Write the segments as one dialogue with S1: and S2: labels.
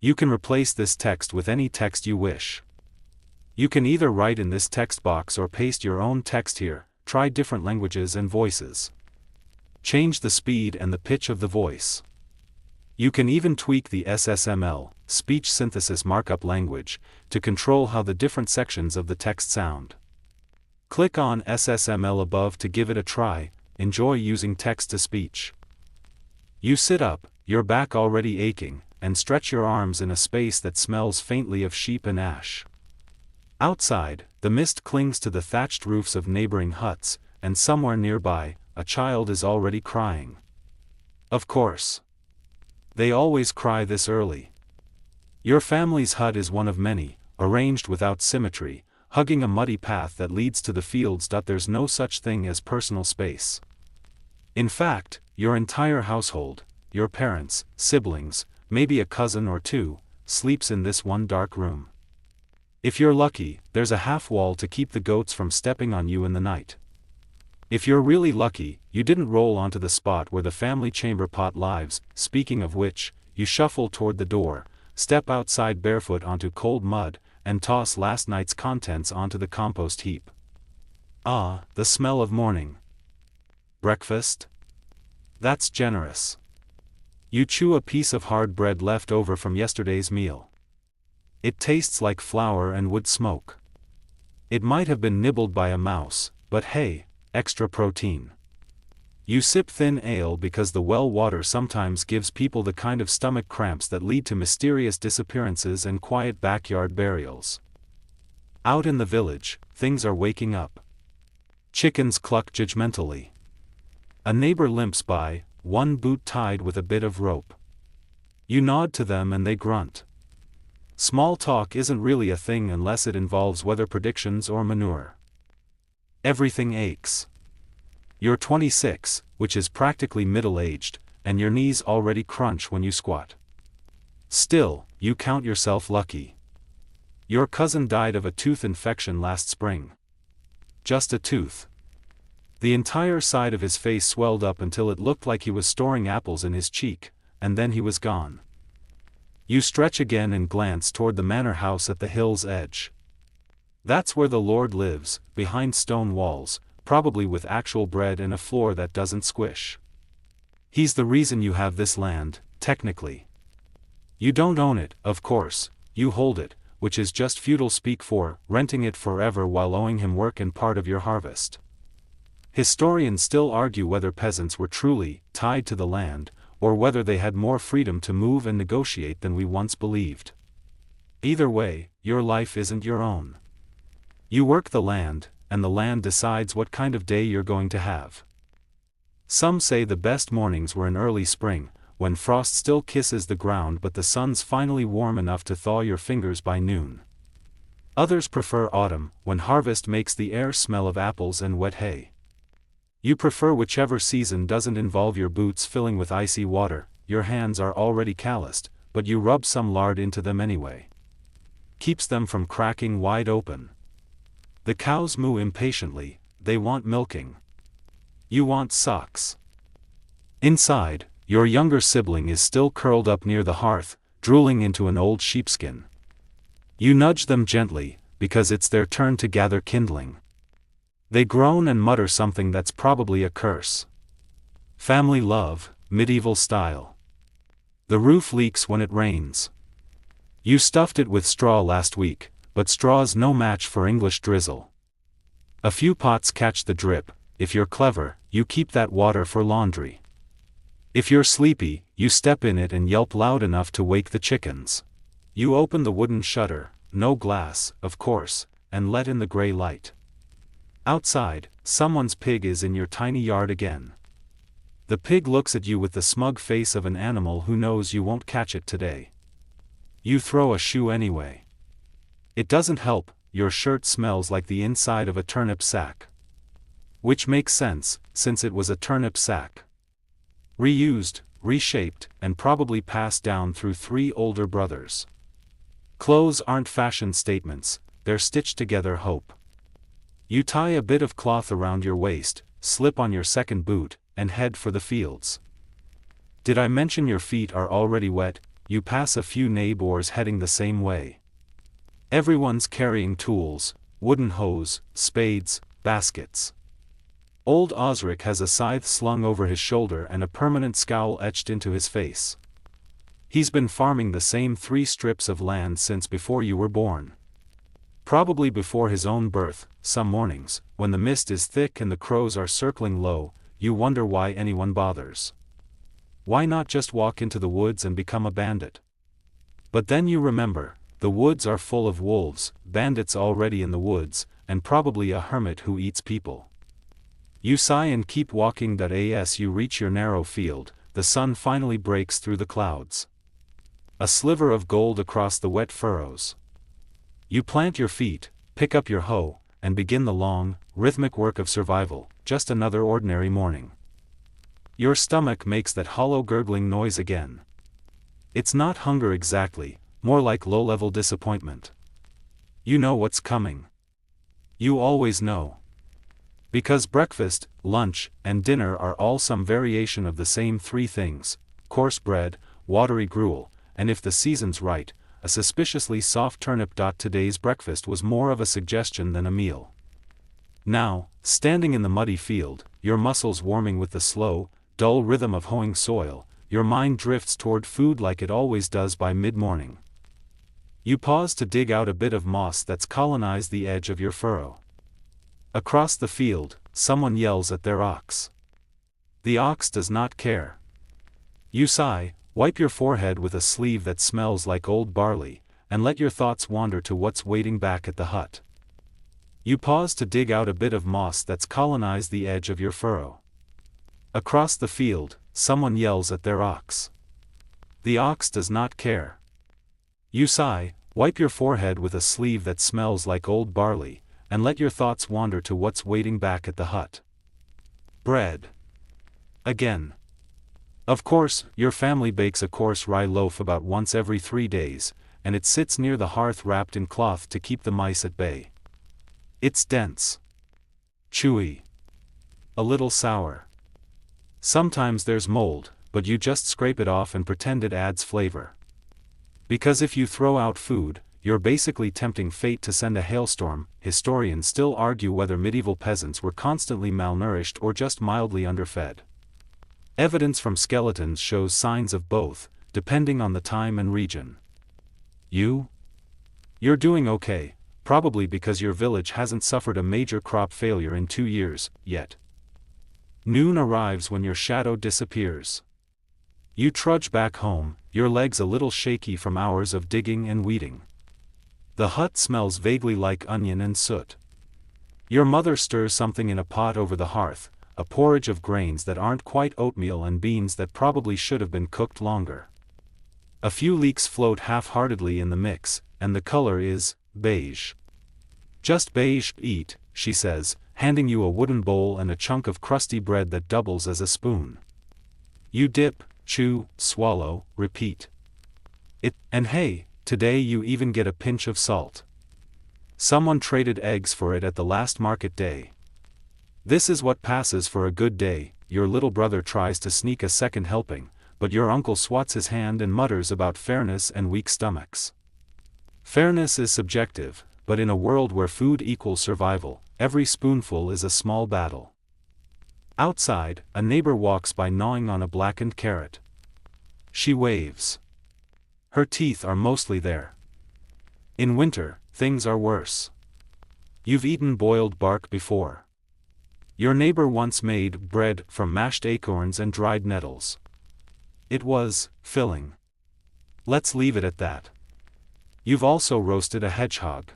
S1: You can replace this text with any text you wish. You can either write in this text box or paste your own text here. Try different languages and voices. Change the speed and the pitch of the voice. You can even tweak the SSML, speech synthesis markup language, to control how the different sections of the text sound. Click on SSML above to give it a try. Enjoy using text-to-speech. You sit up, your back already aching, and stretch your arms in a space that smells faintly of sheep and ash. Outside, the mist clings to the thatched roofs of neighboring huts, and somewhere nearby, a child is already crying. Of course. They always cry this early. Your family's hut is one of many, arranged without symmetry, hugging a muddy path that leads to the fields. There's no such thing as personal space. In fact, your entire household, your parents, siblings, maybe a cousin or two, sleeps in this one dark room. If you're lucky, there's a half wall to keep the goats from stepping on you in the night. If you're really lucky, you didn't roll onto the spot where the family chamber pot lives. Speaking of which, you shuffle toward the door, step outside barefoot onto cold mud, and toss last night's contents onto the compost heap. Ah, the smell of morning. Breakfast? That's generous. You chew a piece of hard bread left over from yesterday's meal. It tastes like flour and wood smoke. It might have been nibbled by a mouse, but hey, extra protein. You sip thin ale because the well water sometimes gives people the kind of stomach cramps that lead to mysterious disappearances and quiet backyard burials. Out in the village, things are waking up. Chickens cluck judgmentally. A neighbor limps by, one boot tied with a bit of rope. You nod to them and they grunt. Small talk isn't really a thing unless it involves weather predictions or manure. Everything aches. You're 26, which is practically middle-aged, and your knees already crunch when you squat. Still, you count yourself lucky. Your cousin died of a tooth infection last spring. Just a tooth. The entire side of his face swelled up until it looked like he was storing apples in his cheek, and then he was gone. You stretch again and glance toward the manor house at the hill's edge. That's where the Lord lives, behind stone walls, probably with actual bread and a floor that doesn't squish. He's the reason you have this land, technically. You don't own it, of course, you hold it, which is just feudal speak for renting it forever while owing him work and part of your harvest. Historians still argue whether peasants were truly tied to the land, or whether they had more freedom to move and negotiate than we once believed. Either way, your life isn't your own. You work the land, and the land decides what kind of day you're going to have. Some say the best mornings were in early spring, when frost still kisses the ground but the sun's finally warm enough to thaw your fingers by noon. Others prefer autumn, when harvest makes the air smell of apples and wet hay. You prefer whichever season doesn't involve your boots filling with icy water. Your hands are already calloused, but you rub some lard into them anyway. Keeps them from cracking wide open. The cows moo impatiently, they want milking. You want socks. Inside, your younger sibling is still curled up near the hearth, drooling into an old sheepskin. You nudge them gently, because it's their turn to gather kindling. They groan and mutter something that's probably a curse. Family love, medieval style. The roof leaks when it rains. You stuffed it with straw last week, but straw's no match for English drizzle. A few pots catch the drip. If you're clever, you keep that water for laundry. If you're sleepy, you step in it and yelp loud enough to wake the chickens. You open the wooden shutter, no glass, of course, and let in the gray light. Outside, someone's pig is in your tiny yard again. The pig looks at you with the smug face of an animal who knows you won't catch it today. You throw a shoe anyway. It doesn't help, your shirt smells like the inside of a turnip sack. Which makes sense, since it was a turnip sack. Reused, reshaped, and probably passed down through 3 older brothers. Clothes aren't fashion statements, they're stitched together hope. You tie a bit of cloth around your waist, slip on your second boot, and head for the fields. Did I mention your feet are already wet? you pass a few neighbors heading the same way. Everyone's carrying tools, wooden hoes, spades, baskets. Old Osric has a scythe slung over his shoulder and a permanent scowl etched into his face. He's been farming the same 3 strips of land since before you were born. Probably before his own birth. Some mornings, when the mist is thick and the crows are circling low, you wonder why anyone bothers. Why not just walk into the woods and become a bandit? But then you remember, the woods are full of wolves, bandits already in the woods, and probably a hermit who eats people. You sigh and keep walking. As you reach your narrow field, the sun finally breaks through the clouds. A sliver of gold across the wet furrows. You plant your feet, pick up your hoe, and begin the long, rhythmic work of survival. Just another ordinary morning. Your stomach makes that hollow gurgling noise again. It's not hunger exactly, more like low-level disappointment. You know what's coming. You always know. Because breakfast, lunch, and dinner are all some variation of the same 3 things: coarse bread, watery gruel, and if the season's right, a suspiciously soft turnip. Today's breakfast was more of a suggestion than a meal. Now, standing in the muddy field, your muscles warming with the slow, dull rhythm of hoeing soil, your mind drifts toward food like it always does by mid-morning. You pause to dig out a bit of moss that's colonized the edge of your furrow. Across the field, someone yells at their ox. The ox does not care. You sigh, wipe your forehead with a sleeve that smells like old barley, and let your thoughts wander to what's waiting back at the hut. You pause to dig out a bit of moss that's colonized the edge of your furrow. Across the field, someone yells at their ox. The ox does not care. You sigh, wipe your forehead with a sleeve that smells like old barley, and let your thoughts wander to what's waiting back at the hut. Bread. Again. Of course, your family bakes a coarse rye loaf about once every 3 days, and it sits near the hearth wrapped in cloth to keep the mice at bay. It's dense. Chewy. A little sour. Sometimes there's mold, but you just scrape it off and pretend it adds flavor. Because if you throw out food, you're basically tempting fate to send a hailstorm. Historians still argue whether medieval peasants were constantly malnourished or just mildly underfed. Evidence from skeletons shows signs of both, depending on the time and region. You're doing okay, probably because your village hasn't suffered a major crop failure in 2 years, yet. Noon arrives when your shadow disappears. You trudge back home, your legs a little shaky from hours of digging and weeding. The hut smells vaguely like onion and soot. Your mother stirs something in a pot over the hearth, a porridge of grains that aren't quite oatmeal and beans that probably should have been cooked longer. A few leeks float half-heartedly in the mix, and the color is beige. Just beige. Eat, she says, handing you a wooden bowl and a chunk of crusty bread that doubles as a spoon. You dip, chew, swallow, repeat. And hey, today you even get a pinch of salt. Someone traded eggs for it at the last market day. This is what passes for a good day. Your little brother tries to sneak a second helping, but your uncle swats his hand and mutters about fairness and weak stomachs. Fairness is subjective, but in a world where food equals survival, every spoonful is a small battle. Outside, a neighbor walks by gnawing on a blackened carrot. She waves. Her teeth are mostly there. In winter, things are worse. You've eaten boiled bark before. Your neighbor once made bread from mashed acorns and dried nettles. It was filling. Let's leave it at that. You've also roasted a hedgehog.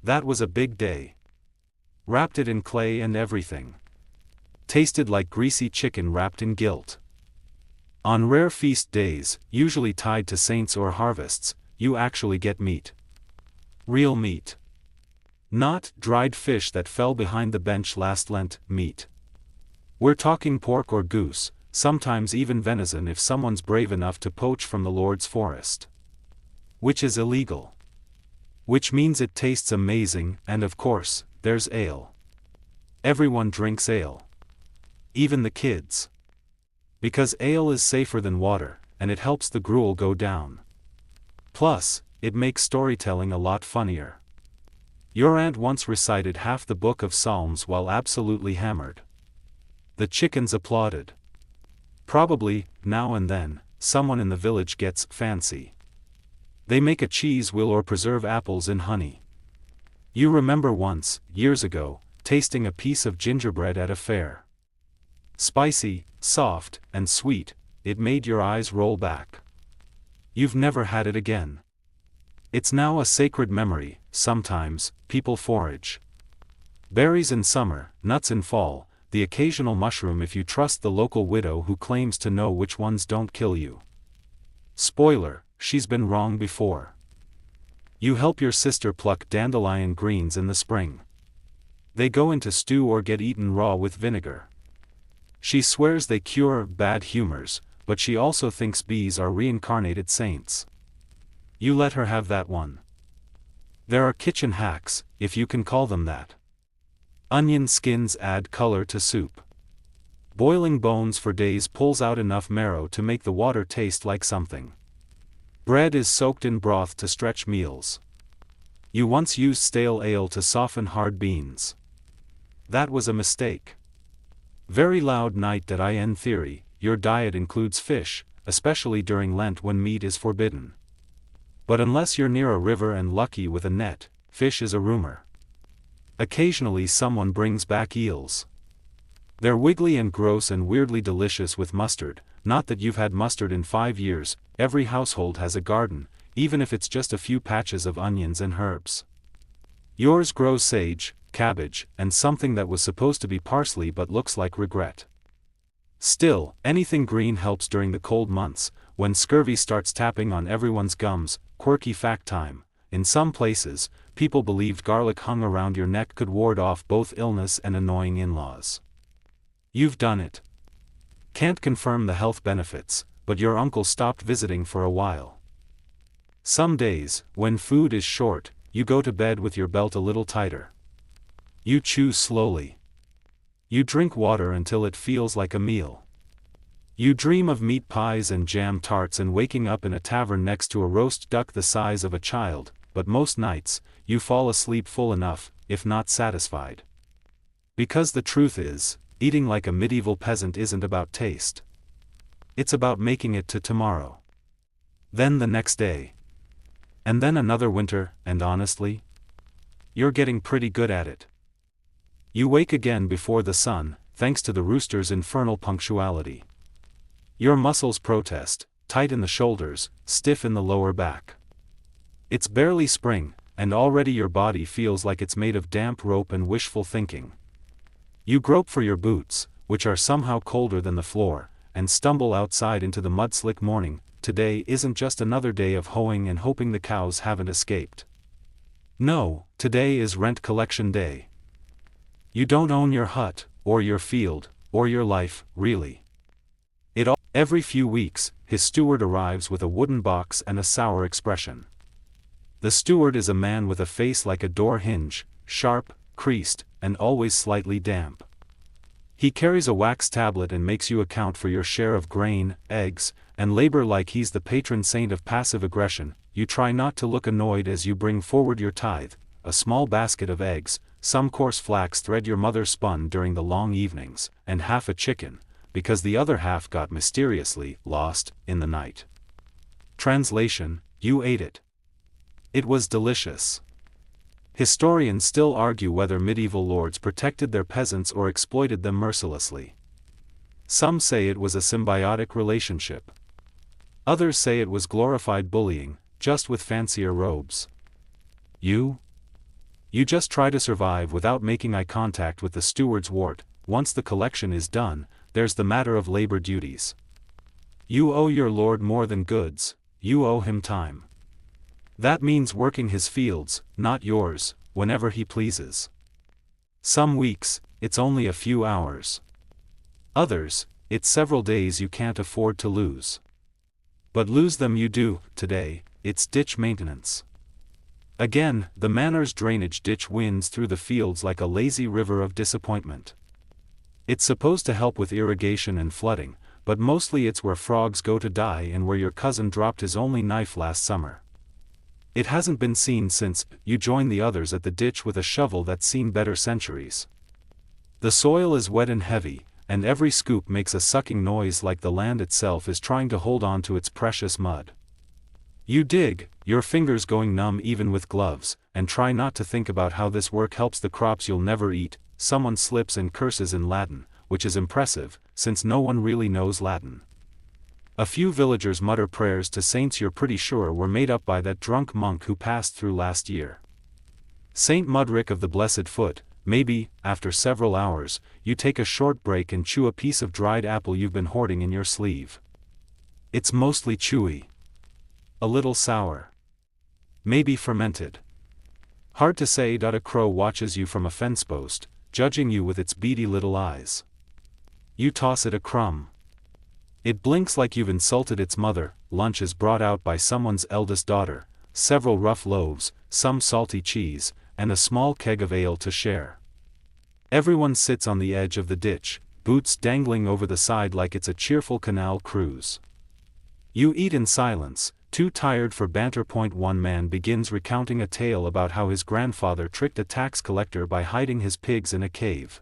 S1: That was a big day. Wrapped it in clay and everything. Tasted like greasy chicken wrapped in guilt. On rare feast days, usually tied to saints or harvests, you actually get meat. Real meat. Not dried fish that fell behind the bench last Lent. Meat. We're talking pork or goose, sometimes even venison if someone's brave enough to poach from the Lord's forest. Which is illegal. Which means it tastes amazing, and of course, there's ale. Everyone drinks ale. Even the kids. Because ale is safer than water, and it helps the gruel go down. Plus, it makes storytelling a lot funnier. Your aunt once recited half the book of Psalms while absolutely hammered. The chickens applauded. Probably, now and then, someone in the village gets fancy. They make a cheese wheel or preserve apples in honey. You remember once, years ago, tasting a piece of gingerbread at a fair. Spicy, soft, and sweet, it made your eyes roll back. You've never had it again. It's now a sacred memory. Sometimes, people forage berries in summer, nuts in fall, the occasional mushroom if you trust the local widow who claims to know which ones don't kill you. Spoiler, she's been wrong before. You help your sister pluck dandelion greens in the spring. They go into stew or get eaten raw with vinegar. She swears they cure bad humors, but she also thinks bees are reincarnated saints. You let her have that one. There are kitchen hacks, if you can call them that. Onion skins add color to soup. Boiling bones for days pulls out enough marrow to make the water taste like something. Bread is soaked in broth to stretch meals. You once used stale ale to soften hard beans. That was a mistake. Very loud night.in theory, your diet includes fish, especially during Lent when meat is forbidden. But unless you're near a river and lucky with a net, fish is a rumor. Occasionally someone brings back eels. They're wiggly and gross and weirdly delicious with mustard. Not that you've had mustard in 5 years. Every household has a garden, even if it's just a few patches of onions and herbs. Yours grows sage, cabbage, and something that was supposed to be parsley but looks like regret. Still, anything green helps during the cold months, when scurvy starts tapping on everyone's gums. Quirky fact time: in some places, people believed garlic hung around your neck could ward off both illness and annoying in-laws. You've done it. Can't confirm the health benefits, but your uncle stopped visiting for a while. Some days, when food is short, you go to bed with your belt a little tighter. You chew slowly. You drink water until it feels like a meal. You dream of meat pies and jam tarts and waking up in a tavern next to a roast duck the size of a child, but most nights, you fall asleep full enough, if not satisfied. Because the truth is, eating like a medieval peasant isn't about taste. It's about making it to tomorrow. Then the next day. And then another winter, and honestly, you're getting pretty good at it. You wake again before the sun, thanks to the rooster's infernal punctuality. Your muscles protest, tight in the shoulders, stiff in the lower back. It's barely spring, and already your body feels like it's made of damp rope and wishful thinking. You grope for your boots, which are somehow colder than the floor, and stumble outside into the mud-slick morning. Today isn't just another day of hoeing and hoping the cows haven't escaped. No, today is rent collection day. You don't own your hut, or your field, or your life, really. Every few weeks, his steward arrives with a wooden box and a sour expression. The steward is a man with a face like a door hinge, sharp, creased, and always slightly damp. He carries a wax tablet and makes you account for your share of grain, eggs, and labor like he's the patron saint of passive aggression. You try not to look annoyed as you bring forward your tithe, a small basket of eggs, some coarse flax thread your mother spun during the long evenings, and half a chicken, because the other half got mysteriously lost in the night. Translation: you ate it. It was delicious. Historians still argue whether medieval lords protected their peasants or exploited them mercilessly. Some say it was a symbiotic relationship. Others say it was glorified bullying, just with fancier robes. You just try to survive without making eye contact with the steward's wart. Once the collection is done, there's the matter of labor duties. You owe your lord more than goods, you owe him time. That means working his fields, not yours, whenever he pleases. Some weeks, it's only a few hours. Others, it's several days you can't afford to lose. But lose them you do. Today, it's ditch maintenance. Again, the manor's drainage ditch winds through the fields like a lazy river of disappointment. It's supposed to help with irrigation and flooding, but mostly it's where frogs go to die and where your cousin dropped his only knife last summer. It hasn't been seen since you joined the others at the ditch with a shovel that's seen better centuries. The soil is wet and heavy, and every scoop makes a sucking noise like the land itself is trying to hold on to its precious mud. You dig, your fingers going numb even with gloves, and try not to think about how this work helps the crops you'll never eat. Someone slips and curses in Latin, which is impressive, since no one really knows Latin. A few villagers mutter prayers to saints you're pretty sure were made up by that drunk monk who passed through last year. Saint Mudrick of the Blessed Foot. Maybe, after several hours, you take a short break and chew a piece of dried apple you've been hoarding in your sleeve. It's mostly chewy. A little sour. Maybe fermented. Hard to say. A crow watches you from a fence post, judging you with its beady little eyes. You toss it a crumb. It blinks like you've insulted its mother. Lunch is brought out by someone's eldest daughter, several rough loaves, some salty cheese, and a small keg of ale to share. Everyone sits on the edge of the ditch, boots dangling over the side like it's a cheerful canal cruise. You eat in silence, too tired for banter. One man begins recounting a tale about how his grandfather tricked a tax collector by hiding his pigs in a cave.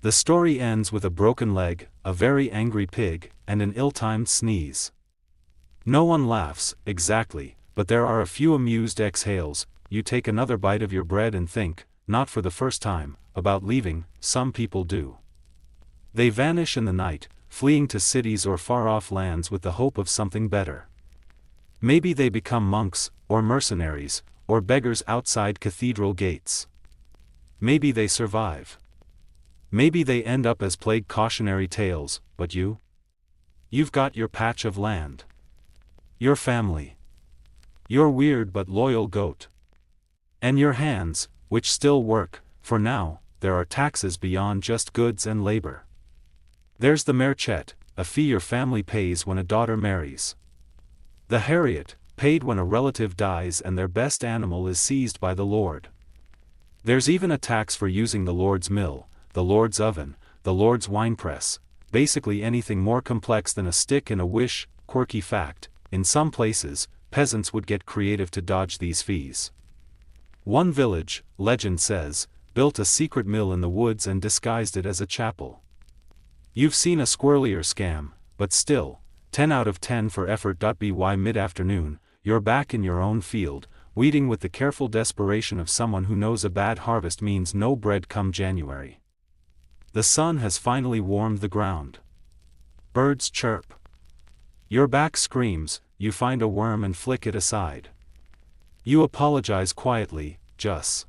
S1: The story ends with a broken leg, a very angry pig, and an ill-timed sneeze. No one laughs, exactly, but there are a few amused exhales. You take another bite of your bread and think, not for the first time, about leaving. Some people do. They vanish in the night, fleeing to cities or far-off lands with the hope of something better. Maybe they become monks, or mercenaries, or beggars outside cathedral gates. Maybe they survive. Maybe they end up as plague cautionary tales. But you? You've got your patch of land. Your family. Your weird but loyal goat. And your hands, which still work. For now, there are taxes beyond just goods and labor. There's the marchet, a fee your family pays when a daughter marries. The Harriet, paid when a relative dies and their best animal is seized by the Lord. There's even a tax for using the Lord's mill, the Lord's oven, the Lord's winepress, basically anything more complex than a stick and a wish. Quirky fact, in some places, peasants would get creative to dodge these fees. One village, legend says, built a secret mill in the woods and disguised it as a chapel. You've seen a squirrelier scam, but still, 10 out of 10 for effort. By mid-afternoon, you're back in your own field, weeding with the careful desperation of someone who knows a bad harvest means no bread come January. The sun has finally warmed the ground. Birds chirp. Your back screams. You find a worm and flick it aside. You apologize quietly, just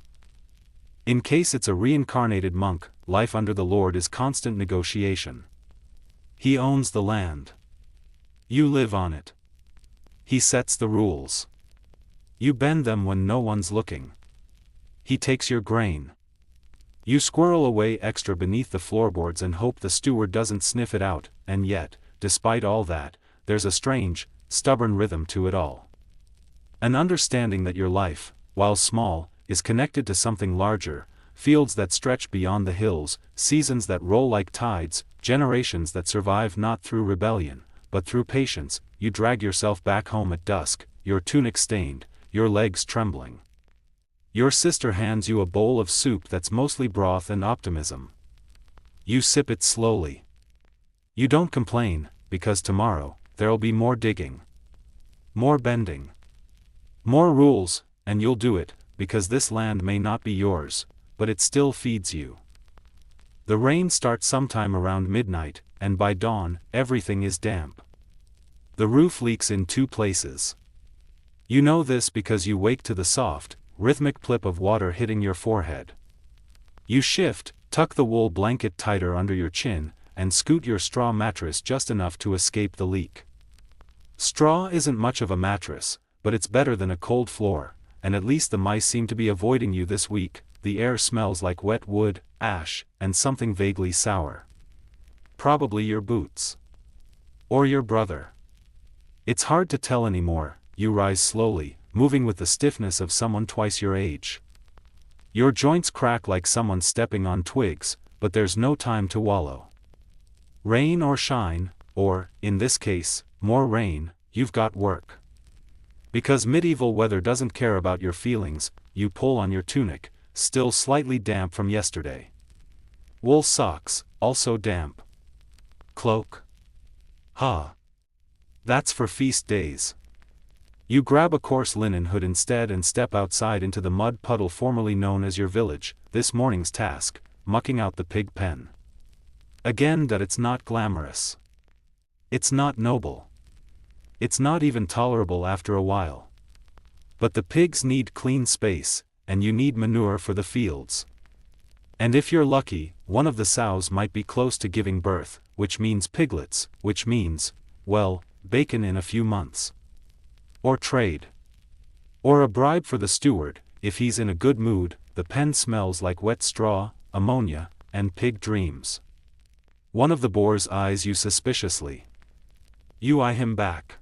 S1: in case it's a reincarnated monk. Life under the Lord is constant negotiation. He owns the land. You live on it. He sets the rules. You bend them when no one's looking. He takes your grain. You squirrel away extra beneath the floorboards and hope the steward doesn't sniff it out. And yet, despite all that, there's a strange, stubborn rhythm to it all. An understanding that your life, while small, is connected to something larger, fields that stretch beyond the hills, seasons that roll like tides, generations that survive not through rebellion, but through patience. You drag yourself back home at dusk, your tunic stained, your legs trembling. Your sister hands you a bowl of soup that's mostly broth and optimism. You sip it slowly. You don't complain, because tomorrow, there'll be more digging. More bending. More rules, and you'll do it, because this land may not be yours, but it still feeds you. The rain starts sometime around midnight, and by dawn, everything is damp. The roof leaks in 2 places. You know this because you wake to the soft, rhythmic plip of water hitting your forehead. You shift, tuck the wool blanket tighter under your chin, and scoot your straw mattress just enough to escape the leak. Straw isn't much of a mattress, but it's better than a cold floor, and at least the mice seem to be avoiding you this week. The air smells like wet wood, ash, and something vaguely sour. Probably your boots. Or your brother. It's hard to tell anymore. You rise slowly, moving with the stiffness of someone twice your age. Your joints crack like someone stepping on twigs, but there's no time to wallow. Rain or shine, or, in this case, more rain, you've got work. Because medieval weather doesn't care about your feelings, you pull on your tunic, still slightly damp from yesterday. Wool socks, also damp. Cloak? That's for feast days. You grab a coarse linen hood instead and step outside into the mud puddle formerly known as your village, this morning's task, mucking out the pig pen. Again, that it's not glamorous. It's not noble. It's not even tolerable after a while. But the pigs need clean space, and you need manure for the fields. And if you're lucky, one of the sows might be close to giving birth, which means piglets, which means, well, bacon in a few months. Or trade. Or a bribe for the steward, if he's in a good mood. The pen smells like wet straw, ammonia, and pig dreams. One of the boars eyes you suspiciously. You eye him back.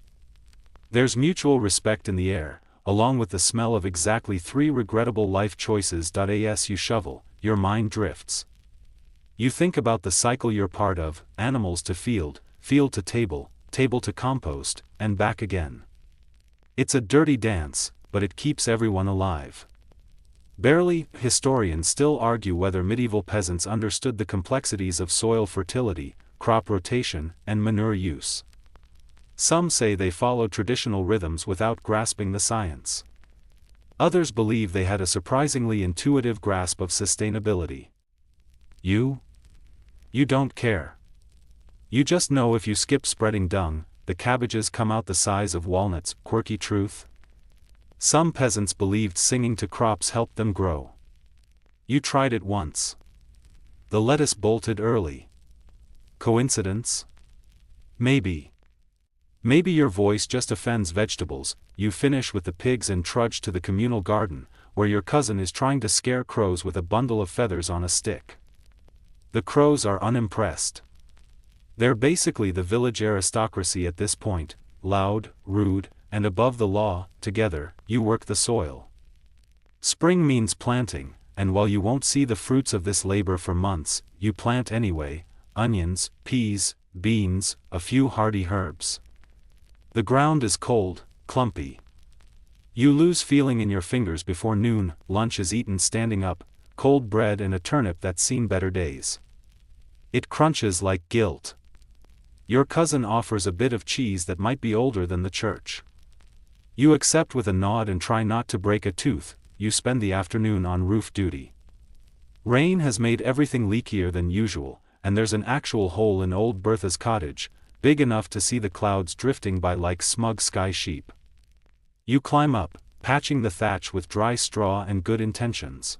S1: There's mutual respect in the air, along with the smell of exactly 3 regrettable life choices. As you shovel, your mind drifts. You think about the cycle you're part of: animals to field, field to table, table to compost, and back again. It's a dirty dance, but it keeps everyone alive. Barely. Historians still argue whether medieval peasants understood the complexities of soil fertility, crop rotation, and manure use. Some say they followed traditional rhythms without grasping the science. Others believe they had a surprisingly intuitive grasp of sustainability. You don't care. You just know if you skip spreading dung, the cabbages come out the size of walnuts. Quirky truth? Some peasants believed singing to crops helped them grow. You tried it once. The lettuce bolted early. Coincidence? Maybe. Maybe your voice just offends vegetables. You finish with the pigs and trudge to the communal garden, where your cousin is trying to scare crows with a bundle of feathers on a stick. The crows are unimpressed. They're basically the village aristocracy at this point, loud, rude, and above the law. Together, you work the soil. Spring means planting, and while you won't see the fruits of this labor for months, you plant anyway: onions, peas, beans, a few hardy herbs. The ground is cold, clumpy. You lose feeling in your fingers before noon. Lunch is eaten standing up: cold bread and a turnip that's seen better days. It crunches like guilt. Your cousin offers a bit of cheese that might be older than the church. You accept with a nod and try not to break a tooth. You spend the afternoon on roof duty. Rain has made everything leakier than usual, and there's an actual hole in old Bertha's cottage, big enough to see the clouds drifting by like smug sky sheep. You climb up, patching the thatch with dry straw and good intentions.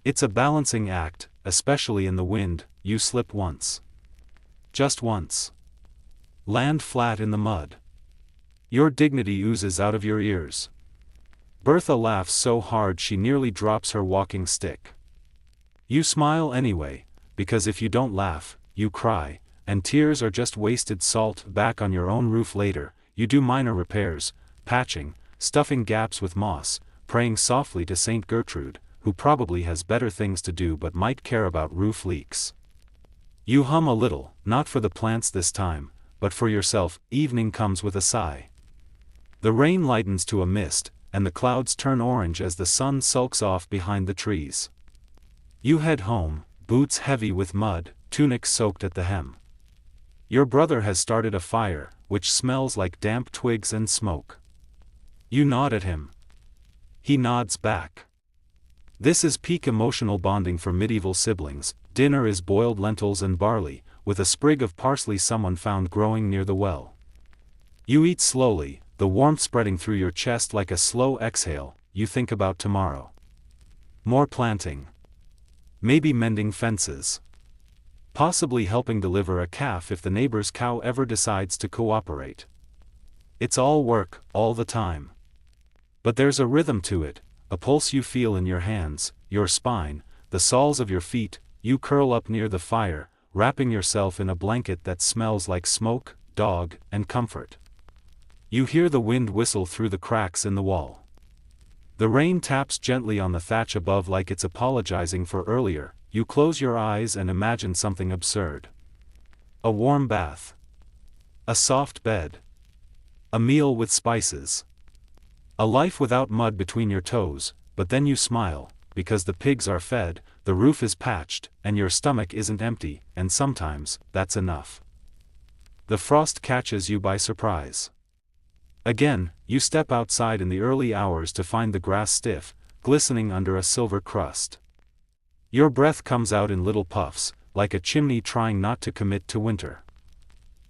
S1: It's a balancing act, especially in the wind. You slip once. Just once. Land flat in the mud. Your dignity oozes out of your ears. Bertha laughs so hard she nearly drops her walking stick. You smile anyway, because if you don't laugh, you cry, and tears are just wasted salt. Back on your own roof later, you do minor repairs, patching, stuffing gaps with moss, praying softly to Saint Gertrude, who probably has better things to do but might care about roof leaks. You hum a little, not for the plants this time, but for yourself. Evening comes with a sigh. The rain lightens to a mist, and the clouds turn orange as the sun sulks off behind the trees. You head home, boots heavy with mud, tunic soaked at the hem. Your brother has started a fire, which smells like damp twigs and smoke. You nod at him. He nods back. This is peak emotional bonding for medieval siblings. Dinner is boiled lentils and barley, with a sprig of parsley someone found growing near the well. You eat slowly, the warmth spreading through your chest like a slow exhale. You think about tomorrow. More planting. Maybe mending fences. Possibly helping deliver a calf if the neighbor's cow ever decides to cooperate. It's all work, all the time. But there's a rhythm to it, a pulse you feel in your hands, your spine, the soles of your feet. You curl up near the fire, wrapping yourself in a blanket that smells like smoke, dog, and comfort. You hear the wind whistle through the cracks in the wall. The rain taps gently on the thatch above like it's apologizing for earlier. You close your eyes and imagine something absurd. A warm bath. A soft bed. A meal with spices. A life without mud between your toes, but then you smile, because the pigs are fed, the roof is patched, and your stomach isn't empty, and sometimes, that's enough. The frost catches you by surprise. Again, you step outside in the early hours to find the grass stiff, glistening under a silver crust. Your breath comes out in little puffs, like a chimney trying not to commit to winter.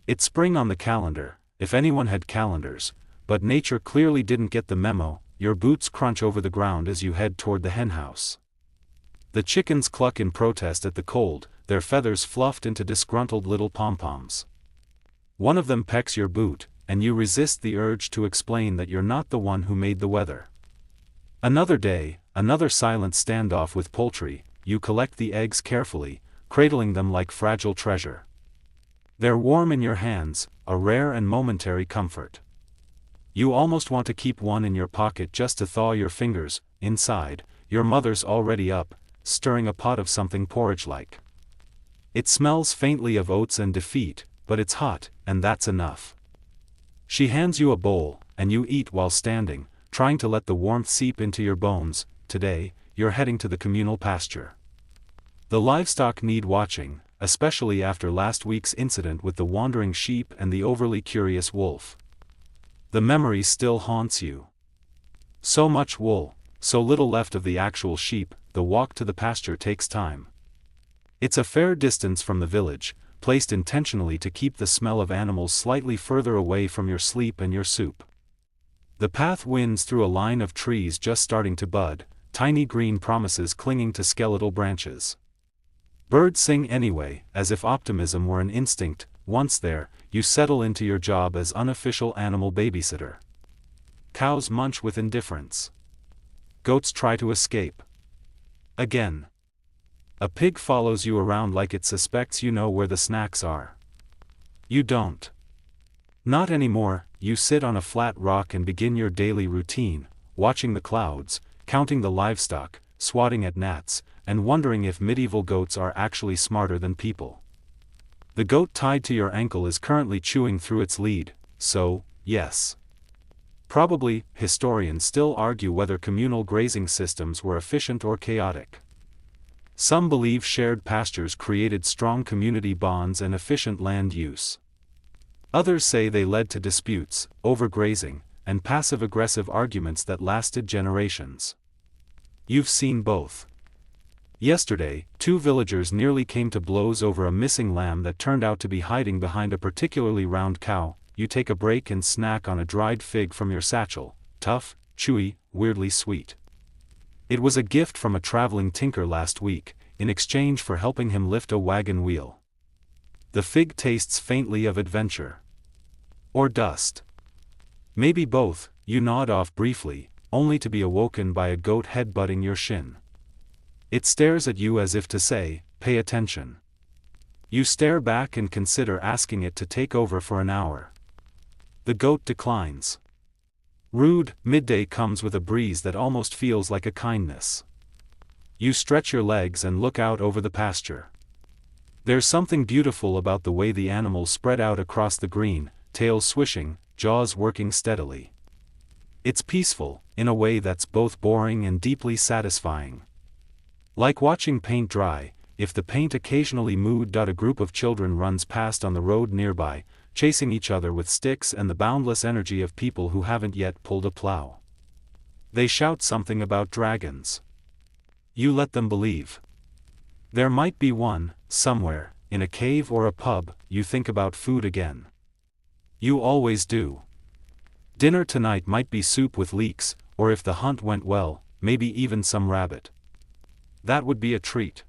S1: It's spring on the calendar, if anyone had calendars, but nature clearly didn't get the memo. Your boots crunch over the ground as you head toward the henhouse. The chickens cluck in protest at the cold, their feathers fluffed into disgruntled little pom-poms. One of them pecks your boot, and you resist the urge to explain that you're not the one who made the weather. Another day, another silent standoff with poultry. You collect the eggs carefully, cradling them like fragile treasure. They're warm in your hands, a rare and momentary comfort. You almost want to keep one in your pocket just to thaw your fingers. Inside, your mother's already up, stirring a pot of something porridge-like. It smells faintly of oats and defeat, but it's hot, and that's enough. She hands you a bowl, and you eat while standing, trying to let the warmth seep into your bones. Today, you're heading to the communal pasture. The livestock need watching, especially after last week's incident with the wandering sheep and the overly curious wolf. The memory still haunts you. So much wool, so little left of the actual sheep. The walk to the pasture takes time. It's a fair distance from the village, placed intentionally to keep the smell of animals slightly further away from your sleep and your soup. The path winds through a line of trees just starting to bud, tiny green promises clinging to skeletal branches. Birds sing anyway, as if optimism were an instinct. Once there, you settle into your job as unofficial animal babysitter. Cows munch with indifference. Goats try to escape. Again. A pig follows you around like it suspects you know where the snacks are. You don't. Not anymore. You sit on a flat rock and begin your daily routine, watching the clouds, counting the livestock, swatting at gnats, and wondering if medieval goats are actually smarter than people. The goat tied to your ankle is currently chewing through its lead, so, yes. Probably, historians still argue whether communal grazing systems were efficient or chaotic. Some believe shared pastures created strong community bonds and efficient land use. Others say they led to disputes, overgrazing, and passive-aggressive arguments that lasted generations. You've seen both. Yesterday, two villagers nearly came to blows over a missing lamb that turned out to be hiding behind a particularly round cow. You take a break and snack on a dried fig from your satchel, tough, chewy, weirdly sweet. It was a gift from a traveling tinker last week, in exchange for helping him lift a wagon wheel. The fig tastes faintly of adventure. Or dust. Maybe both. You nod off briefly, only to be awoken by a goat headbutting your shin. It stares at you as if to say, pay attention. You stare back and consider asking it to take over for an hour. The goat declines. Rude. Midday comes with a breeze that almost feels like a kindness. You stretch your legs and look out over the pasture. There's something beautiful about the way the animals spread out across the green, tails swishing, jaws working steadily. It's peaceful, in a way that's both boring and deeply satisfying. Like watching paint dry. If the paint occasionally moved. A group of children runs past on the road nearby, chasing each other with sticks and the boundless energy of people who haven't yet pulled a plow. They shout something about dragons. You let them believe. There might be one, somewhere, in a cave or a pub. You think about food again. You always do. Dinner tonight might be soup with leeks, or if the hunt went well, maybe even some rabbit. That would be a treat.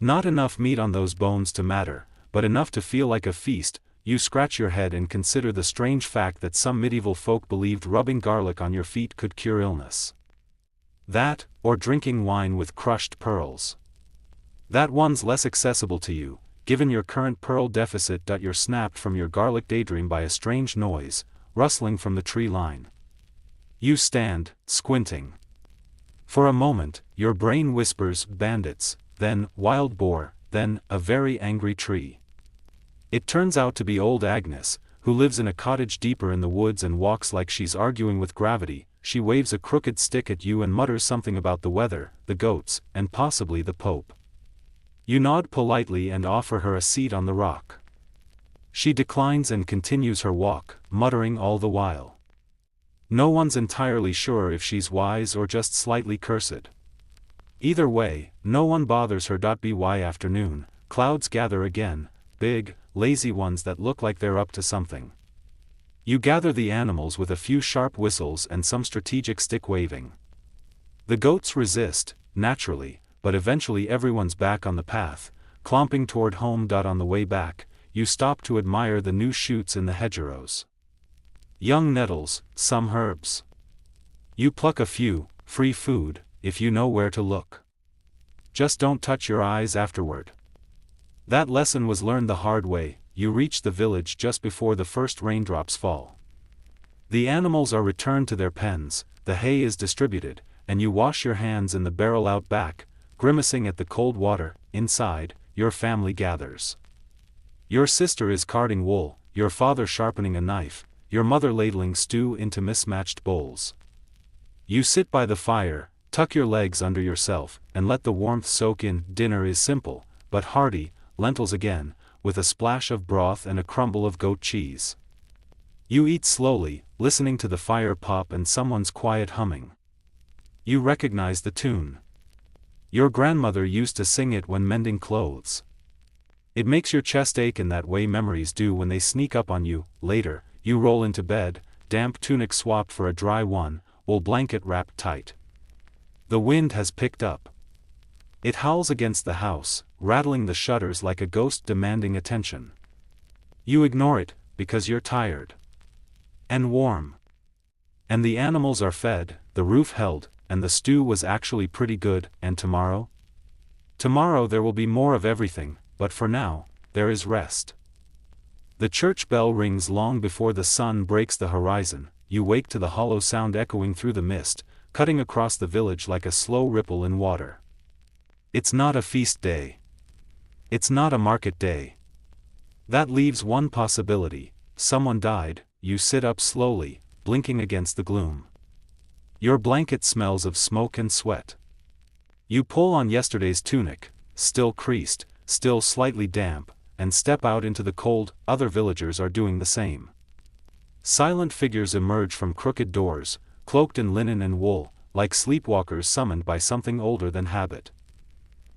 S1: Not enough meat on those bones to matter, but enough to feel like a feast. You scratch your head and consider the strange fact that some medieval folk believed rubbing garlic on your feet could cure illness. That, or drinking wine with crushed pearls. That one's less accessible to you, given your current pearl deficit. You're snapped from your garlic daydream by a strange noise, rustling from the tree line. You stand, squinting. For a moment, your brain whispers bandits, then wild boar, then a very angry tree. It turns out to be old Agnes, who lives in a cottage deeper in the woods and walks like she's arguing with gravity. She waves a crooked stick at you and mutters something about the weather, the goats, and possibly the Pope. You nod politely and offer her a seat on the rock. She declines and continues her walk, muttering all the while. No one's entirely sure if she's wise or just slightly cursed. Either way, no one bothers her. By afternoon, clouds gather again, big, lazy ones that look like they're up to something. You gather the animals with a few sharp whistles and some strategic stick waving. The goats resist, naturally, but eventually everyone's back on the path, clomping toward home. On the way back, you stop to admire the new shoots in the hedgerows. Young nettles, some herbs. You pluck a few, free food, if you know where to look. Just don't touch your eyes afterward. That lesson was learned the hard way. You reach the village just before the first raindrops fall. The animals are returned to their pens, the hay is distributed, and you wash your hands in the barrel out back, grimacing at the cold water. Inside, your family gathers. Your sister is carding wool, your father sharpening a knife, your mother ladling stew into mismatched bowls. You sit by the fire, tuck your legs under yourself, and let the warmth soak in. Dinner is simple, but hearty, lentils again, with a splash of broth and a crumble of goat cheese. You eat slowly, listening to the fire pop and someone's quiet humming. You recognize the tune. Your grandmother used to sing it when mending clothes. It makes your chest ache in that way memories do when they sneak up on you. Later, you roll into bed, damp tunic swapped for a dry one, wool blanket wrapped tight. The wind has picked up. It howls against the house, rattling the shutters like a ghost demanding attention. You ignore it, because you're tired. And warm. And the animals are fed, the roof held, and the stew was actually pretty good. And tomorrow? Tomorrow there will be more of everything, but for now, there is rest. The church bell rings long before the sun breaks the horizon. You wake to the hollow sound echoing through the mist, cutting across the village like a slow ripple in water. It's not a feast day. It's not a market day. That leaves one possibility: someone died. You sit up slowly, blinking against the gloom. Your blanket smells of smoke and sweat. You pull on yesterday's tunic, still creased, still slightly damp, and step out into the cold. Other villagers are doing the same. Silent figures emerge from crooked doors, cloaked in linen and wool, like sleepwalkers summoned by something older than habit.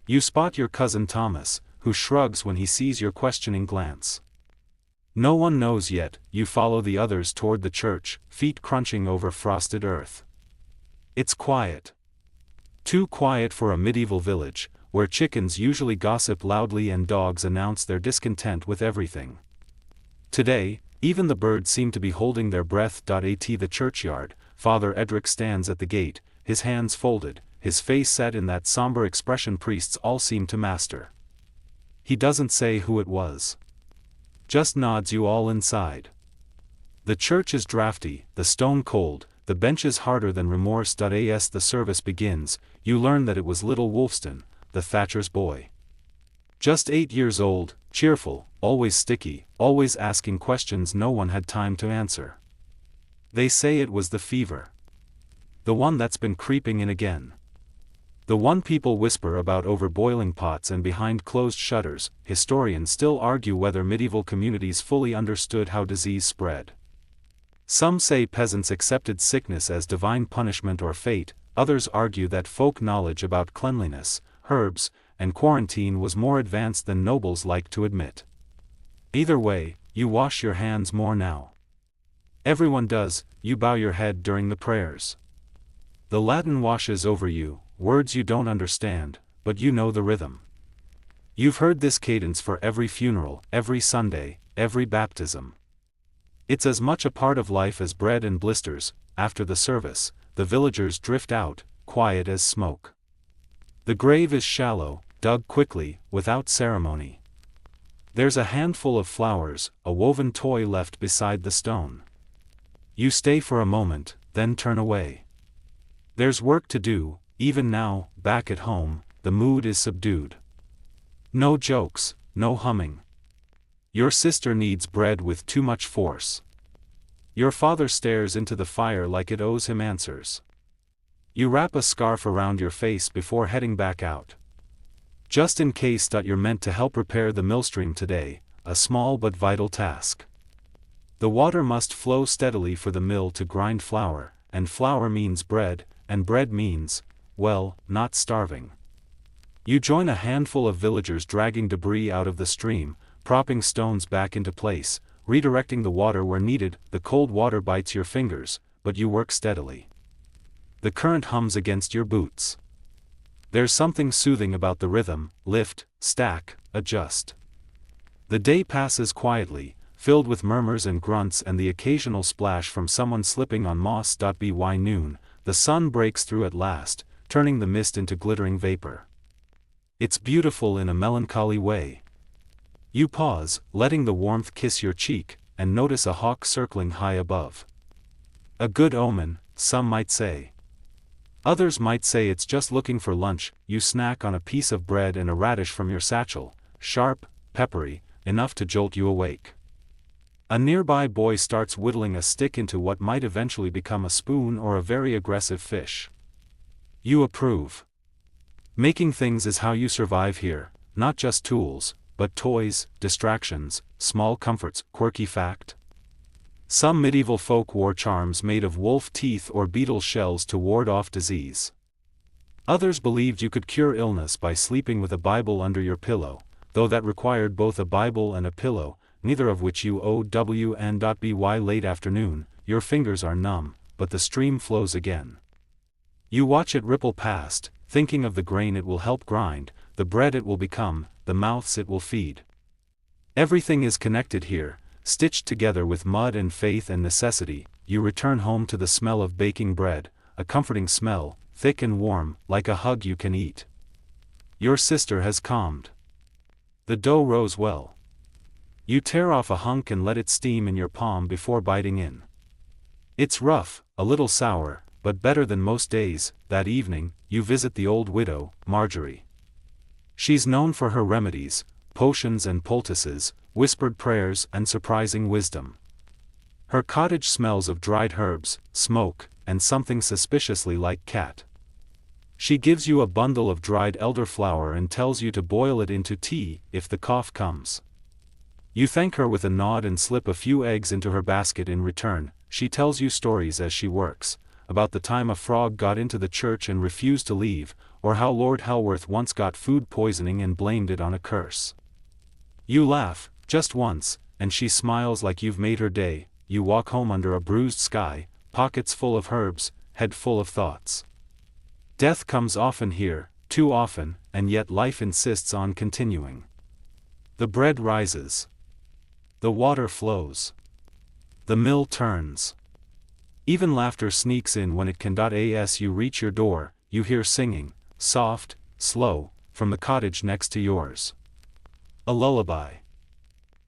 S1: You spot your cousin Thomas, who shrugs when he sees your questioning glance. No one knows yet. You follow the others toward the church, feet crunching over frosted earth. It's quiet. Too quiet for a medieval village, where chickens usually gossip loudly and dogs announce their discontent with everything. Today, even the birds seem to be holding their breath. At the churchyard, Father Edric stands at the gate, his hands folded, his face set in that somber expression priests all seem to master. He doesn't say who it was. Just nods you all inside. The church is drafty, the stone cold, the benches harder than remorse. As the service begins, you learn that it was little Wolfston, the thatcher's boy. Just 8 years old, cheerful, always sticky, always asking questions no one had time to answer. They say it was the fever. The one that's been creeping in again. The one people whisper about over boiling pots and behind closed shutters. Historians still argue whether medieval communities fully understood how disease spread. Some say peasants accepted sickness as divine punishment or fate, others argue that folk knowledge about cleanliness, herbs, and quarantine was more advanced than nobles like to admit. Either way, you wash your hands more now. Everyone does. You bow your head during the prayers. The Latin washes over you, words you don't understand, but you know the rhythm. You've heard this cadence for every funeral, every Sunday, every baptism. It's as much a part of life as bread and blisters. After the service, the villagers drift out, quiet as smoke. The grave is shallow, dug quickly, without ceremony. There's a handful of flowers, a woven toy left beside the stone. You stay for a moment, then turn away. There's work to do. Even now, back at home, the mood is subdued. No jokes, no humming. Your sister needs bread with too much force. Your father stares into the fire like it owes him answers. You wrap a scarf around your face before heading back out. Just in case that you're meant to help repair the millstream today, a small but vital task. The water must flow steadily for the mill to grind flour, and flour means bread, and bread means, well, not starving. You join a handful of villagers dragging debris out of the stream, propping stones back into place, redirecting the water where needed. The cold water bites your fingers, but you work steadily. The current hums against your boots. There's something soothing about the rhythm: lift, stack, adjust. The day passes quietly, filled with murmurs and grunts and the occasional splash from someone slipping on moss. By noon, the sun breaks through at last, turning the mist into glittering vapor. It's beautiful in a melancholy way. You pause, letting the warmth kiss your cheek, and notice a hawk circling high above. A good omen, some might say. Others might say it's just looking for lunch. You snack on a piece of bread and a radish from your satchel, sharp, peppery, enough to jolt you awake. A nearby boy starts whittling a stick into what might eventually become a spoon or a very aggressive fish. You approve. Making things is how you survive here, not just tools, but toys, distractions, small comforts. Quirky fact: some medieval folk wore charms made of wolf teeth or beetle shells to ward off disease. Others believed you could cure illness by sleeping with a Bible under your pillow, though that required both a Bible and a pillow, neither of which you own. By late afternoon, your fingers are numb, but the stream flows again. You watch it ripple past, thinking of the grain it will help grind, the bread it will become, the mouths it will feed. Everything is connected here, stitched together with mud and faith and necessity. You return home to the smell of baking bread, a comforting smell, thick and warm, like a hug you can eat. Your sister has calmed. The dough rose well. You tear off a hunk and let it steam in your palm before biting in. It's rough, a little sour, but better than most days. That evening, you visit the old widow, Marjorie. She's known for her remedies, potions and poultices, whispered prayers and surprising wisdom. Her cottage smells of dried herbs, smoke, and something suspiciously like cat. She gives you a bundle of dried elderflower and tells you to boil it into tea if the cough comes. You thank her with a nod and slip a few eggs into her basket in return. She tells you stories as she works, about the time a frog got into the church and refused to leave, or how Lord Helworth once got food poisoning and blamed it on a curse. You laugh, just once, and she smiles like you've made her day. You walk home under a bruised sky, pockets full of herbs, head full of thoughts. Death comes often here, too often, and yet life insists on continuing. The bread rises. The water flows. The mill turns. Even laughter sneaks in when it can. As you reach your door, you hear singing, soft, slow, from the cottage next to yours. A lullaby.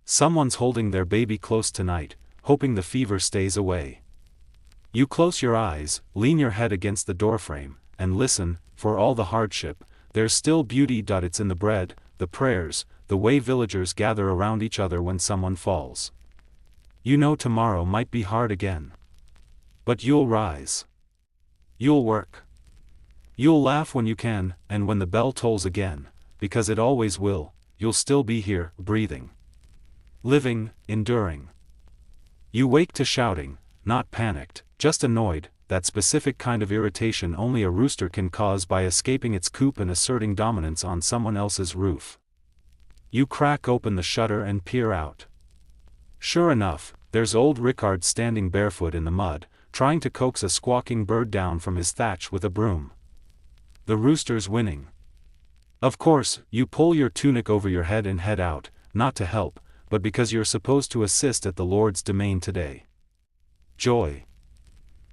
S1: Someone's holding their baby close tonight, hoping the fever stays away. You close your eyes, lean your head against the doorframe, and listen. For all the hardship, there's still beauty. It's in the bread, the prayers, the way villagers gather around each other when someone falls. You know tomorrow might be hard again. But you'll rise. You'll work. You'll laugh when you can, and when the bell tolls again, because it always will, you'll still be here, breathing. Living, enduring. You wake to shouting, not panicked, just annoyed, that specific kind of irritation only a rooster can cause by escaping its coop and asserting dominance on someone else's roof. You crack open the shutter and peer out. Sure enough, there's old Rickard standing barefoot in the mud, trying to coax a squawking bird down from his thatch with a broom. The rooster's winning. Of course, you pull your tunic over your head and head out, not to help, but because you're supposed to assist at the Lord's domain today. Joy.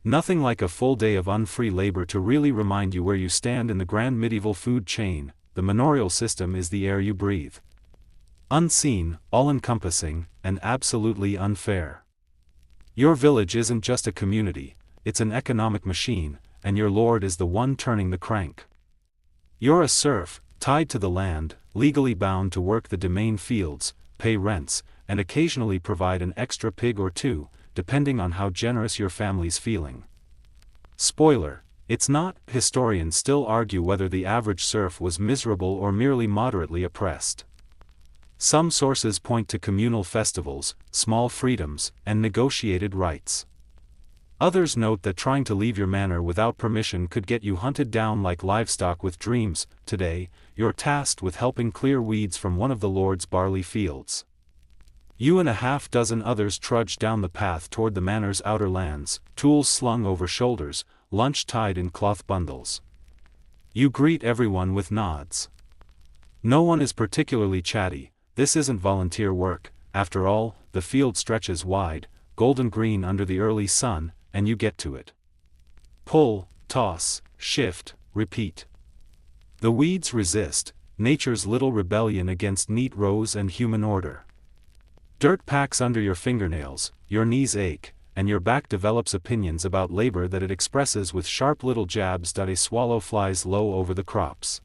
S1: Nothing like a full day of unfree labor to really remind you where you stand in the grand medieval food chain. The manorial system is the air you breathe. Unseen, all-encompassing, and absolutely unfair. Your village isn't just a community, it's an economic machine, and your lord is the one turning the crank. You're a serf, tied to the land, legally bound to work the domain fields, pay rents, and occasionally provide an extra pig or two, depending on how generous your family's feeling. Spoiler: it's not. Historians still argue whether the average serf was miserable or merely moderately oppressed. Some sources point to communal festivals, small freedoms, and negotiated rights. Others note that trying to leave your manor without permission could get you hunted down like livestock with dreams. Today, you're tasked with helping clear weeds from one of the Lord's barley fields. You and a half-dozen others trudge down the path toward the manor's outer lands, tools slung over shoulders, lunch tied in cloth bundles. You greet everyone with nods. No one is particularly chatty. This isn't volunteer work. After all, the field stretches wide, golden green under the early sun, and you get to it. Pull, toss, shift, repeat. The weeds resist, nature's little rebellion against neat rows and human order. Dirt packs under your fingernails, your knees ache, and your back develops opinions about labor that it expresses with sharp little jabs. A swallow flies low over the crops.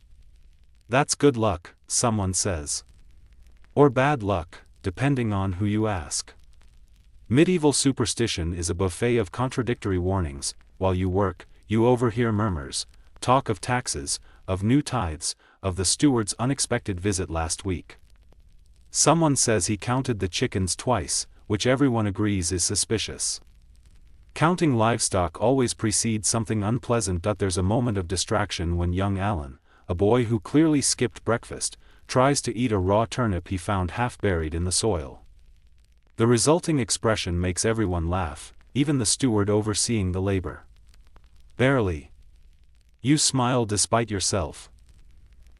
S1: That's good luck, someone says. Or bad luck, depending on who you ask. Medieval superstition is a buffet of contradictory warnings. While you work, you overhear murmurs, talk of taxes, of new tithes, of the steward's unexpected visit last week. Someone says he counted the chickens twice, which everyone agrees is suspicious. Counting livestock always precedes something unpleasant. There's a moment of distraction when young Alan, a boy who clearly skipped breakfast, tries to eat a raw turnip he found half buried in the soil. The resulting expression makes everyone laugh, even the steward overseeing the labor. Barely. You smile despite yourself.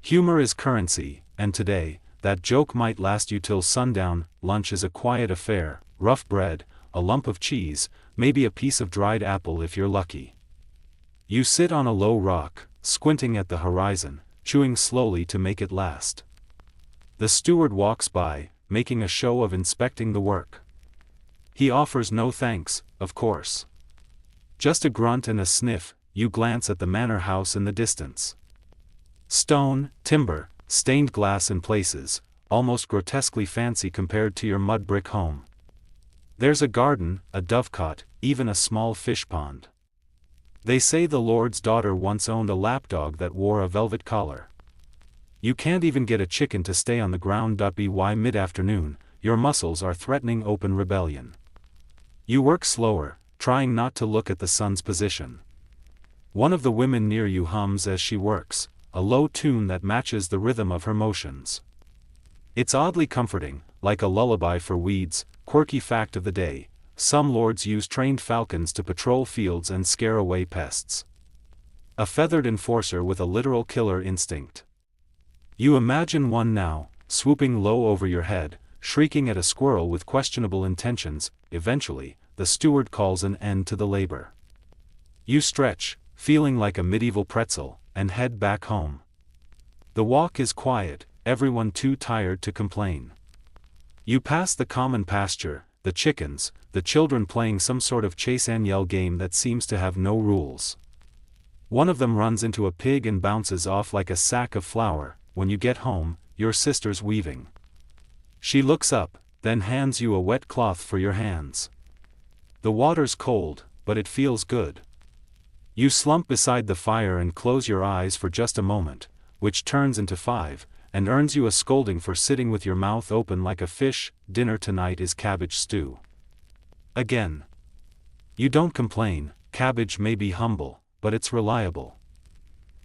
S1: Humor is currency, and today, that joke might last you till sundown. Lunch is a quiet affair: rough bread, a lump of cheese, maybe a piece of dried apple if you're lucky. You sit on a low rock, squinting at the horizon, chewing slowly to make it last. The steward walks by, making a show of inspecting the work. He offers no thanks, of course. Just a grunt and a sniff. You glance at the manor house in the distance. Stone, timber, stained glass in places, almost grotesquely fancy compared to your mud brick home. There's a garden, a dovecot, even a small fish pond. They say the Lord's daughter once owned a lapdog that wore a velvet collar. You can't even get a chicken to stay on the ground. By mid-afternoon, your muscles are threatening open rebellion. You work slower, trying not to look at the sun's position. One of the women near you hums as she works, a low tune that matches the rhythm of her motions. It's oddly comforting, like a lullaby for weeds. Quirky fact of the day: some lords use trained falcons to patrol fields and scare away pests. A feathered enforcer with a literal killer instinct. You imagine one now, swooping low over your head, shrieking at a squirrel with questionable intentions. Eventually, the steward calls an end to the labor. You stretch, feeling like a medieval pretzel, and head back home. The walk is quiet, everyone too tired to complain. You pass the common pasture, the chickens, the children playing some sort of chase and yell game that seems to have no rules. One of them runs into a pig and bounces off like a sack of flour. When you get home, your sister's weaving. She looks up, then hands you a wet cloth for your hands. The water's cold, but it feels good. You slump beside the fire and close your eyes for just a moment, which turns into 5, and earns you a scolding for sitting with your mouth open like a fish. Dinner tonight is cabbage stew. Again. You don't complain. Cabbage may be humble, but it's reliable.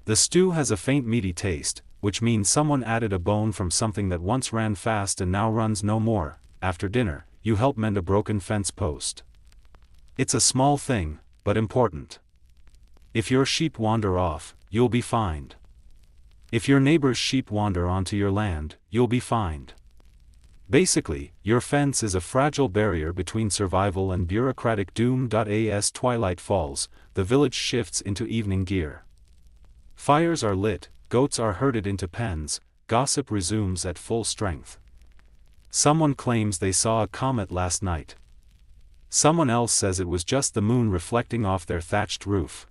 S1: The stew has a faint meaty taste, which means someone added a bone from something that once ran fast and now runs no more. After dinner, you help mend a broken fence post. It's a small thing, but important. If your sheep wander off, you'll be fined. If your neighbor's sheep wander onto your land, you'll be fined. Basically, your fence is a fragile barrier between survival and bureaucratic doom. As twilight falls, the village shifts into evening gear. Fires are lit, goats are herded into pens, gossip resumes at full strength. Someone claims they saw a comet last night. Someone else says it was just the moon reflecting off their thatched roof.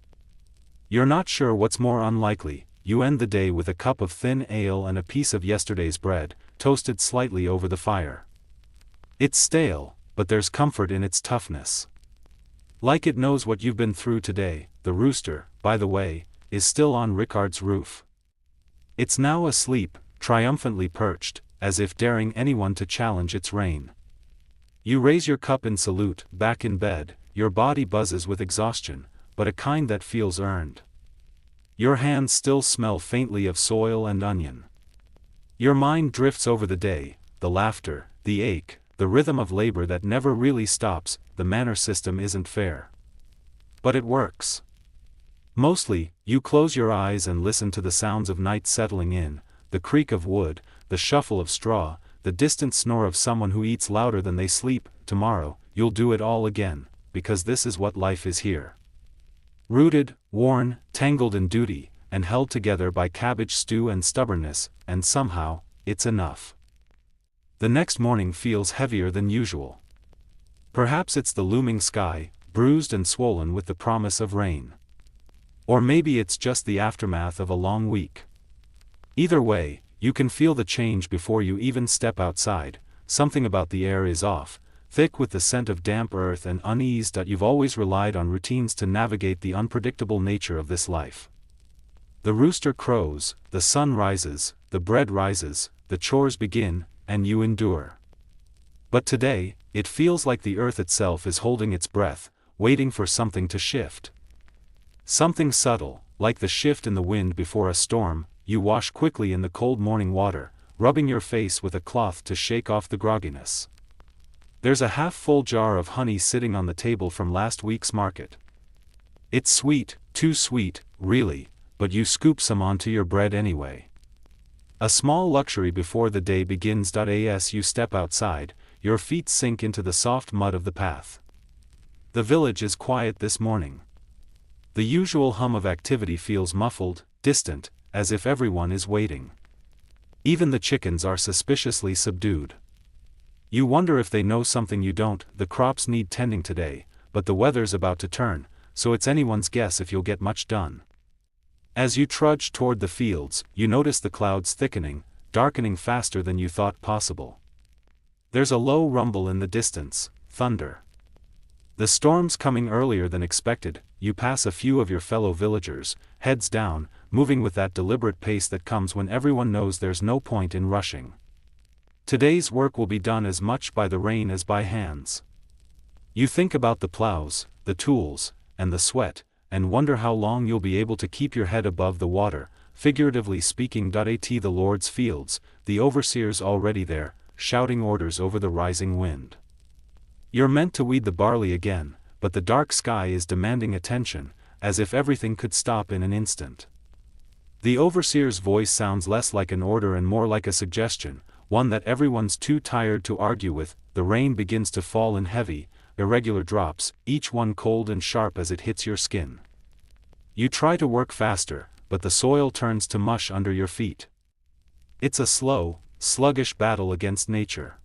S1: You're not sure what's more unlikely. You end the day with a cup of thin ale and a piece of yesterday's bread, toasted slightly over the fire. It's stale, but there's comfort in its toughness. Like it knows what you've been through today. The rooster, by the way, is still on Ricard's roof. It's now asleep, triumphantly perched, as if daring anyone to challenge its reign. You raise your cup in salute, back in bed, your body buzzes with exhaustion, but a kind that feels earned. Your hands still smell faintly of soil and onion. Your mind drifts over the day, the laughter, the ache, the rhythm of labor that never really stops. The manner system isn't fair. But it works. Mostly, you close your eyes and listen to the sounds of night settling in, the creak of wood, the shuffle of straw, the distant snore of someone who eats louder than they sleep. Tomorrow, you'll do it all again, because this is what life is here. Rooted, worn, tangled in duty, and held together by cabbage stew and stubbornness, and somehow, it's enough. The next morning feels heavier than usual. Perhaps it's the looming sky, bruised and swollen with the promise of rain. Or maybe it's just the aftermath of a long week. Either way, you can feel the change before you even step outside. Something about the air is off, thick with the scent of damp earth and unease. You've always relied on routines to navigate the unpredictable nature of this life. The rooster crows, the sun rises, the bread rises, the chores begin, and you endure. But today, it feels like the earth itself is holding its breath, waiting for something to shift. Something subtle, like the shift in the wind before a storm. You wash quickly in the cold morning water, rubbing your face with a cloth to shake off the grogginess. There's a half-full jar of honey sitting on the table from last week's market. It's sweet, too sweet, really, but you scoop some onto your bread anyway. A small luxury before the day begins. As you step outside, your feet sink into the soft mud of the path. The village is quiet this morning. The usual hum of activity feels muffled, distant, as if everyone is waiting. Even the chickens are suspiciously subdued. You wonder if they know something you don't. The crops need tending today, but the weather's about to turn, so it's anyone's guess if you'll get much done. As you trudge toward the fields, you notice the clouds thickening, darkening faster than you thought possible. There's a low rumble in the distance, thunder. The storm's coming earlier than expected. You pass a few of your fellow villagers, heads down, moving with that deliberate pace that comes when everyone knows there's no point in rushing. Today's work will be done as much by the rain as by hands. You think about the plows, the tools, and the sweat, and wonder how long you'll be able to keep your head above the water, figuratively speaking. At the Lord's fields, the overseer's already there, shouting orders over the rising wind. You're meant to weed the barley again, but the dark sky is demanding attention, as if everything could stop in an instant. The overseer's voice sounds less like an order and more like a suggestion, one that everyone's too tired to argue with. The rain begins to fall in heavy, irregular drops, each one cold and sharp as it hits your skin. You try to work faster, but the soil turns to mush under your feet. It's a slow, sluggish battle against nature.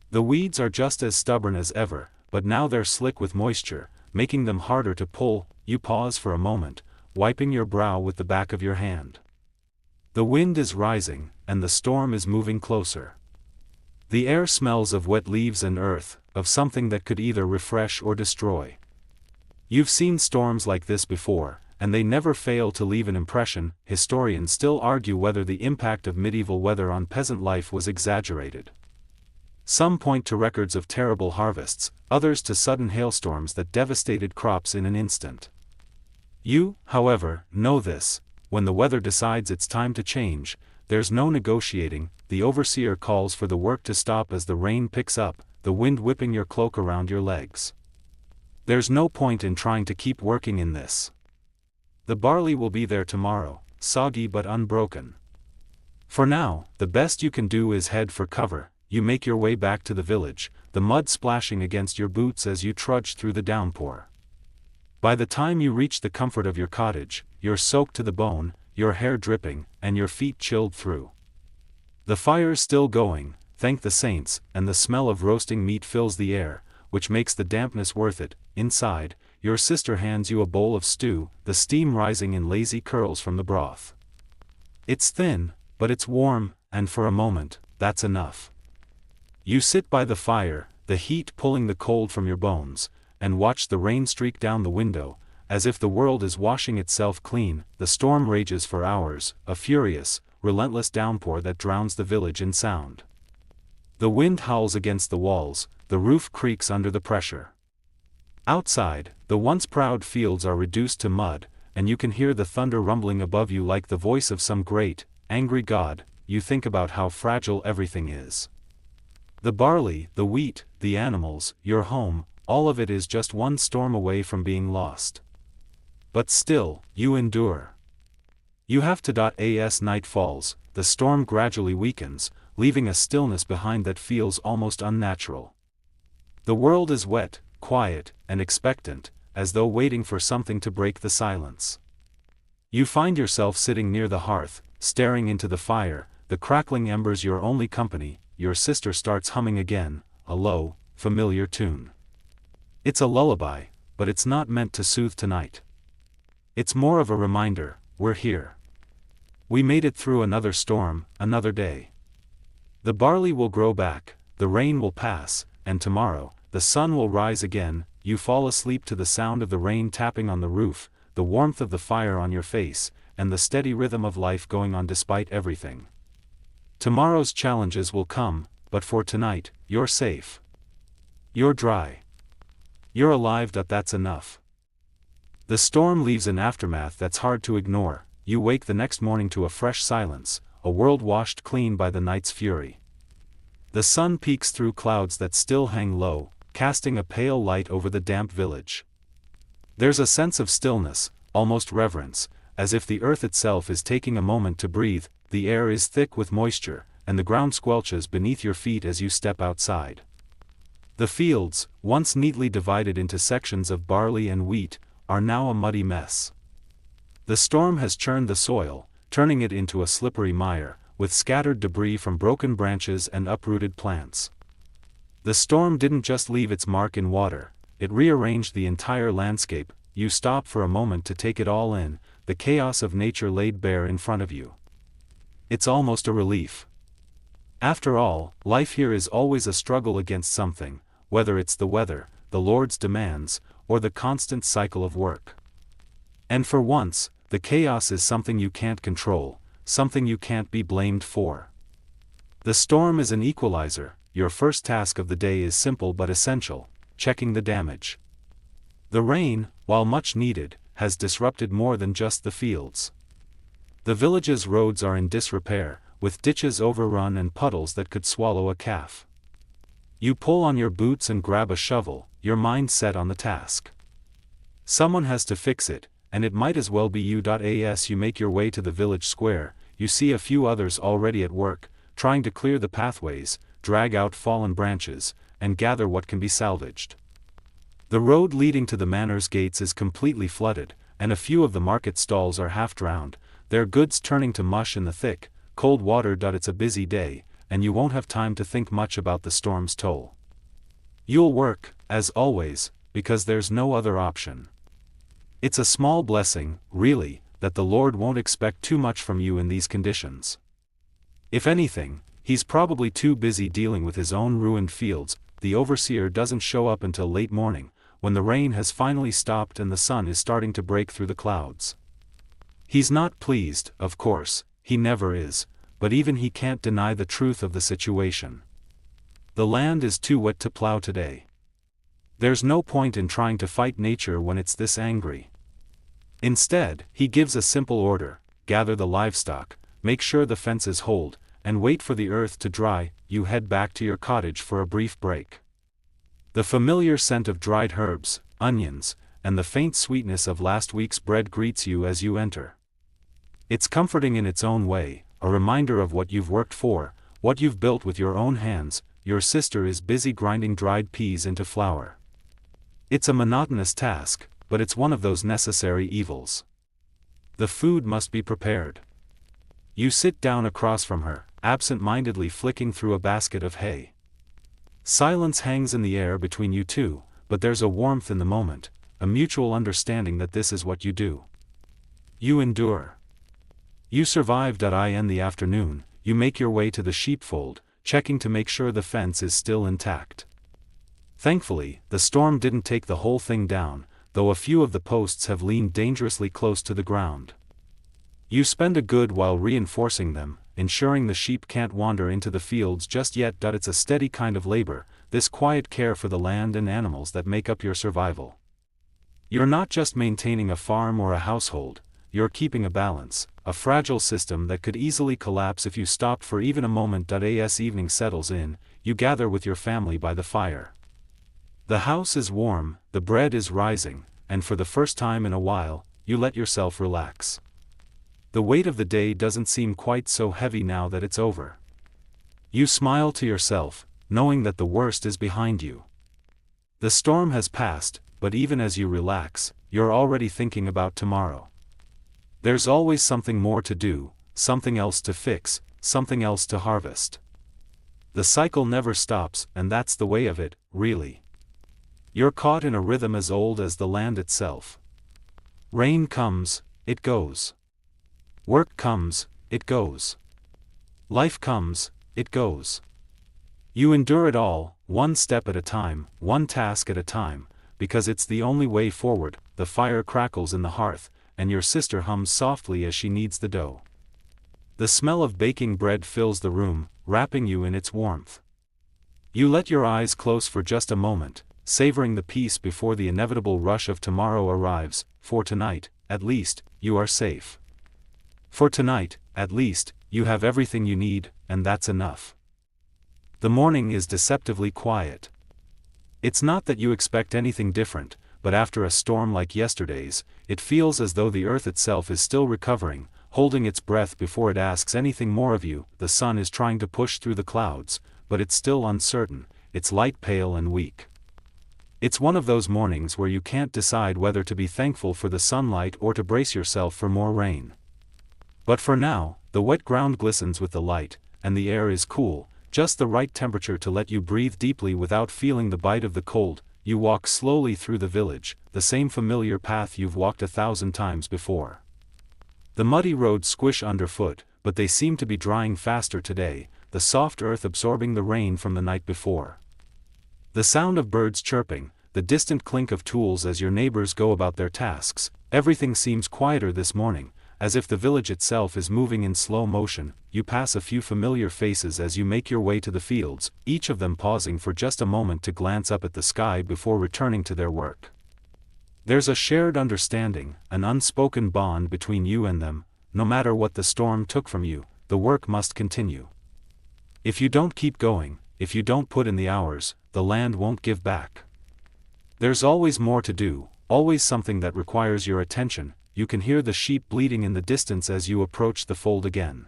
S1: The weeds are just as stubborn as ever, but now they're slick with moisture, making them harder to pull. You pause for a moment, wiping your brow with the back of your hand. The wind is rising, and the storm is moving closer. The air smells of wet leaves and earth, of something that could either refresh or destroy. You've seen storms like this before, and they never fail to leave an impression. Historians still argue whether the impact of medieval weather on peasant life was exaggerated. Some point to records of terrible harvests, others to sudden hailstorms that devastated crops in an instant. You, however, know this: when the weather decides it's time to change, there's no negotiating. The overseer calls for the work to stop as the rain picks up, the wind whipping your cloak around your legs. There's no point in trying to keep working in this. The barley will be there tomorrow, soggy but unbroken. For now, the best you can do is head for cover. You make your way back to the village, the mud splashing against your boots as you trudge through the downpour. By the time you reach the comfort of your cottage, you're soaked to the bone, your hair dripping, and your feet chilled through. The fire's still going, thank the saints, and the smell of roasting meat fills the air, which makes the dampness worth it. Inside, your sister hands you a bowl of stew, the steam rising in lazy curls from the broth. It's thin, but it's warm, and for a moment, that's enough. You sit by the fire, the heat pulling the cold from your bones, and watch the rain streak down the window, as if the world is washing itself clean. The storm rages for hours, a furious, relentless downpour that drowns the village in sound. The wind howls against the walls, the roof creaks under the pressure. Outside, the once proud fields are reduced to mud, and you can hear the thunder rumbling above you like the voice of some great, angry god. You think about how fragile everything is. The barley, the wheat, the animals, your home, all of it is just one storm away from being lost. But still, you endure. You have to. As night falls, the storm gradually weakens, leaving a stillness behind that feels almost unnatural. The world is wet, quiet, and expectant, as though waiting for something to break the silence. You find yourself sitting near the hearth, staring into the fire, the crackling embers your only company. Your sister starts humming again, a low, familiar tune. It's a lullaby, but it's not meant to soothe tonight. It's more of a reminder, we're here. We made it through another storm, another day. The barley will grow back, the rain will pass, and tomorrow, the sun will rise again. You fall asleep to the sound of the rain tapping on the roof, the warmth of the fire on your face, and the steady rhythm of life going on despite everything. Tomorrow's challenges will come, but for tonight, you're safe. You're dry. You're alive. That's enough. The storm leaves an aftermath that's hard to ignore. You wake the next morning to a fresh silence, a world washed clean by the night's fury. The sun peeks through clouds that still hang low, casting a pale light over the damp village. There's a sense of stillness, almost reverence, as if the earth itself is taking a moment to breathe. The air is thick with moisture, and the ground squelches beneath your feet as you step outside. The fields, once neatly divided into sections of barley and wheat, are now a muddy mess. The storm has churned the soil, turning it into a slippery mire, with scattered debris from broken branches and uprooted plants. The storm didn't just leave its mark in water, it rearranged the entire landscape. You stop for a moment to take it all in, the chaos of nature laid bare in front of you. It's almost a relief. After all, life here is always a struggle against something, whether it's the weather, the Lord's demands, or the constant cycle of work. And for once, the chaos is something you can't control, something you can't be blamed for. The storm is an equalizer. Your first task of the day is simple but essential: checking the damage. The rain, while much needed, has disrupted more than just the fields. The village's roads are in disrepair, with ditches overrun and puddles that could swallow a calf. You pull on your boots and grab a shovel, your mind set on the task. Someone has to fix it, and it might as well be you. As you make your way to the village square, you see a few others already at work, trying to clear the pathways, drag out fallen branches, and gather what can be salvaged. The road leading to the manor's gates is completely flooded, and a few of the market stalls are half drowned, their goods turning to mush in the thick, cold water. It's a busy day, and you won't have time to think much about the storm's toll. You'll work, as always, because there's no other option. It's a small blessing, really, that the Lord won't expect too much from you in these conditions. If anything, he's probably too busy dealing with his own ruined fields. The overseer doesn't show up until late morning, when the rain has finally stopped and the sun is starting to break through the clouds. He's not pleased, of course, he never is, but even he can't deny the truth of the situation. The land is too wet to plow today. There's no point in trying to fight nature when it's this angry. Instead, he gives a simple order: gather the livestock, make sure the fences hold, and wait for the earth to dry. You head back to your cottage for a brief break. The familiar scent of dried herbs, onions, and the faint sweetness of last week's bread greets you as you enter. It's comforting in its own way, a reminder of what you've worked for, what you've built with your own hands. Your sister is busy grinding dried peas into flour. It's a monotonous task, but it's one of those necessary evils. The food must be prepared. You sit down across from her, absent-mindedly flicking through a basket of hay. Silence hangs in the air between you two, but there's a warmth in the moment, a mutual understanding that this is what you do. You endure. You survive. In the afternoon, you make your way to the sheepfold, checking to make sure the fence is still intact. Thankfully, the storm didn't take the whole thing down, though a few of the posts have leaned dangerously close to the ground. You spend a good while reinforcing them, ensuring the sheep can't wander into the fields just yet. It's a steady kind of labor, this quiet care for the land and animals that make up your survival. You're not just maintaining a farm or a household, you're keeping a balance, a fragile system that could easily collapse if you stopped for even a moment. As evening settles in, you gather with your family by the fire. The house is warm, the bread is rising, and for the first time in a while, you let yourself relax. The weight of the day doesn't seem quite so heavy now that it's over. You smile to yourself, knowing that the worst is behind you. The storm has passed, but even as you relax, you're already thinking about tomorrow. There's always something more to do, something else to fix, something else to harvest. The cycle never stops, and that's the way of it, really. You're caught in a rhythm as old as the land itself. Rain comes, it goes. Work comes, it goes. Life comes, it goes. You endure it all, one step at a time, one task at a time, because it's the only way forward. The fire crackles in the hearth, and your sister hums softly as she kneads the dough. The smell of baking bread fills the room, wrapping you in its warmth. You let your eyes close for just a moment, savoring the peace before the inevitable rush of tomorrow arrives. For tonight, at least, you are safe. For tonight, at least, you have everything you need, and that's enough. The morning is deceptively quiet. It's not that you expect anything different, but after a storm like yesterday's, it feels as though the earth itself is still recovering, holding its breath before it asks anything more of you. The sun is trying to push through the clouds, but it's still uncertain, its light pale and weak. It's one of those mornings where you can't decide whether to be thankful for the sunlight or to brace yourself for more rain. But for now, the wet ground glistens with the light, and the air is cool, just the right temperature to let you breathe deeply without feeling the bite of the cold. You walk slowly through the village, the same familiar path you've walked 1,000 times before. The muddy roads squish underfoot, but they seem to be drying faster today, the soft earth absorbing the rain from the night before. The sound of birds chirping, the distant clink of tools as your neighbors go about their tasks, everything seems quieter this morning, as if the village itself is moving in slow motion. You pass a few familiar faces as you make your way to the fields, each of them pausing for just a moment to glance up at the sky before returning to their work. There's a shared understanding, an unspoken bond between you and them. No matter what the storm took from you, the work must continue. If you don't keep going, if you don't put in the hours, the land won't give back. There's always more to do, always something that requires your attention. You can hear the sheep bleating in the distance as you approach the fold again.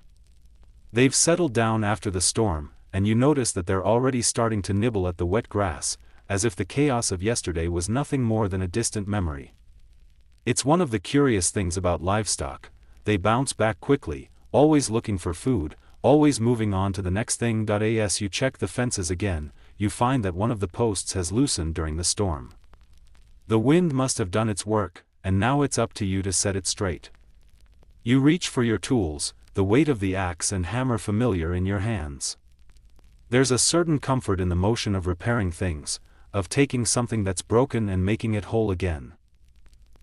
S1: They've settled down after the storm, and you notice that they're already starting to nibble at the wet grass, as if the chaos of yesterday was nothing more than a distant memory. It's one of the curious things about livestock, they bounce back quickly, always looking for food, always moving on to the next thing. As you check the fences again, you find that one of the posts has loosened during the storm. The wind must have done its work, and now it's up to you to set it straight. You reach for your tools, the weight of the axe and hammer familiar in your hands. There's a certain comfort in the motion of repairing things, of taking something that's broken and making it whole again.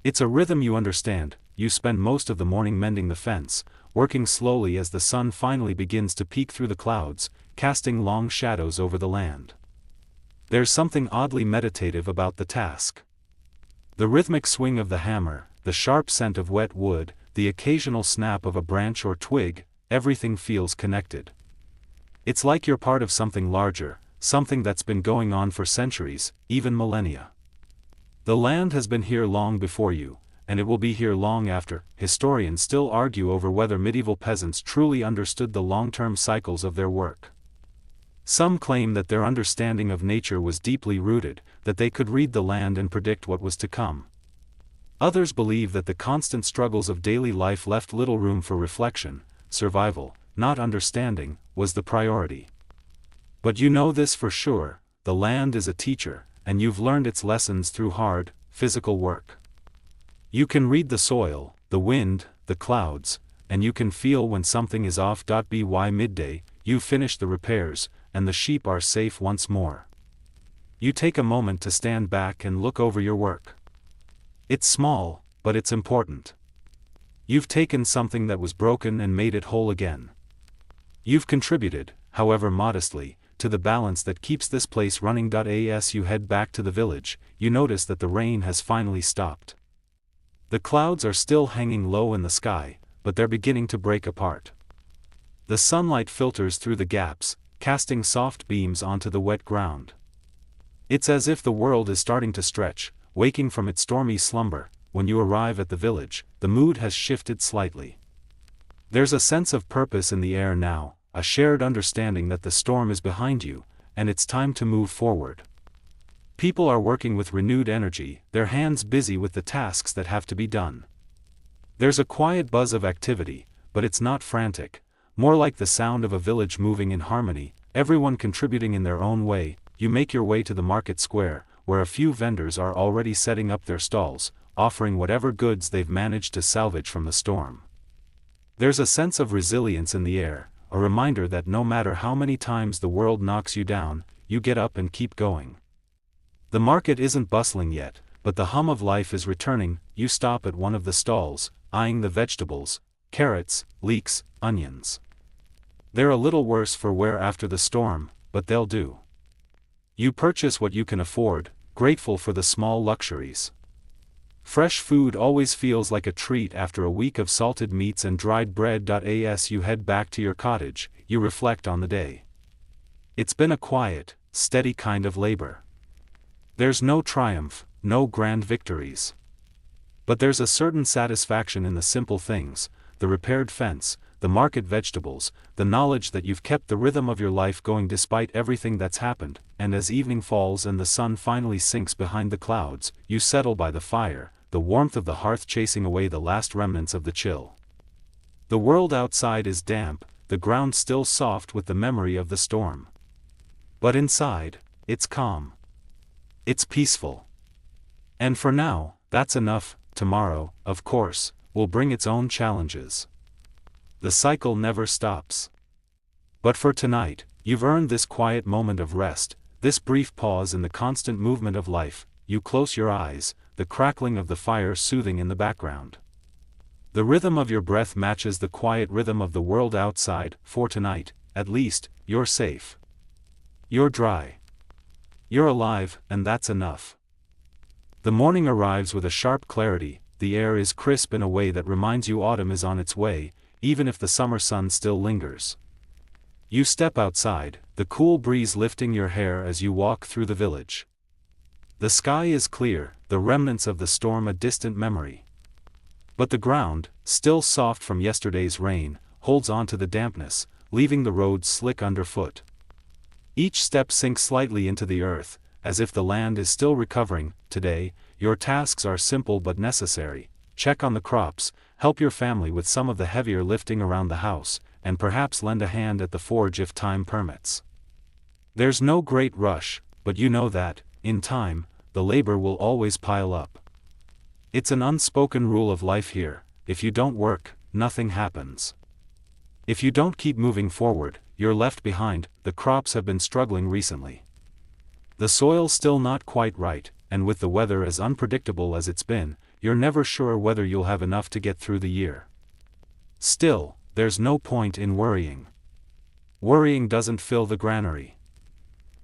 S1: It's a rhythm you understand. You spend most of the morning mending the fence, working slowly as the sun finally begins to peek through the clouds, casting long shadows over the land. There's something oddly meditative about the task. The rhythmic swing of the hammer, the sharp scent of wet wood, the occasional snap of a branch or twig, everything feels connected. It's like you're part of something larger, something that's been going on for centuries, even millennia. The land has been here long before you, and it will be here long after. Historians still argue over whether medieval peasants truly understood the long-term cycles of their work. Some claim that their understanding of nature was deeply rooted, that they could read the land and predict what was to come. Others believe that the constant struggles of daily life left little room for reflection. Survival, not understanding, was the priority. But you know this for sure, the land is a teacher, and you've learned its lessons through hard, physical work. You can read the soil, the wind, the clouds, and you can feel when something is off. By midday, you've finished the repairs, and the sheep are safe once more. You take a moment to stand back and look over your work. It's small, but it's important. You've taken something that was broken and made it whole again. You've contributed, however modestly, to the balance that keeps this place running. As you head back to the village, you notice that the rain has finally stopped. The clouds are still hanging low in the sky, but they're beginning to break apart. The sunlight filters through the gaps, casting soft beams onto the wet ground. It's as if the world is starting to stretch, waking from its stormy slumber. When you arrive at the village, the mood has shifted slightly. There's a sense of purpose in the air now, a shared understanding that the storm is behind you, and it's time to move forward. People are working with renewed energy, their hands busy with the tasks that have to be done. There's a quiet buzz of activity, but it's not frantic, more like the sound of a village moving in harmony, everyone contributing in their own way. You make your way to the market square, where a few vendors are already setting up their stalls, offering whatever goods they've managed to salvage from the storm. There's a sense of resilience in the air, a reminder that no matter how many times the world knocks you down, you get up and keep going. The market isn't bustling yet, but the hum of life is returning. You stop at one of the stalls, eyeing the vegetables, carrots, leeks, onions. They're a little worse for wear after the storm, but they'll do. You purchase what you can afford, grateful for the small luxuries. Fresh food always feels like a treat after a week of salted meats and dried bread. As you head back to your cottage, you reflect on the day. It's been a quiet, steady kind of labor. There's no triumph, no grand victories. But there's a certain satisfaction in the simple things, the repaired fence, the market vegetables, the knowledge that you've kept the rhythm of your life going despite everything that's happened. And as evening falls and the sun finally sinks behind the clouds, you settle by the fire, the warmth of the hearth chasing away the last remnants of the chill. The world outside is damp, the ground still soft with the memory of the storm. But inside, it's calm. It's peaceful. And for now, that's enough. Tomorrow, of course, will bring its own challenges. The cycle never stops. But for tonight, you've earned this quiet moment of rest, this brief pause in the constant movement of life. You close your eyes, the crackling of the fire soothing in the background. The rhythm of your breath matches the quiet rhythm of the world outside. For tonight, at least, you're safe. You're dry. You're alive, and that's enough. The morning arrives with a sharp clarity, the air is crisp in a way that reminds you autumn is on its way, even if the summer sun still lingers. You step outside, the cool breeze lifting your hair as you walk through the village. The sky is clear, the remnants of the storm a distant memory. But the ground, still soft from yesterday's rain, holds on to the dampness, leaving the road slick underfoot. Each step sinks slightly into the earth, as if the land is still recovering. Today, your tasks are simple but necessary. Check on the crops, help your family with some of the heavier lifting around the house, and perhaps lend a hand at the forge if time permits. There's no great rush, but you know that, in time, the labor will always pile up. It's an unspoken rule of life here: if you don't work, nothing happens. If you don't keep moving forward, you're left behind. The crops have been struggling recently. The soil's still not quite right, and with the weather as unpredictable as it's been, you're never sure whether you'll have enough to get through the year. Still, there's no point in worrying. Worrying doesn't fill the granary.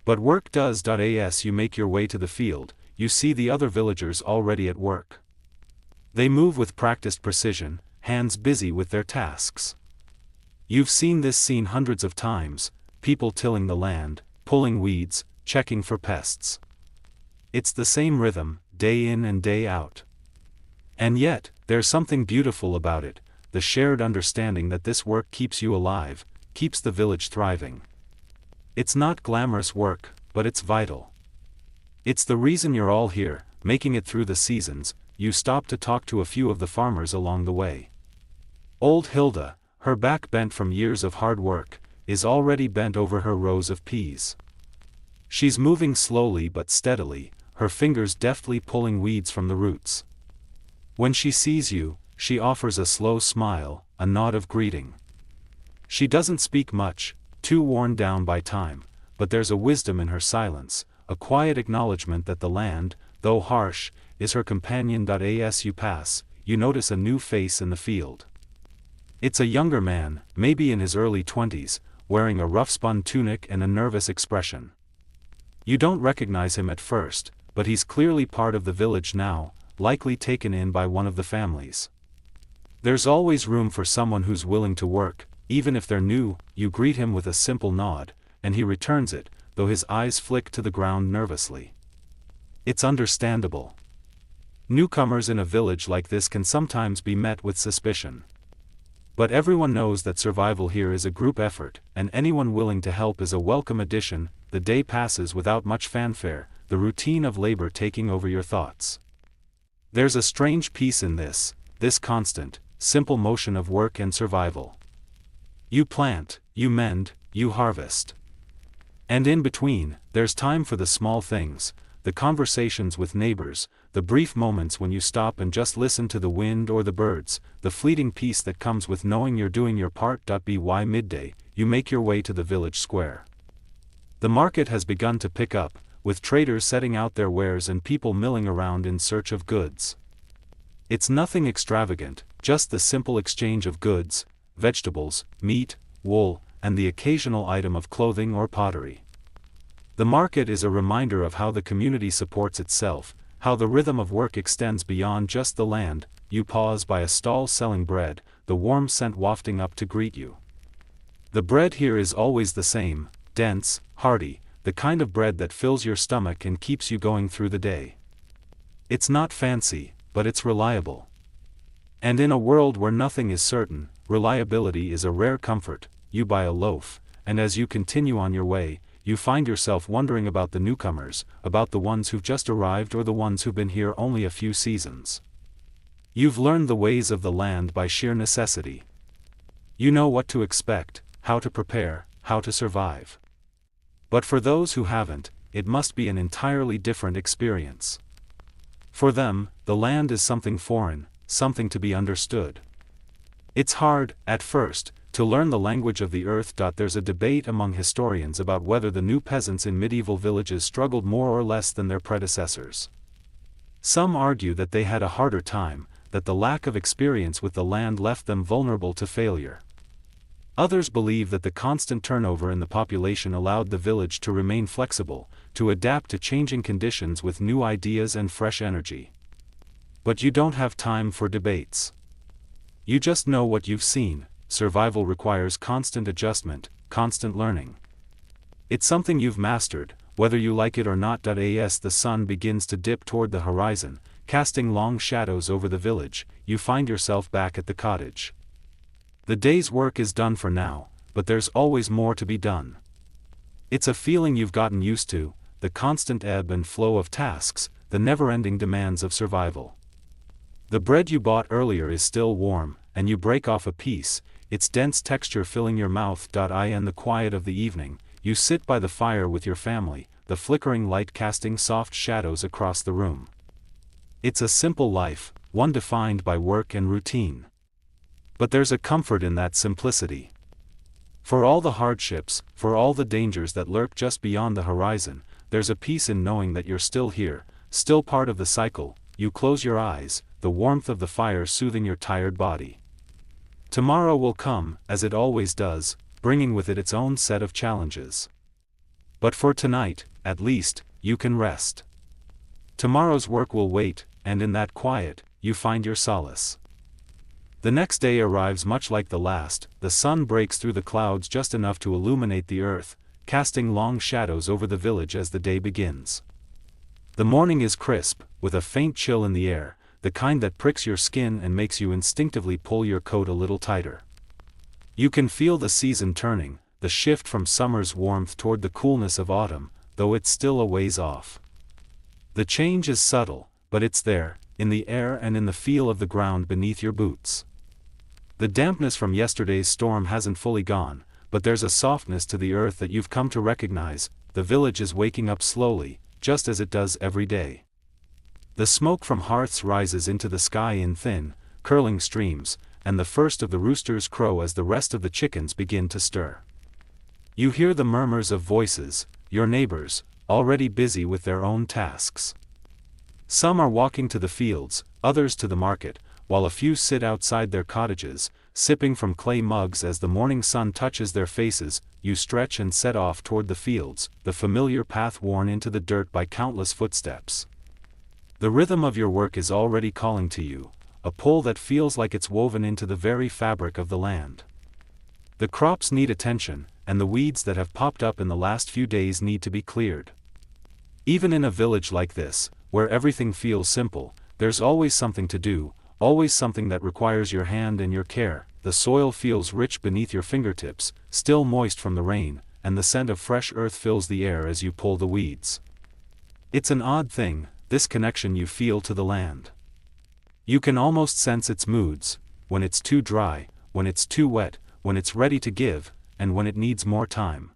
S1: But work does. As you make your way to the field, you see the other villagers already at work. They move with practiced precision, hands busy with their tasks. You've seen this scene hundreds of times: people tilling the land, pulling weeds, checking for pests. It's the same rhythm, day in and day out. And yet, there's something beautiful about it, the shared understanding that this work keeps you alive, keeps the village thriving. It's not glamorous work, but it's vital. It's the reason you're all here, making it through the seasons. You stop to talk to a few of the farmers along the way. Old Hilda, her back bent from years of hard work, is already bent over her rows of peas. She's moving slowly but steadily, her fingers deftly pulling weeds from the roots. When she sees you, she offers a slow smile, a nod of greeting. She doesn't speak much, too worn down by time, but there's a wisdom in her silence, a quiet acknowledgement that the land, though harsh, is her companion. As you pass, you notice a new face in the field. It's a younger man, maybe in his early 20s, wearing a rough-spun tunic and a nervous expression. You don't recognize him at first, but he's clearly part of the village now, likely taken in by one of the families. There's always room for someone who's willing to work, even if they're new. You greet him with a simple nod, and he returns it, though his eyes flick to the ground nervously. It's understandable. Newcomers in a village like this can sometimes be met with suspicion. But everyone knows that survival here is a group effort, and anyone willing to help is a welcome addition. The day passes without much fanfare, the routine of labor taking over your thoughts. There's a strange peace in this constant, simple motion of work and survival. You plant, you mend, you harvest. And in between, there's time for the small things, the conversations with neighbors, the brief moments when you stop and just listen to the wind or the birds, the fleeting peace that comes with knowing you're doing your part. By midday, you make your way to the village square. The market has begun to pick up, with traders setting out their wares and people milling around in search of goods. It's nothing extravagant, just the simple exchange of goods, vegetables, meat, wool, and the occasional item of clothing or pottery. The market is a reminder of how the community supports itself, how the rhythm of work extends beyond just the land. You pause by a stall selling bread, the warm scent wafting up to greet you. The bread here is always the same, dense, hearty, the kind of bread that fills your stomach and keeps you going through the day. It's not fancy, but it's reliable. And in a world where nothing is certain, reliability is a rare comfort. You buy a loaf, and as you continue on your way, you find yourself wondering about the newcomers, about the ones who've just arrived or the ones who've been here only a few seasons. You've learned the ways of the land by sheer necessity. You know what to expect, how to prepare, how to survive. But for those who haven't, it must be an entirely different experience. For them, the land is something foreign, something to be understood. It's hard, at first, to learn the language of the earth. There's a debate among historians about whether the new peasants in medieval villages struggled more or less than their predecessors. Some argue that they had a harder time, that the lack of experience with the land left them vulnerable to failure. Others believe that the constant turnover in the population allowed the village to remain flexible, to adapt to changing conditions with new ideas and fresh energy. But you don't have time for debates. You just know what you've seen. Survival requires constant adjustment, constant learning. It's something you've mastered, whether you like it or not. As the sun begins to dip toward the horizon, casting long shadows over the village, you find yourself back at the cottage. The day's work is done for now, but there's always more to be done. It's a feeling you've gotten used to, the constant ebb and flow of tasks, the never-ending demands of survival. The bread you bought earlier is still warm, and you break off a piece, its dense texture filling your mouth. In the quiet of the evening, you sit by the fire with your family, the flickering light casting soft shadows across the room. It's a simple life, one defined by work and routine. But there's a comfort in that simplicity. For all the hardships, for all the dangers that lurk just beyond the horizon, there's a peace in knowing that you're still here, still part of the cycle. You close your eyes, the warmth of the fire soothing your tired body. Tomorrow will come, as it always does, bringing with it its own set of challenges. But for tonight, at least, you can rest. Tomorrow's work will wait, and in that quiet, you find your solace. The next day arrives much like the last. The sun breaks through the clouds just enough to illuminate the earth, casting long shadows over the village as the day begins. The morning is crisp, with a faint chill in the air, the kind that pricks your skin and makes you instinctively pull your coat a little tighter. You can feel the season turning, the shift from summer's warmth toward the coolness of autumn, though it's still a ways off. The change is subtle, but it's there, in the air and in the feel of the ground beneath your boots. The dampness from yesterday's storm hasn't fully gone, but there's a softness to the earth that you've come to recognize. The village is waking up slowly, just as it does every day. The smoke from hearths rises into the sky in thin, curling streams, and the first of the roosters crow as the rest of the chickens begin to stir. You hear the murmurs of voices, your neighbors, already busy with their own tasks. Some are walking to the fields, others to the market, while a few sit outside their cottages, sipping from clay mugs as the morning sun touches their faces. You stretch and set off toward the fields, the familiar path worn into the dirt by countless footsteps. The rhythm of your work is already calling to you, a pull that feels like it's woven into the very fabric of the land. The crops need attention, and the weeds that have popped up in the last few days need to be cleared. Even in a village like this, where everything feels simple, there's always something to do, always something that requires your hand and your care. The soil feels rich beneath your fingertips, still moist from the rain, and the scent of fresh earth fills the air as you pull the weeds. It's an odd thing, this connection you feel to the land. You can almost sense its moods, when it's too dry, when it's too wet, when it's ready to give, and when it needs more time.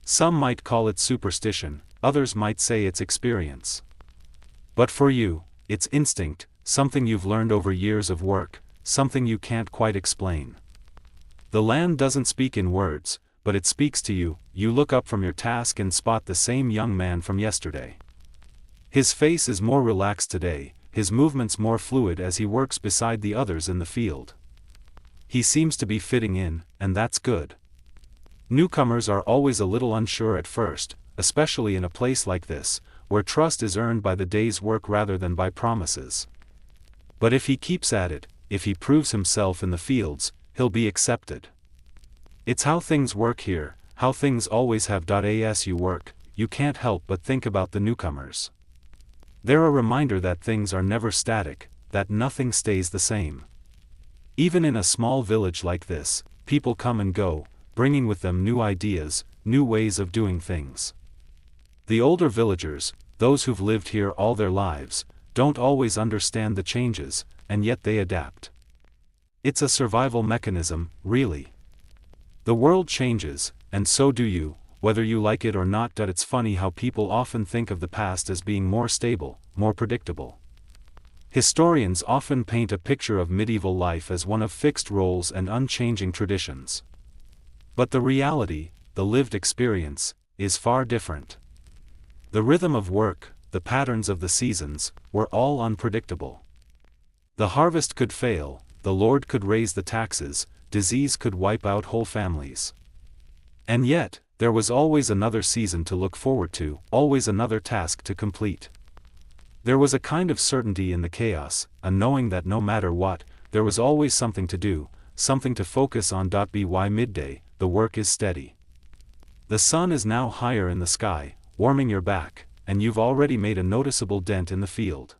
S1: Some might call it superstition, others might say it's experience. But for you, it's instinct, something you've learned over years of work, something you can't quite explain. The land doesn't speak in words, but it speaks to you. You look up from your task and spot the same young man from yesterday. His face is more relaxed today, his movements more fluid as he works beside the others in the field. He seems to be fitting in, and that's good. Newcomers are always a little unsure at first, especially in a place like this, where trust is earned by the day's work rather than by promises. But if he keeps at it, if he proves himself in the fields, he'll be accepted. It's how things work here, how things always have. As you work, you can't help but think about the newcomers. They're a reminder that things are never static, that nothing stays the same. Even in a small village like this, people come and go, bringing with them new ideas, new ways of doing things. The older villagers, those who've lived here all their lives, don't always understand the changes, and yet they adapt. It's a survival mechanism, really. The world changes, and so do you, whether you like it or not. It's funny how people often think of the past as being more stable, more predictable. Historians often paint a picture of medieval life as one of fixed roles and unchanging traditions. But the reality, the lived experience, is far different. The rhythm of work, the patterns of the seasons, were all unpredictable. The harvest could fail, the Lord could raise the taxes, disease could wipe out whole families. And yet, there was always another season to look forward to, always another task to complete. There was a kind of certainty in the chaos, a knowing that no matter what, there was always something to do, something to focus on. By midday, the work is steady. The sun is now higher in the sky, warming your back, and you've already made a noticeable dent in the field.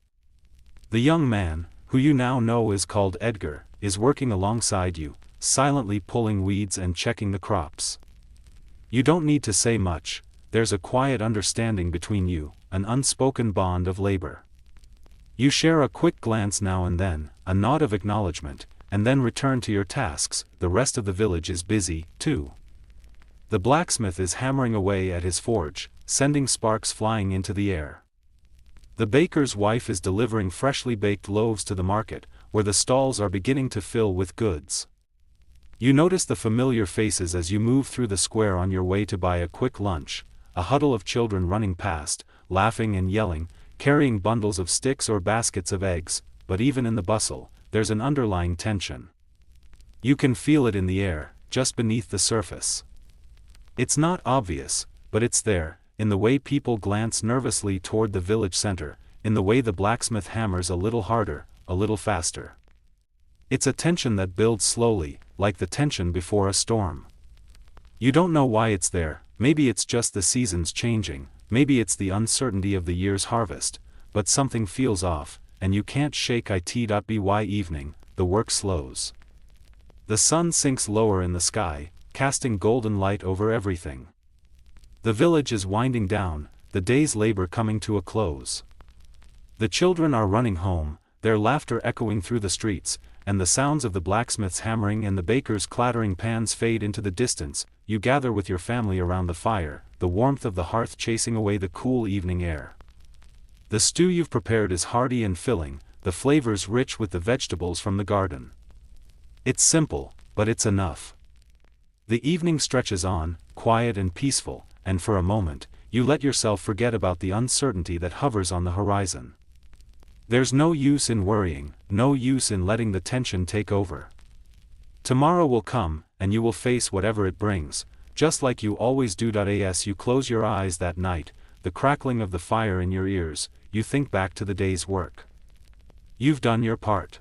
S1: The young man, who you now know is called Edgar, is working alongside you, silently pulling weeds and checking the crops. You don't need to say much, there's a quiet understanding between you, an unspoken bond of labor. You share a quick glance now and then, a nod of acknowledgement, and then return to your tasks. The rest of the village is busy, too. The blacksmith is hammering away at his forge, sending sparks flying into the air. The baker's wife is delivering freshly baked loaves to the market, where the stalls are beginning to fill with goods. You notice the familiar faces as you move through the square on your way to buy a quick lunch, a huddle of children running past, laughing and yelling, carrying bundles of sticks or baskets of eggs. But even in the bustle, there's an underlying tension. You can feel it in the air, just beneath the surface. It's not obvious, but it's there, in the way people glance nervously toward the village center, in the way the blacksmith hammers a little harder, a little faster. It's a tension that builds slowly, like the tension before a storm. You don't know why it's there, maybe it's just the seasons changing, maybe it's the uncertainty of the year's harvest, but something feels off, and you can't shake it. By evening, the work slows. The sun sinks lower in the sky, casting golden light over everything. The village is winding down, the day's labor coming to a close. The children are running home, their laughter echoing through the streets, and the sounds of the blacksmith's hammering and the baker's clattering pans fade into the distance. You gather with your family around the fire, the warmth of the hearth chasing away the cool evening air. The stew you've prepared is hearty and filling, the flavors rich with the vegetables from the garden. It's simple, but it's enough. The evening stretches on, quiet and peaceful, and for a moment, you let yourself forget about the uncertainty that hovers on the horizon. There's no use in worrying, no use in letting the tension take over. Tomorrow will come, and you will face whatever it brings, just like you always do. As you close your eyes that night, the crackling of the fire in your ears, you think back to the day's work. You've done your part.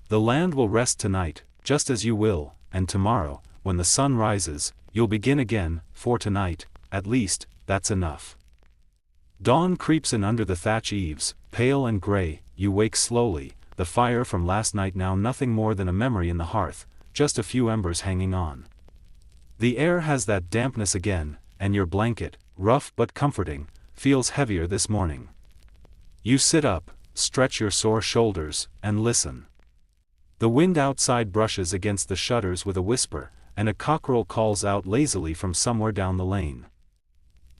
S1: The land will rest tonight, just as you will, and tomorrow, when the sun rises, you'll begin again. For tonight, at least, that's enough. Dawn creeps in under the thatch eaves, pale and gray. You wake slowly, the fire from last night now nothing more than a memory in the hearth, just a few embers hanging on. The air has that dampness again, and your blanket, rough but comforting, feels heavier this morning. You sit up, stretch your sore shoulders, and listen. The wind outside brushes against the shutters with a whisper, and a cockerel calls out lazily from somewhere down the lane.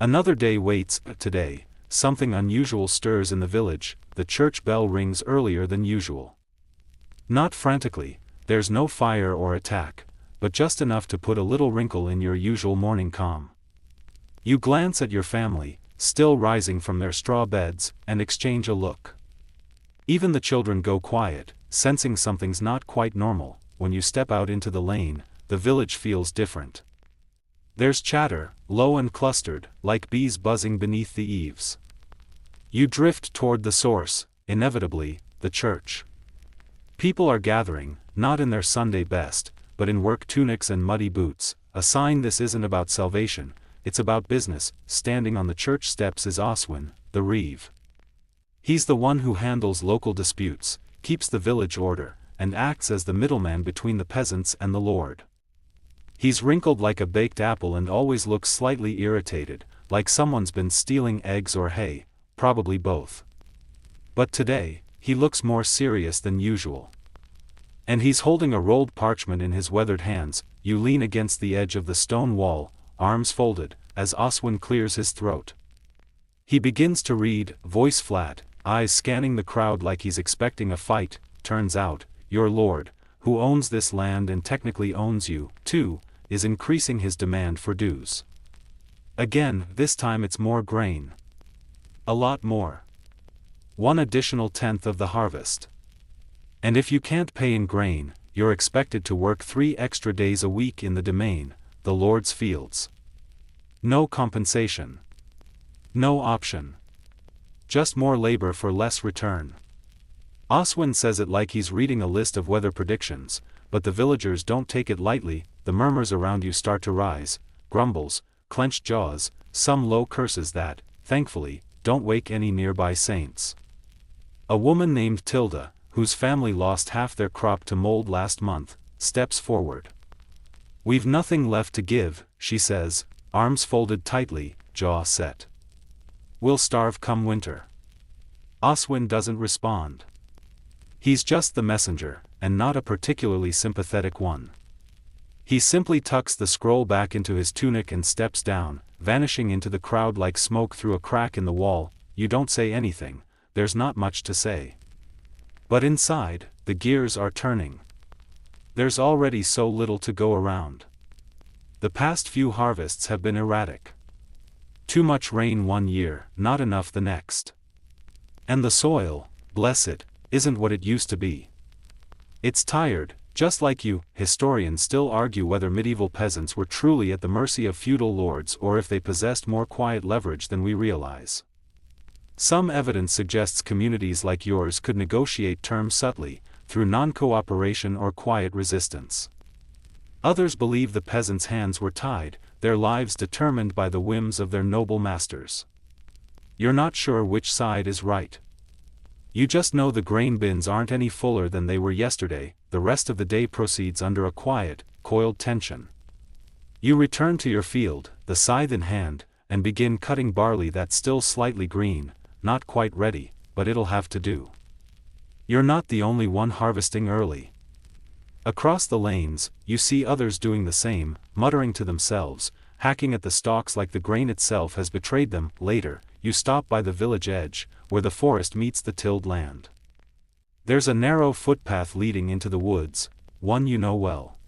S1: Another day waits. Today, something unusual stirs in the village. The church bell rings earlier than usual. Not frantically, there's no fire or attack, but just enough to put a little wrinkle in your usual morning calm. You glance at your family, still rising from their straw beds, and exchange a look. Even the children go quiet, sensing something's not quite normal. When you step out into the lane, the village feels different. There's chatter, low and clustered, like bees buzzing beneath the eaves. You drift toward the source, inevitably, the church. People are gathering, not in their Sunday best, but in work tunics and muddy boots, a sign this isn't about salvation, it's about business. Standing on the church steps is Oswin, the reeve. He's the one who handles local disputes, keeps the village order, and acts as the middleman between the peasants and the Lord. He's wrinkled like a baked apple and always looks slightly irritated, like someone's been stealing eggs or hay, probably both. But today, he looks more serious than usual. And he's holding a rolled parchment in his weathered hands. You lean against the edge of the stone wall, arms folded, as Oswin clears his throat. He begins to read, voice flat, eyes scanning the crowd like he's expecting a fight. Turns out, your lord, who owns this land and technically owns you, too, is increasing his demand for dues. Again, this time it's more grain. A lot more. 1 additional tenth of the harvest. And if you can't pay in grain, you're expected to work 3 extra days a week in the domain, the Lord's fields. No compensation. No option. Just more labor for less return. Oswin says it like he's reading a list of weather predictions, but the villagers don't take it lightly. The murmurs around you start to rise, grumbles, clenched jaws, some low curses that, thankfully, don't wake any nearby saints. A woman named Tilda, whose family lost half their crop to mold last month, steps forward. We've nothing left to give, she says, arms folded tightly, jaw set. We'll starve come winter. Oswin doesn't respond. He's just the messenger, and not a particularly sympathetic one. He simply tucks the scroll back into his tunic and steps down, vanishing into the crowd like smoke through a crack in the wall. You don't say anything, there's not much to say. But inside, the gears are turning. There's already so little to go around. The past few harvests have been erratic. Too much rain one year, not enough the next. And the soil, bless it, isn't what it used to be. It's tired, just like you. Historians still argue whether medieval peasants were truly at the mercy of feudal lords or if they possessed more quiet leverage than we realize. Some evidence suggests communities like yours could negotiate terms subtly, through non-cooperation or quiet resistance. Others believe the peasants' hands were tied, their lives determined by the whims of their noble masters. You're not sure which side is right. You just know the grain bins aren't any fuller than they were yesterday. The rest of the day proceeds under a quiet, coiled tension. You return to your field, the scythe in hand, and begin cutting barley that's still slightly green, not quite ready, but it'll have to do. You're not the only one harvesting early. Across the lanes, you see others doing the same, muttering to themselves, hacking at the stalks like the grain itself has betrayed them. Later, you stop by the village edge, where the forest meets the tilled land. There's a narrow footpath leading into the woods, one you know well.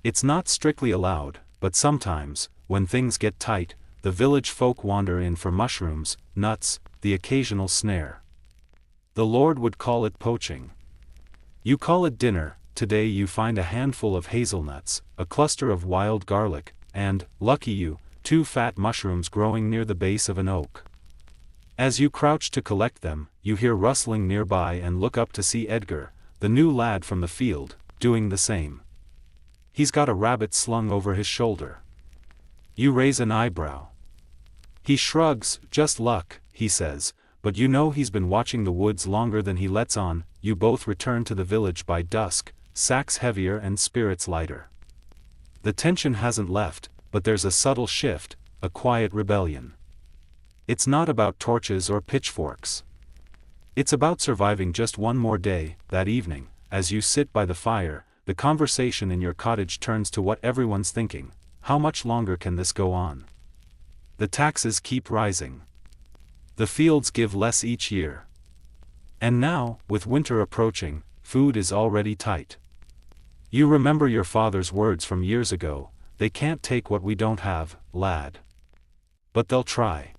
S1: It's not strictly allowed, but sometimes, when things get tight, the village folk wander in for mushrooms, nuts, the occasional snare. The Lord would call it poaching. You call it dinner. Today you find a handful of hazelnuts, a cluster of wild garlic, and, lucky you, 2 fat mushrooms growing near the base of an oak. As you crouch to collect them, you hear rustling nearby and look up to see Edgar, the new lad from the field, doing the same. He's got a rabbit slung over his shoulder. You raise an eyebrow. He shrugs. Just luck, he says, but you know he's been watching the woods longer than he lets on. You both return to the village by dusk, sacks heavier and spirits lighter. The tension hasn't left, but there's a subtle shift, a quiet rebellion. It's not about torches or pitchforks. It's about surviving just one more day. That evening, as you sit by the fire, the conversation in your cottage turns to what everyone's thinking: how much longer can this go on? The taxes keep rising. The fields give less each year. And now, with winter approaching, food is already tight. You remember your father's words from years ago: they can't take what we don't have, lad. But they'll try.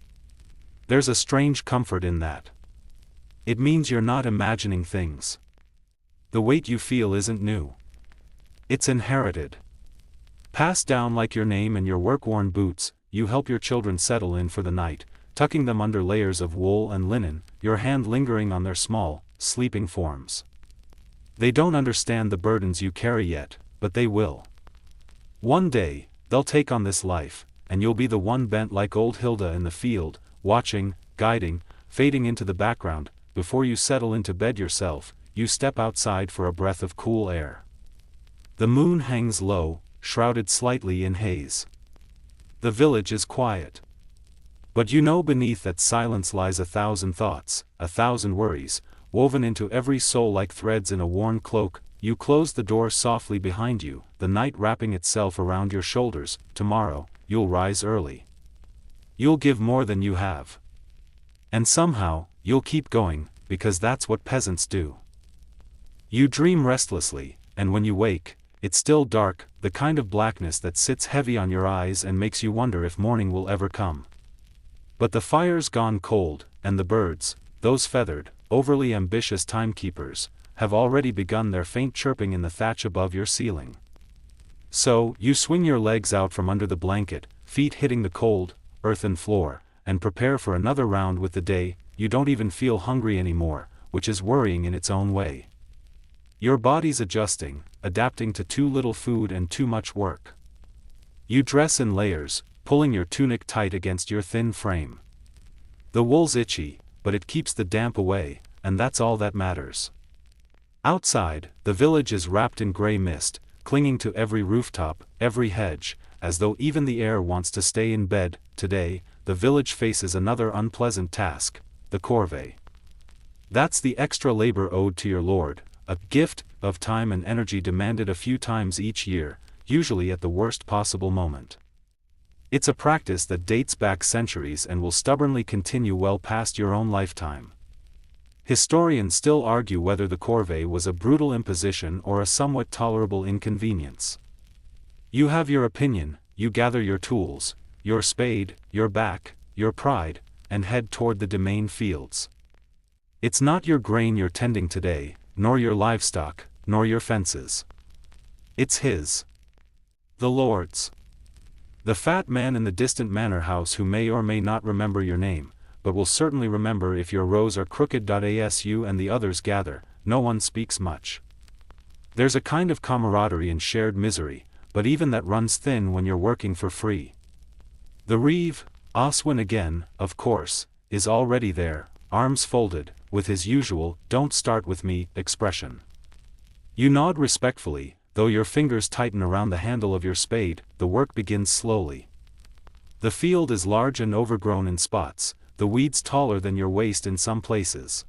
S1: There's a strange comfort in that. It means you're not imagining things. The weight you feel isn't new. It's inherited. Passed down like your name and your work-worn boots. You help your children settle in for the night, tucking them under layers of wool and linen, your hand lingering on their small, sleeping forms. They don't understand the burdens you carry yet, but they will. One day, they'll take on this life, and you'll be the one bent like old Hilda in the field, watching, guiding, fading into the background. Before you settle into bed yourself, you step outside for a breath of cool air. The moon hangs low, shrouded slightly in haze. The village is quiet. But you know beneath that silence lies 1,000 thoughts, 1,000 worries, woven into every soul like threads in a worn cloak. You close the door softly behind you, the night wrapping itself around your shoulders. Tomorrow, you'll rise early. You'll give more than you have. And somehow, you'll keep going, because that's what peasants do. You dream restlessly, and when you wake, it's still dark, the kind of blackness that sits heavy on your eyes and makes you wonder if morning will ever come. But the fire's gone cold, and the birds, those feathered, overly ambitious timekeepers, have already begun their faint chirping in the thatch above your ceiling. So, you swing your legs out from under the blanket, feet hitting the cold, earthen floor, and prepare for another round with the day. You don't even feel hungry anymore, which is worrying in its own way. Your body's adjusting, adapting to too little food and too much work. You dress in layers, pulling your tunic tight against your thin frame. The wool's itchy, but it keeps the damp away, and that's all that matters. Outside, the village is wrapped in gray mist, clinging to every rooftop, every hedge, as though even the air wants to stay in bed. Today, the village faces another unpleasant task: the corvée. That's the extra labor owed to your lord, a gift of time and energy demanded a few times each year, usually at the worst possible moment. It's a practice that dates back centuries and will stubbornly continue well past your own lifetime. Historians still argue whether the corvée was a brutal imposition or a somewhat tolerable inconvenience. You have your opinion. You gather your tools, your spade, your back, your pride, and head toward the domain fields. It's not your grain you're tending today, nor your livestock, nor your fences. It's his. The Lord's. The fat man in the distant manor house who may or may not remember your name, but will certainly remember if your rows are crooked. As you and the others gather, no one speaks much. There's a kind of camaraderie in shared misery, but even that runs thin when you're working for free. The reeve, Oswin again, of course, is already there, arms folded, with his usual "don't start with me" expression. You nod respectfully, though your fingers tighten around the handle of your spade. The work begins slowly. The field is large and overgrown in spots, the weeds taller than your waist in some places.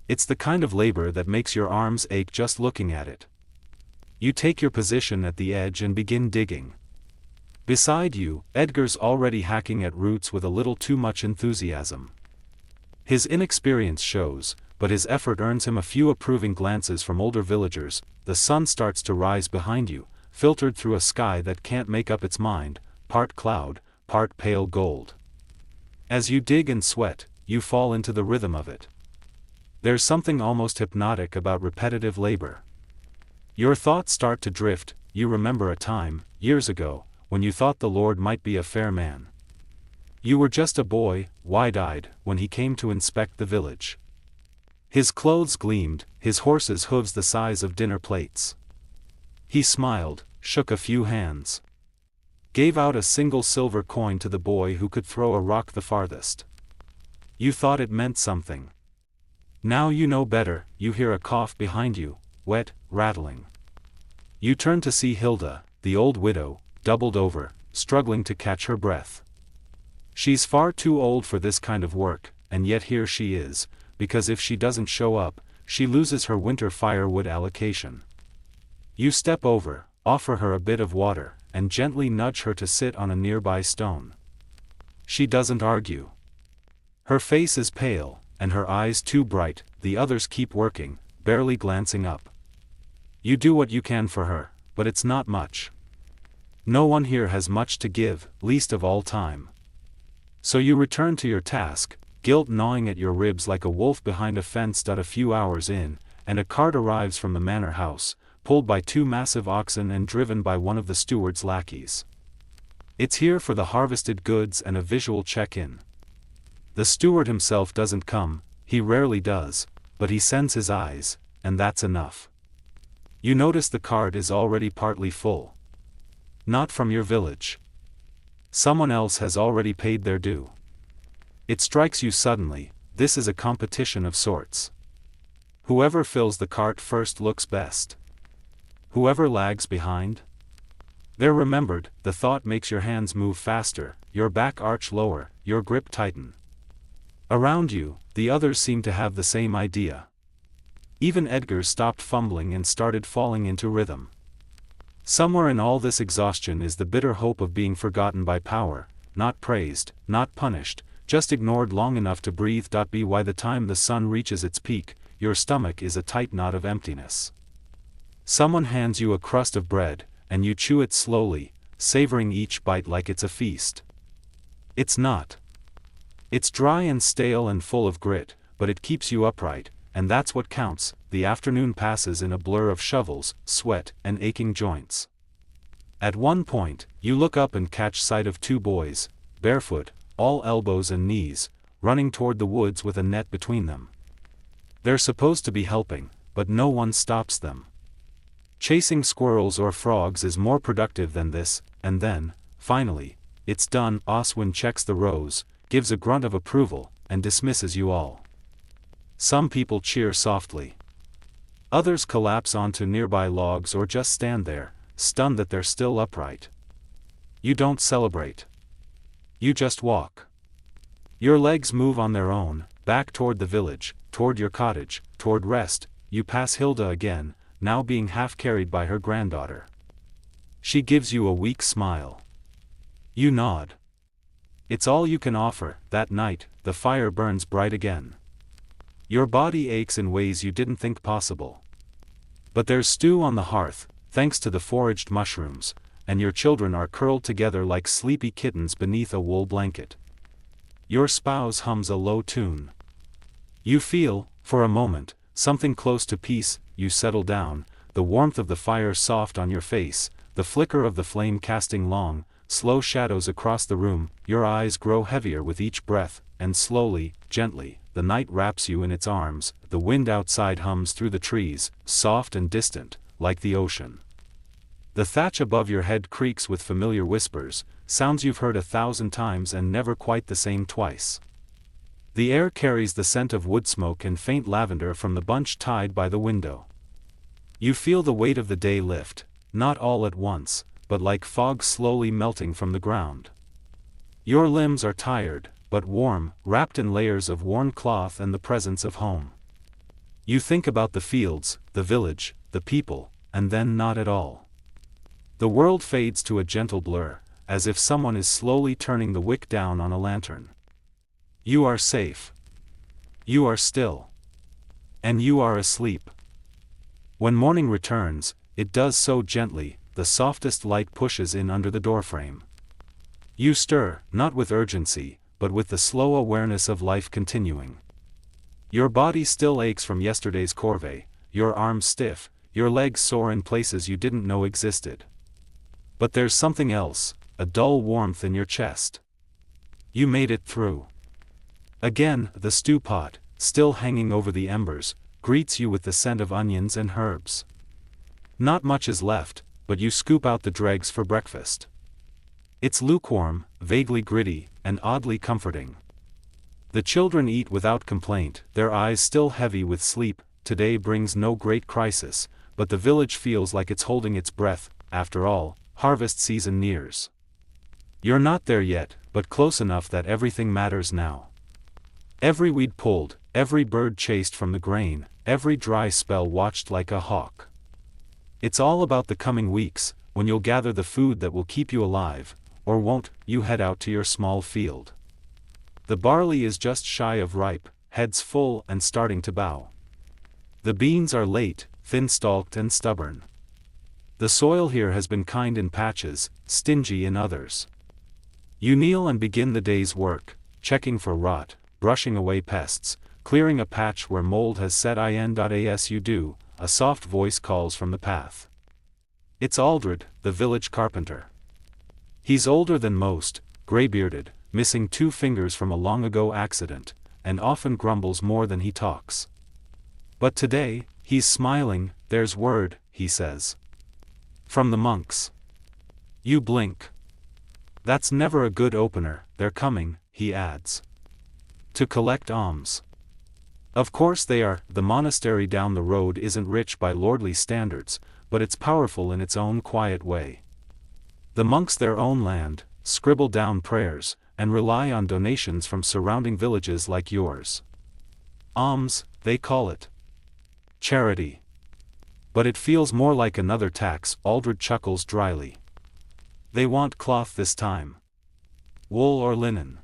S1: It's the kind of labor that makes your arms ache just looking at it. You take your position at the edge and begin digging. Beside you, Edgar's already hacking at roots with a little too much enthusiasm. His inexperience shows, but his effort earns him a few approving glances from older villagers. The sun starts to rise behind you, filtered through a sky that can't make up its mind, part cloud, part pale gold. As you dig and sweat, you fall into the rhythm of it. There's something almost hypnotic about repetitive labor. Your thoughts start to drift. You remember a time, years ago, when you thought the Lord might be a fair man. You were just a boy, wide-eyed, when he came to inspect the village. His clothes gleamed, his horse's hooves the size of dinner plates. He smiled, shook a few hands, gave out a single silver coin to the boy who could throw a rock the farthest. You thought it meant something. Now you know better. You hear a cough behind you, wet, rattling. You turn to see Hilda, the old widow, doubled over, struggling to catch her breath. She's far too old for this kind of work, and yet here she is, because if she doesn't show up, she loses her winter firewood allocation. You step over, offer her a bit of water, and gently nudge her to sit on a nearby stone. She doesn't argue. Her face is pale, and her eyes too bright. The others keep working, barely glancing up. You do what you can for her, but it's not much. No one here has much to give, least of all time. So you return to your task, guilt gnawing at your ribs like a wolf behind a fence. A few hours in, and a cart arrives from the manor house, pulled by 2 massive oxen and driven by one of the steward's lackeys. It's here for the harvested goods and a visual check-in. The steward himself doesn't come, he rarely does, but he sends his eyes, and that's enough. You notice the cart is already partly full. Not from your village. Someone else has already paid their due. It strikes you suddenly, this is a competition of sorts. Whoever fills the cart first looks best. Whoever lags behind? They're remembered. The thought makes your hands move faster, your back arch lower, your grip tighten. Around you, the others seem to have the same idea. Even Edgar stopped fumbling and started falling into rhythm. Somewhere in all this exhaustion is the bitter hope of being forgotten by power, not praised, not punished, just ignored long enough to breathe. By the time the sun reaches its peak, your stomach is a tight knot of emptiness. Someone hands you a crust of bread, and you chew it slowly, savoring each bite like it's a feast. It's not. It's dry and stale and full of grit, but it keeps you upright, and that's what counts. The afternoon passes in a blur of shovels, sweat, and aching joints. At one point, you look up and catch sight of 2 boys, barefoot, all elbows and knees, running toward the woods with a net between them. They're supposed to be helping, but no one stops them. Chasing squirrels or frogs is more productive than this, and then, finally, it's done. Oswin checks the rows, gives a grunt of approval, and dismisses you all. Some people cheer softly. Others collapse onto nearby logs or just stand there, stunned that they're still upright. You don't celebrate. You just walk. Your legs move on their own, back toward the village, toward your cottage, toward rest. You pass Hilda again, now being half carried by her granddaughter. She gives you a weak smile. You nod. It's all you can offer. That night, the fire burns bright again. Your body aches in ways you didn't think possible. But there's stew on the hearth, thanks to the foraged mushrooms, and your children are curled together like sleepy kittens beneath a wool blanket. Your spouse hums a low tune. You feel, for a moment, something close to peace. You settle down, the warmth of the fire soft on your face, the flicker of the flame casting long, slow shadows across the room. Your eyes grow heavier with each breath, and slowly, gently, the night wraps you in its arms. The wind outside hums through the trees, soft and distant, like the ocean. The thatch above your head creaks with familiar whispers, sounds you've heard 1,000 times and never quite the same twice. The air carries the scent of wood smoke and faint lavender from the bunch tied by the window. You feel the weight of the day lift, not all at once, but like fog slowly melting from the ground. Your limbs are tired, but warm, wrapped in layers of worn cloth and the presence of home. You think about the fields, the village, the people, and then not at all. The world fades to a gentle blur, as if someone is slowly turning the wick down on a lantern. You are safe. You are still. And you are asleep. When morning returns, it does so gently. The softest light pushes in under the doorframe. You stir, not with urgency, but with the slow awareness of life continuing. Your body still aches from yesterday's corvée, your arms stiff, your legs sore in places you didn't know existed. But there's something else, a dull warmth in your chest. You made it through. Again, the stew pot, still hanging over the embers, greets you with the scent of onions and herbs. Not much is left, but you scoop out the dregs for breakfast. It's lukewarm, vaguely gritty, and oddly comforting. The children eat without complaint, their eyes still heavy with sleep. Today brings no great crisis, but the village feels like it's holding its breath. After all, harvest season nears. You're not there yet, but close enough that everything matters now. Every weed pulled, every bird chased from the grain, every dry spell watched like a hawk. It's all about the coming weeks, when you'll gather the food that will keep you alive, or won't. You head out to your small field. The barley is just shy of ripe, heads full and starting to bow. The beans are late, thin-stalked and stubborn. The soil here has been kind in patches, stingy in others. You kneel and begin the day's work, checking for rot, brushing away pests, clearing a patch where mold has set in. As you do, a soft voice calls from the path. It's Aldred, the village carpenter. He's older than most, gray-bearded, missing 2 fingers from a long-ago accident, and often grumbles more than he talks. But today, he's smiling. There's word, he says. From the monks. You blink. That's never a good opener. They're coming, he adds. To collect alms. Of course they are. The monastery down the road isn't rich by lordly standards, but it's powerful in its own quiet way. The monks their own land, scribble down prayers, and rely on donations from surrounding villages like yours. Alms, they call it. Charity. But it feels more like another tax. Aldred chuckles dryly. They want cloth this time. Wool or linen.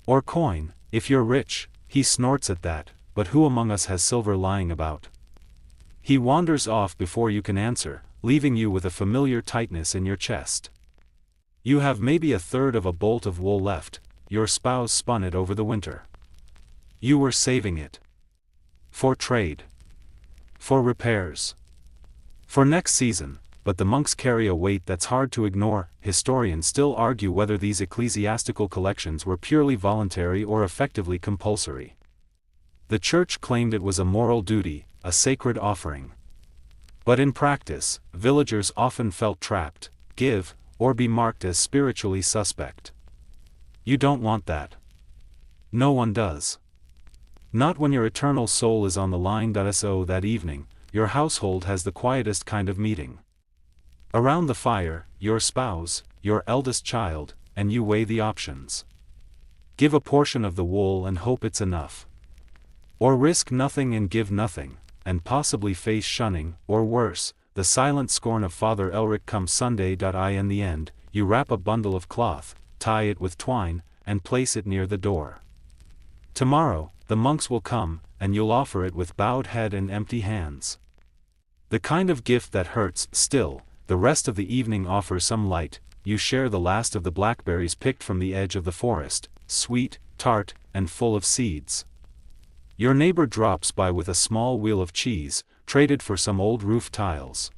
S1: Or coin, if you're rich. He snorts at that, but who among us has silver lying about? He wanders off before you can answer, leaving you with a familiar tightness in your chest. You have maybe 1/3 of a bolt of wool left. Your spouse spun it over the winter. You were saving it. For trade. For repairs. For next season, but the monks carry a weight that's hard to ignore. Historians still argue whether these ecclesiastical collections were purely voluntary or effectively compulsory. The church claimed it was a moral duty, a sacred offering. But in practice, villagers often felt trapped, give, or be marked as spiritually suspect. You don't want that. No one does. Not when your eternal soul is on the line. So that evening, your household has the quietest kind of meeting. Around the fire, your spouse, your eldest child, and you weigh the options. Give a portion of the wool and hope it's enough. Or risk nothing and give nothing, and possibly face shunning, or worse, the silent scorn of Father Elric come Sunday. In the end, you wrap a bundle of cloth, tie it with twine, and place it near the door. Tomorrow, the monks will come, and you'll offer it with bowed head and empty hands. The kind of gift that hurts. Still, the rest of the evening offers some light. You share the last of the blackberries picked from the edge of the forest, sweet, tart, and full of seeds. Your neighbor drops by with a small wheel of cheese, traded for some old roof tiles.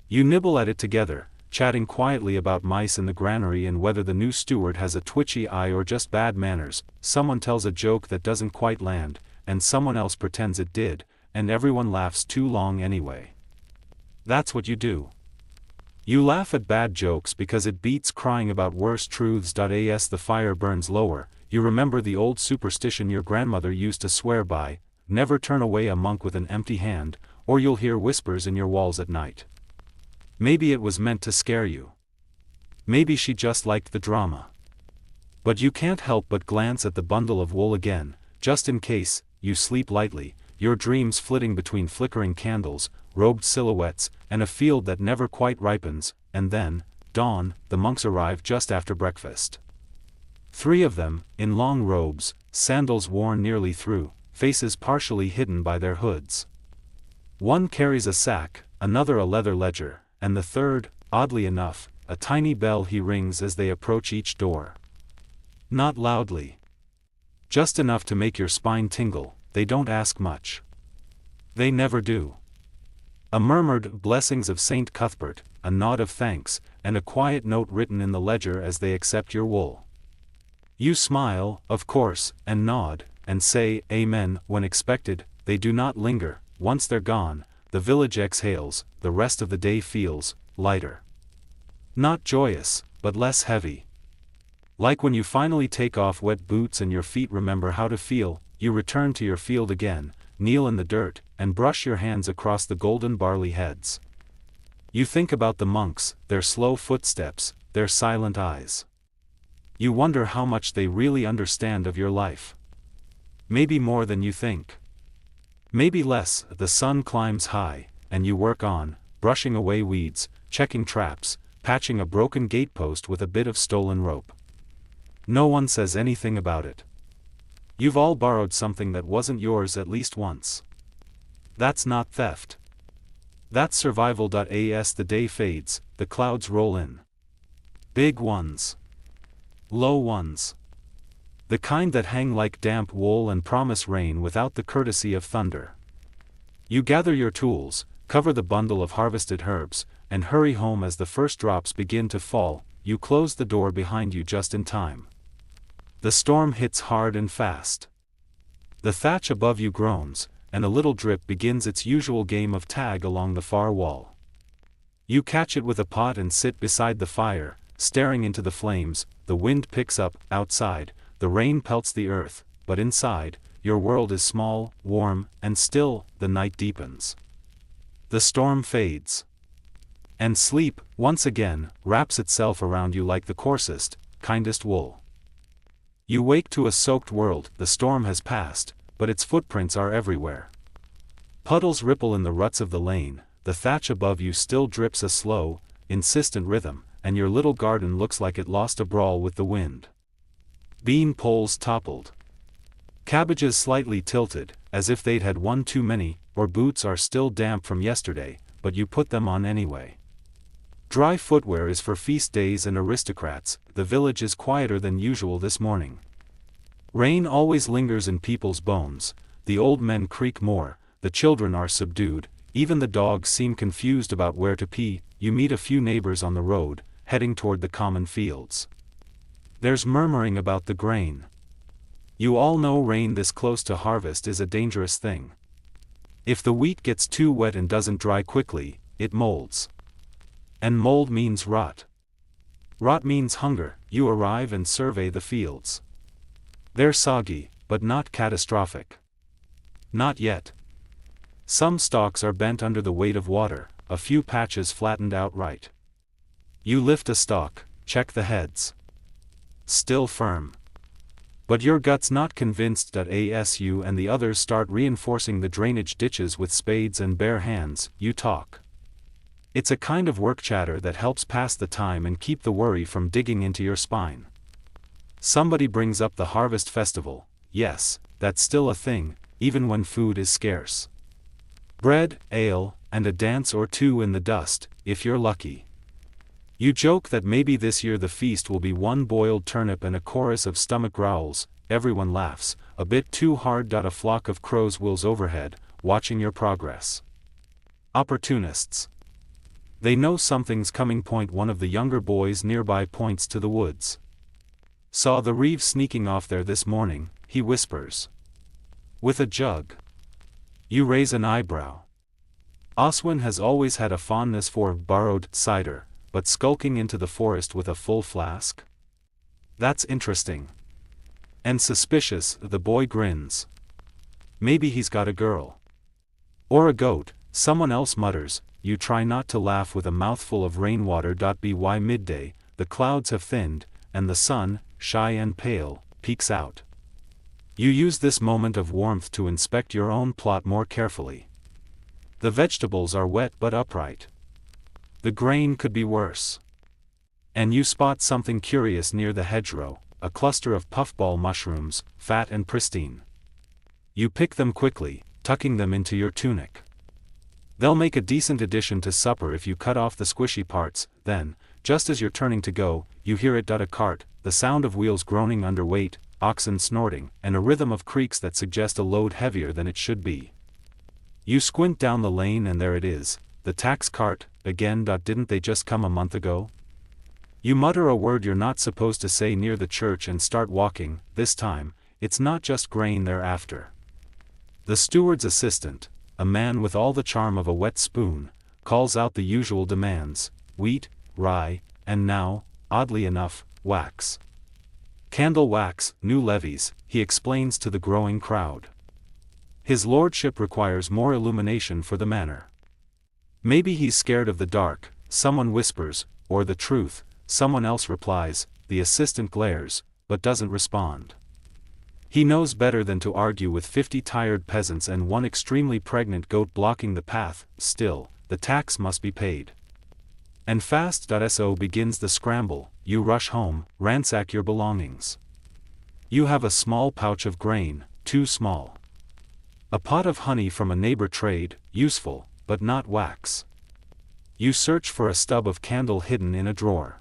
S1: You nibble at it together, chatting quietly about mice in the granary and whether the new steward has a twitchy eye or just bad manners. Someone tells a joke that doesn't quite land, and someone else pretends it did, and everyone laughs too long anyway. That's what you do. You laugh at bad jokes because it beats crying about worse truths. As the fire burns lower, you remember the old superstition your grandmother used to swear by: never turn away a monk with an empty hand, or you'll hear whispers in your walls at night. Maybe it was meant to scare you. Maybe she just liked the drama. But you can't help but glance at the bundle of wool again, just in case. You sleep lightly, your dreams flitting between flickering candles, robed silhouettes, and a field that never quite ripens. And then, dawn. The monks arrive just after breakfast. 3 of them, in long robes, sandals worn nearly through, faces partially hidden by their hoods. One carries a sack, another a leather ledger, and the third, oddly enough, a tiny bell he rings as they approach each door. Not loudly. Just enough to make your spine tingle. They don't ask much. They never do. A murmured blessings of Saint Cuthbert, a nod of thanks, and a quiet note written in the ledger as they accept your wool. You smile, of course, and nod, and say, Amen, when expected. They do not linger. Once they're gone, the village exhales, the rest of the day feels lighter. Not joyous, but less heavy. Like when you finally take off wet boots and your feet remember how to feel, you return to your field again, kneel in the dirt, and brush your hands across the golden barley heads. You think about the monks, their slow footsteps, their silent eyes. You wonder how much they really understand of your life. Maybe more than you think. Maybe less. The sun climbs high, and you work on, brushing away weeds, checking traps, patching a broken gatepost with a bit of stolen rope. No one says anything about it. You've all borrowed something that wasn't yours at least once. That's not theft. That's survival. As the day fades, the clouds roll in. Big ones. Low ones. The kind that hang like damp wool and promise rain without the courtesy of thunder. You gather your tools, cover the bundle of harvested herbs, and hurry home as the first drops begin to fall. You close the door behind you just in time. The storm hits hard and fast. The thatch above you groans, and a little drip begins its usual game of tag along the far wall. You catch it with a pot and sit beside the fire, staring into the flames. The wind picks up. Outside, the rain pelts the earth, but inside, your world is small, warm, and still. The night deepens. The storm fades. And sleep, once again, wraps itself around you like the coarsest, kindest wool. You wake to a soaked world. The storm has passed, but its footprints are everywhere. Puddles ripple in the ruts of the lane, the thatch above you still drips a slow, insistent rhythm, and your little garden looks like it lost a brawl with the wind. Bean poles toppled. Cabbages slightly tilted, as if they'd had one too many, or boots are still damp from yesterday, but you put them on anyway. Dry footwear is for feast days and aristocrats. The village is quieter than usual this morning. Rain always lingers in people's bones. The old men creak more, the children are subdued, even the dogs seem confused about where to pee. You meet a few neighbors on the road, heading toward the common fields. There's murmuring about the grain. You all know rain this close to harvest is a dangerous thing. If the wheat gets too wet and doesn't dry quickly, it molds. And mold means rot. Rot means hunger. You arrive and survey the fields. They're soggy, but not catastrophic. Not yet. Some stalks are bent under the weight of water, a few patches flattened outright. You lift a stalk, check the heads. Still firm. But your gut's not convinced. As you and the others start reinforcing the drainage ditches with spades and bare hands, you talk. It's a kind of work chatter that helps pass the time and keep the worry from digging into your spine. Somebody brings up the harvest festival. Yes, that's still a thing, even when food is scarce. Bread, ale, and a dance or two in the dust, if you're lucky. You joke that maybe this year the feast will be one boiled turnip and a chorus of stomach growls. Everyone laughs, a bit too hard. A flock of crows wheels overhead, watching your progress. Opportunists. They know something's coming. One of the younger boys nearby points to the woods. Saw the reeve sneaking off there this morning, he whispers. With a jug. You raise an eyebrow. Oswin has always had a fondness for borrowed cider, but skulking into the forest with a full flask? That's interesting. And suspicious. The boy grins. Maybe he's got a girl. Or a goat, someone else mutters. You try not to laugh with a mouthful of rainwater. By midday, the clouds have thinned, and the sun, shy and pale, peeks out. You use this moment of warmth to inspect your own plot more carefully. The vegetables are wet but upright. The grain could be worse. And you spot something curious near the hedgerow, a cluster of puffball mushrooms, fat and pristine. You pick them quickly, tucking them into your tunic. They'll make a decent addition to supper if you cut off the squishy parts. Then, Just as you're turning to go, you hear it. A cart, the sound of wheels groaning under weight, oxen snorting, and a rhythm of creaks that suggest a load heavier than it should be. You squint down the lane and there it is, the tax cart, again. Didn't they just come a month ago? You mutter a word you're not supposed to say near the church and start walking. This time, it's not just grain they're after. The steward's assistant, a man with all the charm of a wet spoon, calls out the usual demands: wheat, rye, and now, oddly enough, wax. Candle wax, new levies, he explains to the growing crowd. His lordship requires more illumination for the manor. Maybe he's scared of the dark, someone whispers, or the truth, someone else replies. The assistant glares, but doesn't respond. He knows better than to argue with 50 tired peasants and one extremely pregnant goat blocking the path. Still, the tax must be paid. And fast. So begins the scramble. You rush home, ransack your belongings. You have a small pouch of grain, too small. A pot of honey from a neighbor trade, useful, but not wax. You search for a stub of candle hidden in a drawer.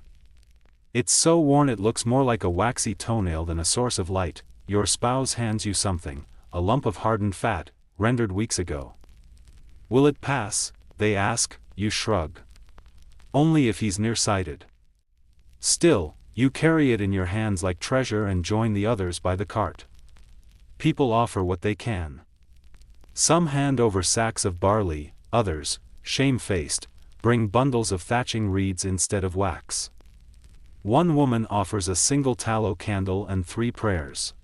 S1: It's so worn it looks more like a waxy toenail than a source of light. Your spouse hands you something, a lump of hardened fat, rendered weeks ago. Will it pass? They ask. You shrug. Only if he's nearsighted. Still, you carry it in your hands like treasure and join the others by the cart. People offer what they can. Some hand over sacks of barley, others, shamefaced, bring bundles of thatching reeds instead of wax. One woman offers a single tallow candle and 3 prayers.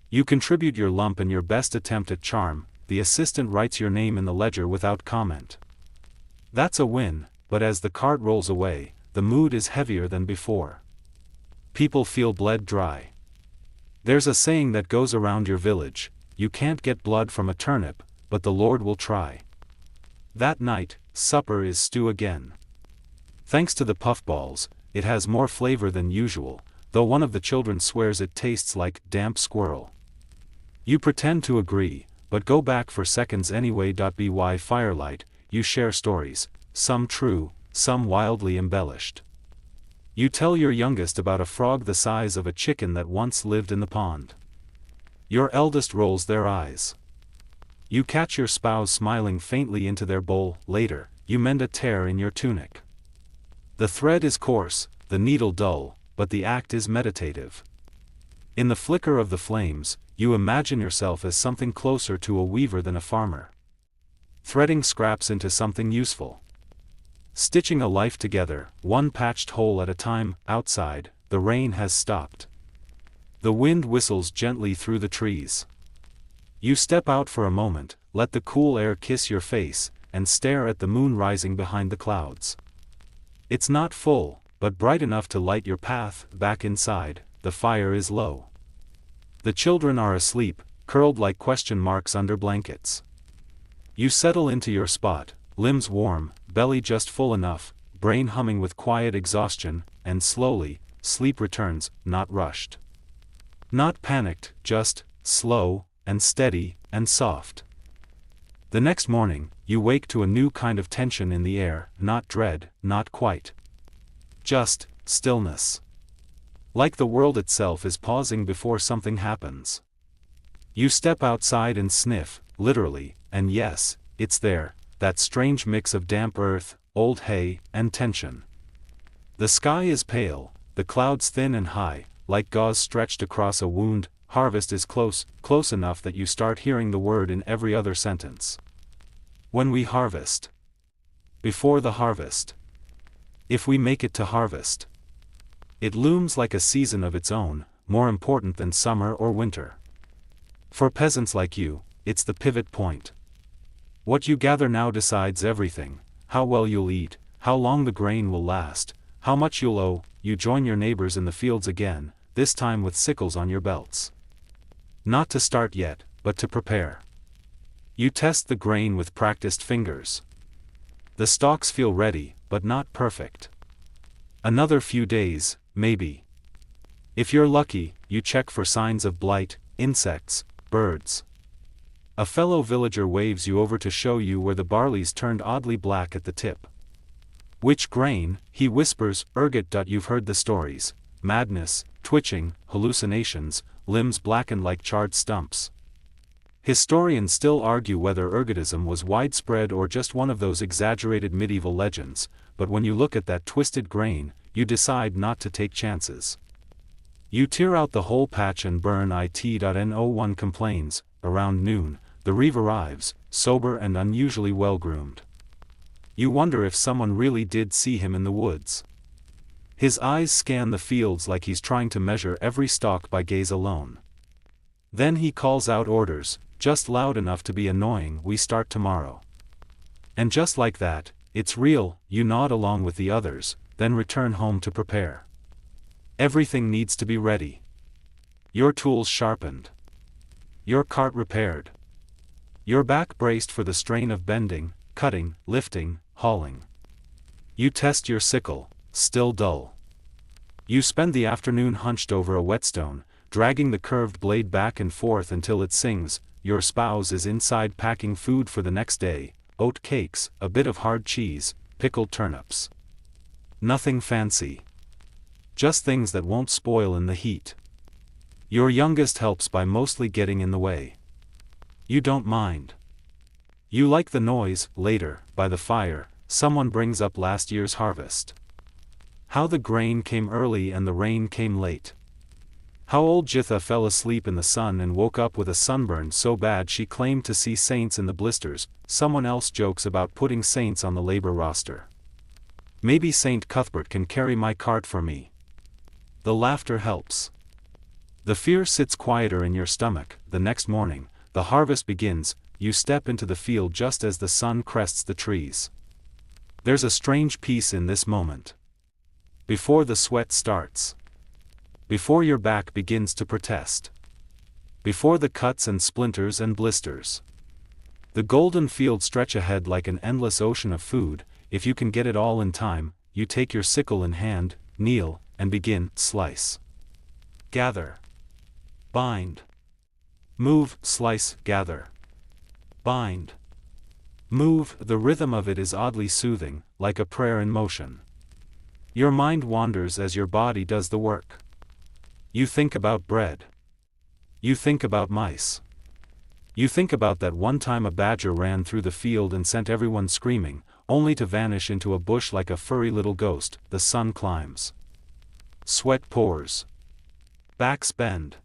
S1: You contribute your lump and your best attempt at charm. The assistant writes your name in the ledger without comment. That's a win, but as the cart rolls away, the mood is heavier than before. People feel bled dry. There's a saying that goes around your village: you can't get blood from a turnip, but the Lord will try. That night, supper is stew again. Thanks to the puffballs, it has more flavor than usual, though one of the children swears it tastes like damp squirrel. You pretend to agree, but go back for seconds anyway. By firelight, you share stories, some true, some wildly embellished. You tell your youngest about a frog the size of a chicken that once lived in the pond. Your eldest rolls their eyes. You catch your spouse smiling faintly into their bowl. Later, you mend a tear in your tunic. The thread is coarse, the needle dull, but the act is meditative. In the flicker of the flames, you imagine yourself as something closer to a weaver than a farmer. Threading scraps into something useful. Stitching a life together, one patched hole at a time. Outside, the rain has stopped. The wind whistles gently through the trees. You step out for a moment, let the cool air kiss your face, and stare at the moon rising behind the clouds. It's not full, but bright enough to light your path. Back inside, the fire is low. The children are asleep, curled like question marks under blankets. You settle into your spot, limbs warm, belly just full enough, brain humming with quiet exhaustion, and slowly, sleep returns, not rushed. Not panicked, just slow, and steady, and soft. The next morning, you wake to a new kind of tension in the air, not dread, not quite. Just stillness. Like the world itself is pausing before something happens. You step outside and sniff, literally, and yes, it's there, that strange mix of damp earth, old hay, and tension. The sky is pale, the clouds thin and high, like gauze stretched across a wound. Harvest is close, close enough that you start hearing the word in every other sentence. When we harvest. Before the harvest. If we make it to harvest. It looms like a season of its own, more important than summer or winter. For peasants like you, it's the pivot point. What you gather now decides everything: how well you'll eat, how long the grain will last, how much you'll owe. You join your neighbors in the fields again, this time with sickles on your belts. Not to start yet, but to prepare. You test the grain with practiced fingers. The stalks feel ready, but not perfect. Another few days, maybe. If you're lucky, you check for signs of blight, insects, birds. A fellow villager waves you over to show you where the barley's turned oddly black at the tip. Which grain? He whispers, ergot. You've heard the stories. Madness, twitching, hallucinations, limbs blackened like charred stumps. Historians still argue whether ergotism was widespread or just one of those exaggerated medieval legends, but when you look at that twisted grain, you decide not to take chances. You tear out the whole patch and burn it. No one complains. Around noon, the reeve arrives, sober and unusually well-groomed. You wonder if someone really did see him in the woods. His eyes scan the fields like he's trying to measure every stalk by gaze alone. Then he calls out orders, just loud enough to be annoying. We start tomorrow. And just like that, it's real. You nod along with the others, then return home to prepare. Everything needs to be ready. Your tools sharpened. Your cart repaired. Your back braced for the strain of bending, cutting, lifting, hauling. You test your sickle, still dull. You spend the afternoon hunched over a whetstone, dragging the curved blade back and forth until it sings. Your spouse is inside packing food for the next day, oat cakes, a bit of hard cheese, pickled turnips. Nothing fancy. Just things that won't spoil in the heat. Your youngest helps by mostly getting in the way. You don't mind. You like the noise. Later, by the fire, someone brings up last year's harvest. How the grain came early and the rain came late. How old Jitha fell asleep in the sun and woke up with a sunburn so bad she claimed to see saints in the blisters. Someone else jokes about putting saints on the labor roster. Maybe Saint Cuthbert can carry my cart for me. The laughter helps. The fear sits quieter in your stomach. The next morning, the harvest begins. You step into the field just as the sun crests the trees. There's a strange peace in this moment. Before the sweat starts. Before your back begins to protest. Before the cuts and splinters and blisters. The golden fields stretch ahead like an endless ocean of food. If you can get it all in time, you take your sickle in hand, kneel, and begin. Slice. Gather. Bind. Move, slice, gather. Bind. Move. The rhythm of it is oddly soothing, like a prayer in motion. Your mind wanders as your body does the work. You think about bread. You think about mice. You think about that one time a badger ran through the field and sent everyone screaming, only to vanish into a bush like a furry little ghost. The sun climbs. Sweat pours. Backs bend.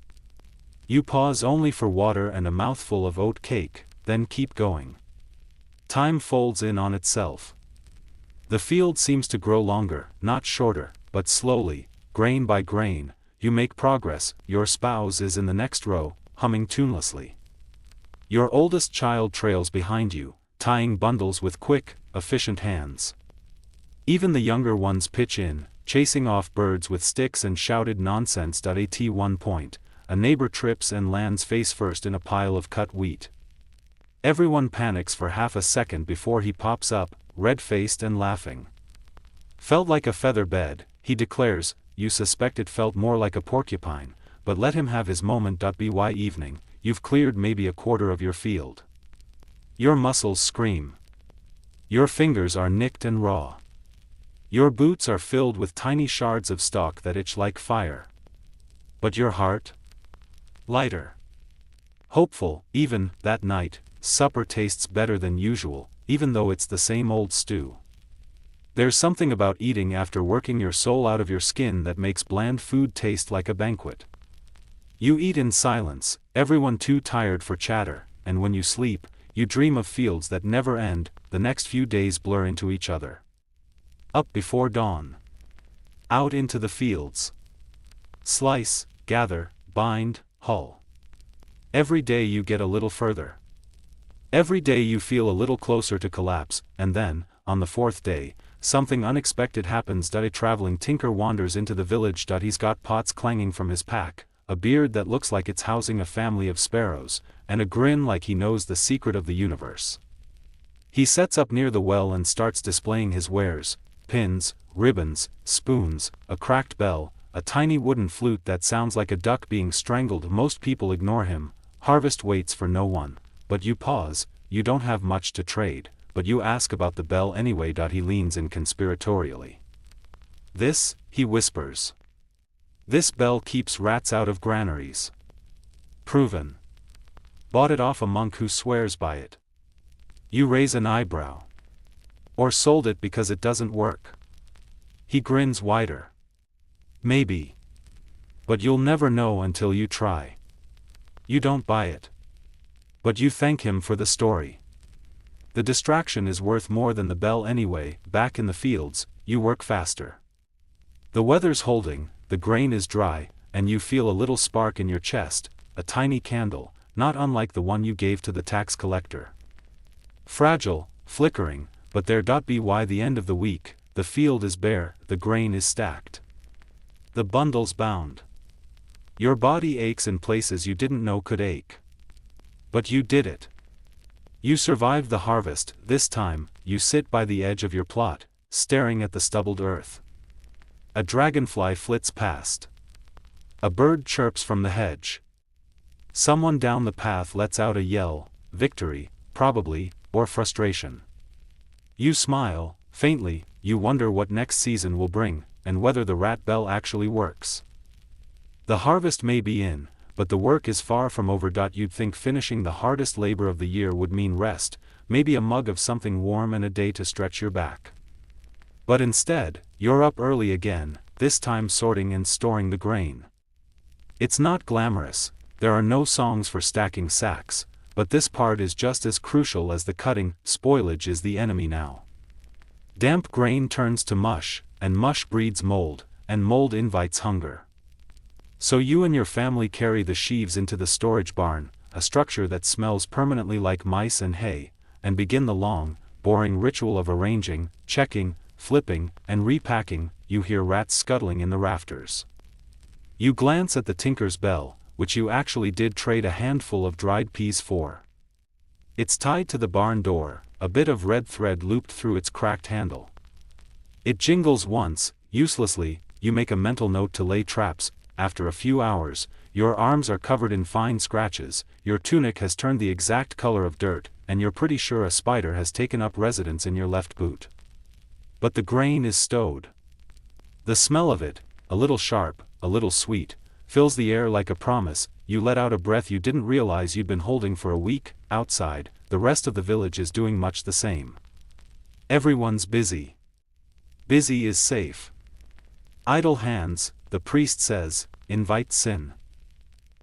S1: You pause only for water and a mouthful of oat cake, then keep going. Time folds in on itself. The field seems to grow longer, not shorter, but slowly, grain by grain. You make progress. Your spouse is in the next row, humming tunelessly. Your oldest child trails behind you, tying bundles with quick, efficient hands. Even the younger ones pitch in, chasing off birds with sticks and shouted nonsense. At one point, a neighbor trips and lands face first in a pile of cut wheat. Everyone panics for half a second before he pops up, red-faced and laughing. Felt like a feather bed, he declares. You suspect it felt more like a porcupine, but let him have his moment. By evening, you've cleared maybe a quarter of your field. Your muscles scream. Your fingers are nicked and raw. Your boots are filled with tiny shards of stalk that itch like fire. But your heart? Lighter. Hopeful. Even that night, supper tastes better than usual, even though it's the same old stew. There's something about eating after working your soul out of your skin that makes bland food taste like a banquet. You eat in silence, everyone too tired for chatter, and when you sleep, you dream of fields that never end. The next few days blur into each other. Up before dawn. Out into the fields. Slice, gather, bind, hull. Every day you get a little further. Every day you feel a little closer to collapse, and then, on the fourth day, something unexpected happens. A traveling tinker wanders into the village. He's got pots clanging from his pack, a beard that looks like it's housing a family of sparrows, and a grin like he knows the secret of the universe. He sets up near the well and starts displaying his wares: pins, ribbons, spoons, a cracked bell, a tiny wooden flute that sounds like a duck being strangled. Most people ignore him. Harvest waits for no one. But you pause. You don't have much to trade. but you ask about the bell anyway. He leans in conspiratorially. This, he whispers. This bell keeps rats out of granaries. Proven. Bought it off a monk who swears by it. You raise an eyebrow. Or sold it because it doesn't work. He grins wider. Maybe. But you'll never know until you try. You don't buy it. But you thank him for the story. The distraction is worth more than the bell anyway. Back in the fields, you work faster. The weather's holding, the grain is dry, and you feel a little spark in your chest, a tiny candle, not unlike the one you gave to the tax collector. Fragile, flickering, but there. By the end of the week, the field is bare, the grain is stacked. The bundle's bound. Your body aches in places you didn't know could ache. But you did it. You survived the harvest. This time, you sit by the edge of your plot, staring at the stubbled earth. A dragonfly flits past. A bird chirps from the hedge. Someone down the path lets out a yell, victory, probably, or frustration. You smile, faintly. You wonder what next season will bring, and whether the rat bell actually works. The harvest may be in, but the work is far from over. You'd think finishing the hardest labor of the year would mean rest, maybe a mug of something warm and a day to stretch your back. But instead, you're up early again, this time sorting and storing the grain. It's not glamorous, there are no songs for stacking sacks, but this part is just as crucial as the cutting. Spoilage is the enemy now. Damp grain turns to mush, and mush breeds mold, and mold invites hunger. So you and your family carry the sheaves into the storage barn, a structure that smells permanently like mice and hay, and begin the long, boring ritual of arranging, checking, flipping, and repacking. You hear rats scuttling in the rafters. You glance at the tinker's bell, which you actually did trade a handful of dried peas for. It's tied to the barn door, a bit of red thread looped through its cracked handle. It jingles once, uselessly. You make a mental note to lay traps. After a few hours, your arms are covered in fine scratches, your tunic has turned the exact color of dirt, and you're pretty sure a spider has taken up residence in your left boot. But the grain is stowed. The smell of it, a little sharp, a little sweet, fills the air like a promise. You let out a breath you didn't realize you'd been holding for a week. Outside, the rest of the village is doing much the same. Everyone's busy. Busy is safe. Idle hands, the priest says, invite sin.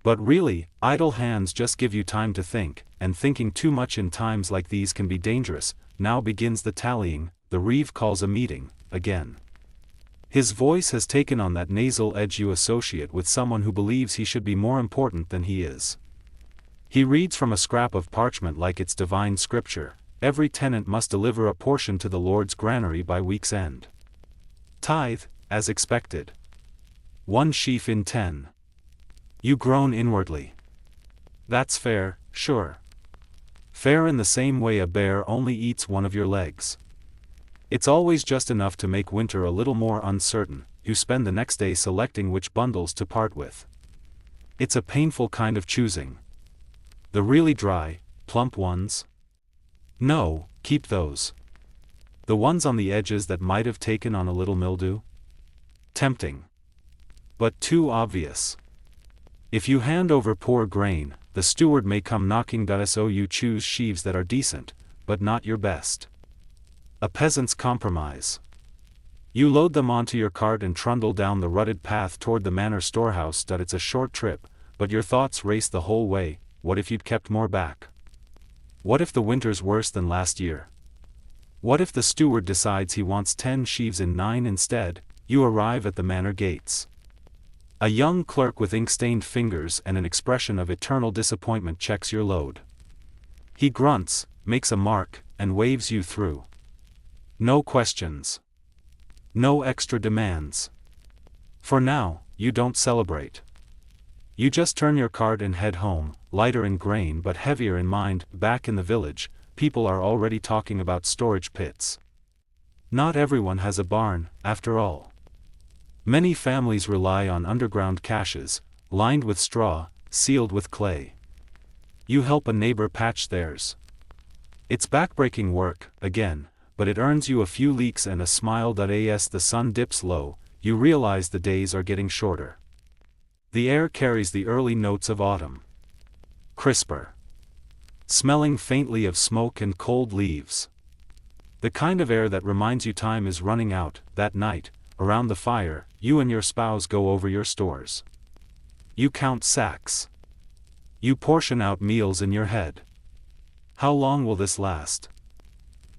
S1: But really, idle hands just give you time to think, and thinking too much in times like these can be dangerous. Now begins the tallying. The reeve calls a meeting, again. His voice has taken on that nasal edge you associate with someone who believes he should be more important than he is. He reads from a scrap of parchment like it's divine scripture. Every tenant must deliver a portion to the Lord's granary by week's end. Tithe, as expected. 1 sheaf in 10. You groan inwardly. That's fair, sure. Fair in the same way a bear only eats one of your legs. It's always just enough to make winter a little more uncertain. You spend the next day selecting which bundles to part with. It's a painful kind of choosing. The really dry, plump ones? No, keep those. The ones on the edges that might have taken on a little mildew? Tempting. But too obvious. If you hand over poor grain, the steward may come knocking. So you choose sheaves that are decent, but not your best. A peasant's compromise. You load them onto your cart and trundle down the rutted path toward the manor storehouse. It's a short trip, but your thoughts race the whole way. What if you'd kept more back? What if the winter's worse than last year? What if the steward decides he wants 10 sheaves in 9 instead? You arrive at the manor gates. A young clerk with ink-stained fingers and an expression of eternal disappointment checks your load. He grunts, makes a mark, and waves you through. No questions. No extra demands. For now, you don't celebrate. You just turn your cart and head home, lighter in grain but heavier in mind. Back in the village, people are already talking about storage pits. Not everyone has a barn, after all. Many families rely on underground caches, lined with straw, sealed with clay. You help a neighbor patch theirs. It's backbreaking work, again, but it earns you a few leaks and a smile. As the sun dips low, you realize the days are getting shorter. The air carries the early notes of autumn. Crisper. Smelling faintly of smoke and cold leaves. The kind of air that reminds you time is running out. That night, around the fire, you and your spouse go over your stores. You count sacks. You portion out meals in your head. How long will this last?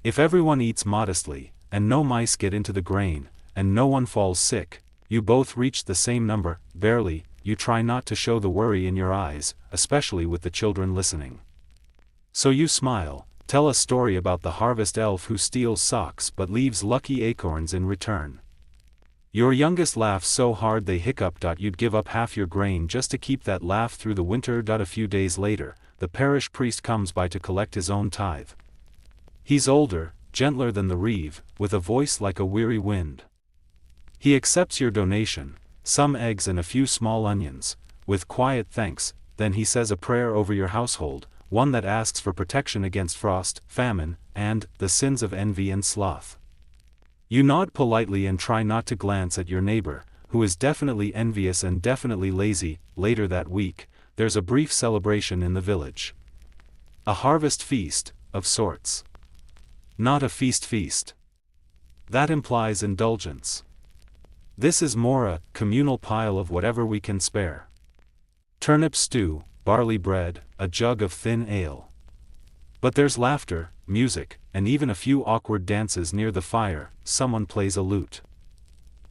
S1: If everyone eats modestly, and no mice get into the grain, and no one falls sick, you both reach the same number, barely. You try not to show the worry in your eyes, especially with the children listening. So you smile, tell a story about the harvest elf who steals socks but leaves lucky acorns in return. Your youngest laughs so hard they hiccup. You'd give up half your grain just to keep that laugh through the winter. A few days later, the parish priest comes by to collect his own tithe. He's older, gentler than the reeve, with a voice like a weary wind. He accepts your donation, some eggs and a few small onions, with quiet thanks. Then he says a prayer over your household, one that asks for protection against frost, famine, and the sins of envy and sloth. You nod politely and try not to glance at your neighbor, who is definitely envious and definitely lazy. Later that week, there's a brief celebration in the village. A harvest feast, of sorts. Not a feast. That implies indulgence. This is more a communal pile of whatever we can spare. Turnip stew, barley bread, a jug of thin ale. But there's laughter, music, and even a few awkward dances near the fire. Someone plays a lute.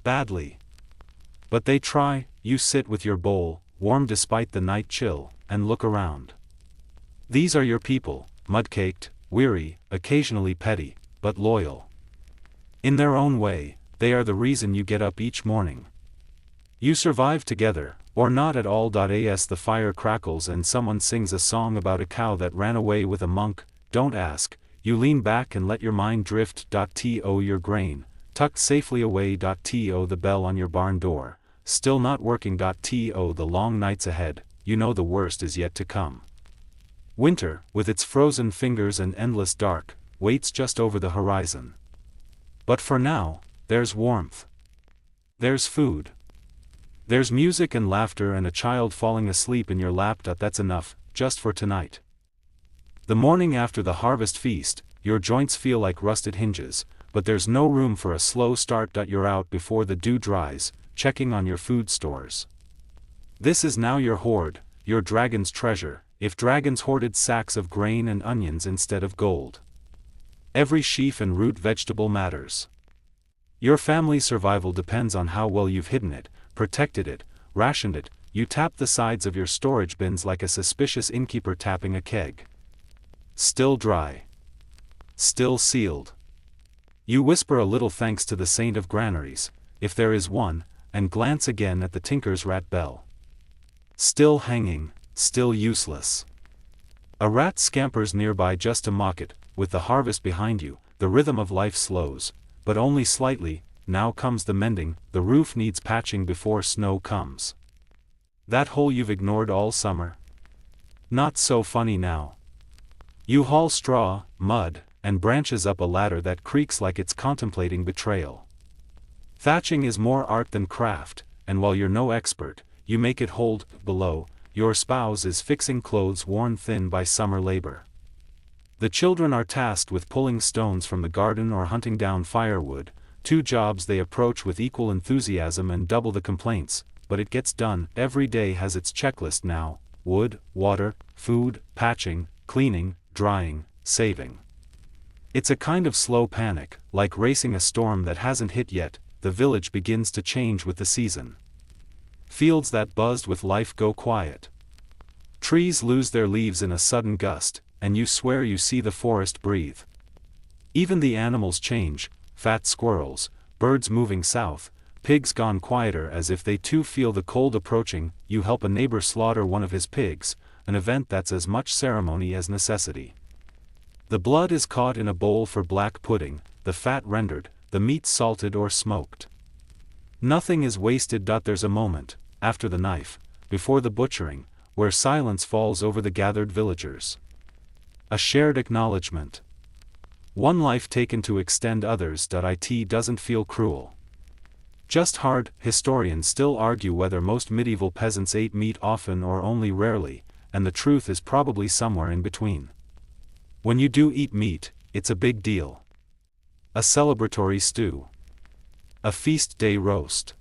S1: Badly. But they try. You sit with your bowl, warm despite the night chill, and look around. These are your people, mud-caked, weary, occasionally petty, but loyal. In their own way, they are the reason you get up each morning. You survive together, or not at all. As the fire crackles and someone sings a song about a cow that ran away with a monk, don't ask, you lean back and let your mind drift. Your grain, tucked safely away. The bell on your barn door, still not working. The long nights ahead, you know the worst is yet to come. Winter, with its frozen fingers and endless dark, waits just over the horizon. But for now, there's warmth. There's food. There's music and laughter and a child falling asleep in your lap. That's enough, just for tonight. The morning after the harvest feast, your joints feel like rusted hinges, but there's no room for a slow start. You're out before the dew dries, checking on your food stores. This is now your hoard, your dragon's treasure, if dragons hoarded sacks of grain and onions instead of gold. Every sheaf and root vegetable matters. Your family's survival depends on how well you've hidden it, protected it, rationed it. You tap the sides of your storage bins like a suspicious innkeeper tapping a keg. Still dry. Still sealed. You whisper a little thanks to the saint of granaries, if there is one, and glance again at the tinker's rat bell. Still hanging, still useless. A rat scampers nearby just to mock it. With the harvest behind you, the rhythm of life slows, but only slightly. Now comes the mending. The roof needs patching before snow comes. That hole you've ignored all summer? Not so funny now. You haul straw, mud, and branches up a ladder that creaks like it's contemplating betrayal. Thatching is more art than craft, and while you're no expert, you make it hold. Below, your spouse is fixing clothes worn thin by summer labor. The children are tasked with pulling stones from the garden or hunting down firewood, two jobs they approach with equal enthusiasm and double the complaints, but it gets done. Every day has its checklist now: wood, water, food, patching, cleaning, drying, saving. It's a kind of slow panic, like racing a storm that hasn't hit yet. The village begins to change with the season. Fields that buzzed with life go quiet. Trees lose their leaves in a sudden gust, and you swear you see the forest breathe. Even the animals change: fat squirrels, birds moving south, pigs gone quieter as if they too feel the cold approaching. You help a neighbor slaughter one of his pigs, an event that's as much ceremony as necessity. The blood is caught in a bowl for black pudding, the fat rendered, the meat salted or smoked. Nothing is wasted. There's a moment, after the knife, before the butchering, where silence falls over the gathered villagers. A shared acknowledgement. One life taken to extend others. It doesn't feel cruel. Just hard. Historians still argue whether most medieval peasants ate meat often or only rarely, and the truth is probably somewhere in between. When you do eat meat, it's a big deal. A celebratory stew. A feast day roast.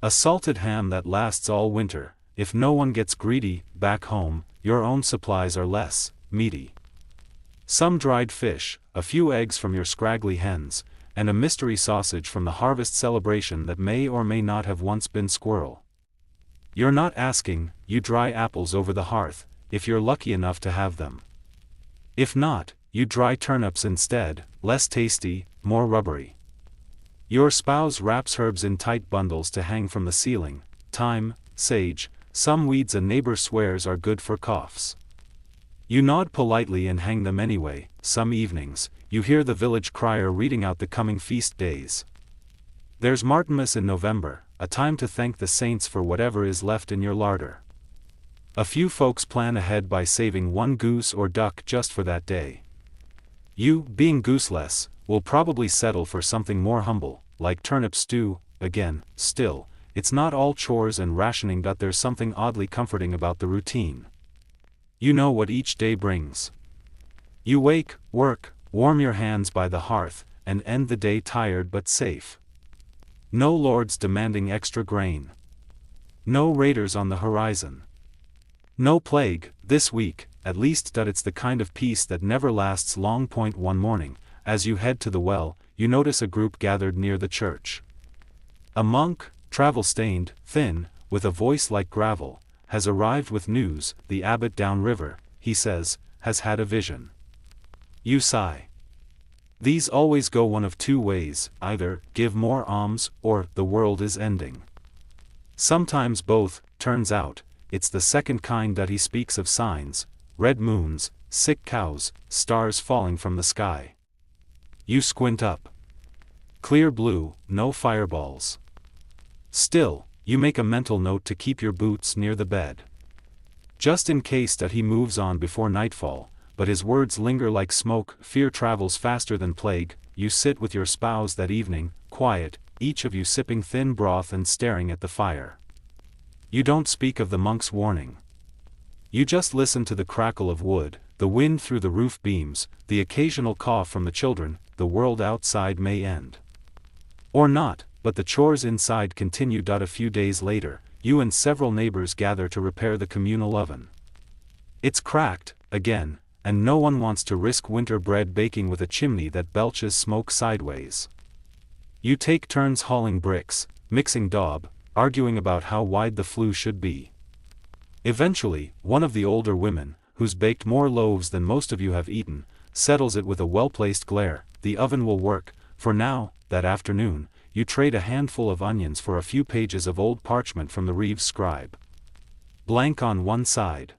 S1: A salted ham that lasts all winter. If no one gets greedy, back home, your own supplies are less meaty. Some dried fish, a few eggs from your scraggly hens, and a mystery sausage from the harvest celebration that may or may not have once been squirrel. You're not asking, you dry apples over the hearth, if you're lucky enough to have them. If not, you dry turnips instead, less tasty, more rubbery. Your spouse wraps herbs in tight bundles to hang from the ceiling, thyme, sage, some weeds a neighbor swears are good for coughs. You nod politely and hang them anyway. Some evenings, you hear the village crier reading out the coming feast days. There's Martinmas in November, a time to thank the saints for whatever is left in your larder. A few folks plan ahead by saving one goose or duck just for that day. You, being gooseless, will probably settle for something more humble, like turnip stew. Again, still, it's not all chores and rationing. There's something oddly comforting about the routine. You know what each day brings. You wake, work, warm your hands by the hearth, and end the day tired but safe. No lords demanding extra grain. No raiders on the horizon. No plague, this week, at least. It's the kind of peace that never lasts long. One morning, as you head to the well, you notice a group gathered near the church. A monk, travel-stained, thin, with a voice like gravel, has arrived with news. The abbot downriver, he says, has had a vision. You sigh. These always go one of two ways: either give more alms, or the world is ending. Sometimes both. Turns out, it's the second kind. He speaks of signs, red moons, sick cows, stars falling from the sky. You squint up. Clear blue, no fireballs. Still, you make a mental note to keep your boots near the bed. Just in case he moves on before nightfall, but his words linger like smoke. Fear travels faster than plague. You sit with your spouse that evening, quiet, each of you sipping thin broth and staring at the fire. You don't speak of the monk's warning. You just listen to the crackle of wood, the wind through the roof beams, the occasional cough from the children. The world outside may end. Or not, but the chores inside continue. A few days later, you and several neighbors gather to repair the communal oven. It's cracked, again, and no one wants to risk winter bread baking with a chimney that belches smoke sideways. You take turns hauling bricks, mixing daub, arguing about how wide the flue should be. Eventually, one of the older women, who's baked more loaves than most of you have eaten, settles it with a well-placed glare. The oven will work, for now. That afternoon, you trade a handful of onions for a few pages of old parchment from the Reeves scribe. Blank on one side.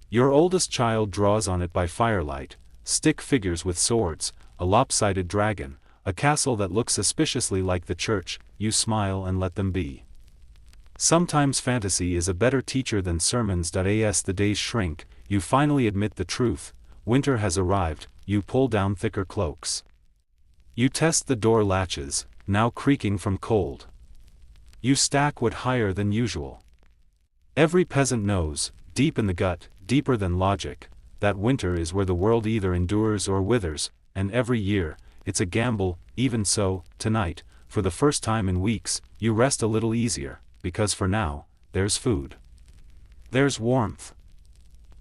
S1: Your oldest child draws on it by firelight, stick figures with swords, a lopsided dragon, a castle that looks suspiciously like the church. You smile and let them be. Sometimes fantasy is a better teacher than sermons. As the days shrink, you finally admit the truth. Winter has arrived. You pull down thicker cloaks. You test the door latches, now creaking from cold. You stack wood higher than usual. Every peasant knows, deep in the gut, deeper than logic, that winter is where the world either endures or withers, and every year, it's a gamble. Even so, tonight, for the first time in weeks, you rest a little easier, because for now, there's food. There's warmth.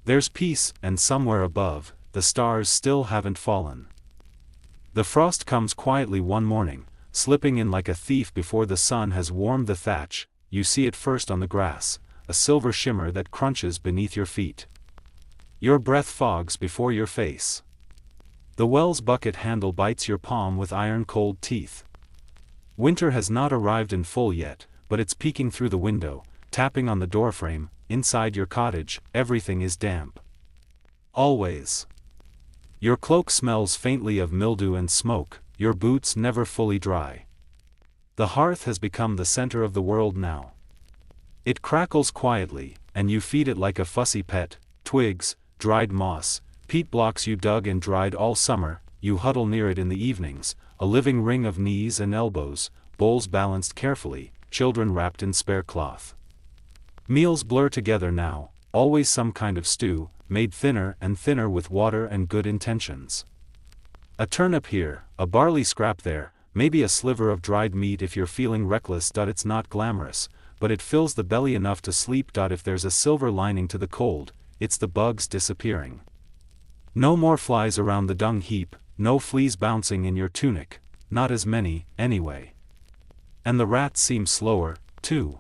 S1: There's peace, and somewhere above, the stars still haven't fallen. The frost comes quietly one morning, slipping in like a thief before the sun has warmed the thatch. You see it first on the grass, a silver shimmer that crunches beneath your feet. Your breath fogs before your face. The well's bucket handle bites your palm with iron-cold teeth. Winter has not arrived in full yet, but it's peeking through the window, tapping on the doorframe. Inside your cottage, everything is damp. Always. Your cloak smells faintly of mildew and smoke. Your boots never fully dry. The hearth has become the center of the world now. It crackles quietly, and you feed it like a fussy pet. Twigs, dried moss, peat blocks you dug and dried all summer. you huddle near it in the evenings, a living ring of knees and elbows, bowls balanced carefully, children wrapped in spare cloth. Meals blur together now, always some kind of stew, made thinner and thinner with water and good intentions. A turnip here, a barley scrap there, maybe a sliver of dried meat if you're feeling reckless. It's not glamorous, but it fills the belly enough to sleep. If there's a silver lining to the cold, it's the bugs disappearing. No more flies around the dung heap, no fleas bouncing in your tunic, not as many, anyway. And the rats seem slower, too.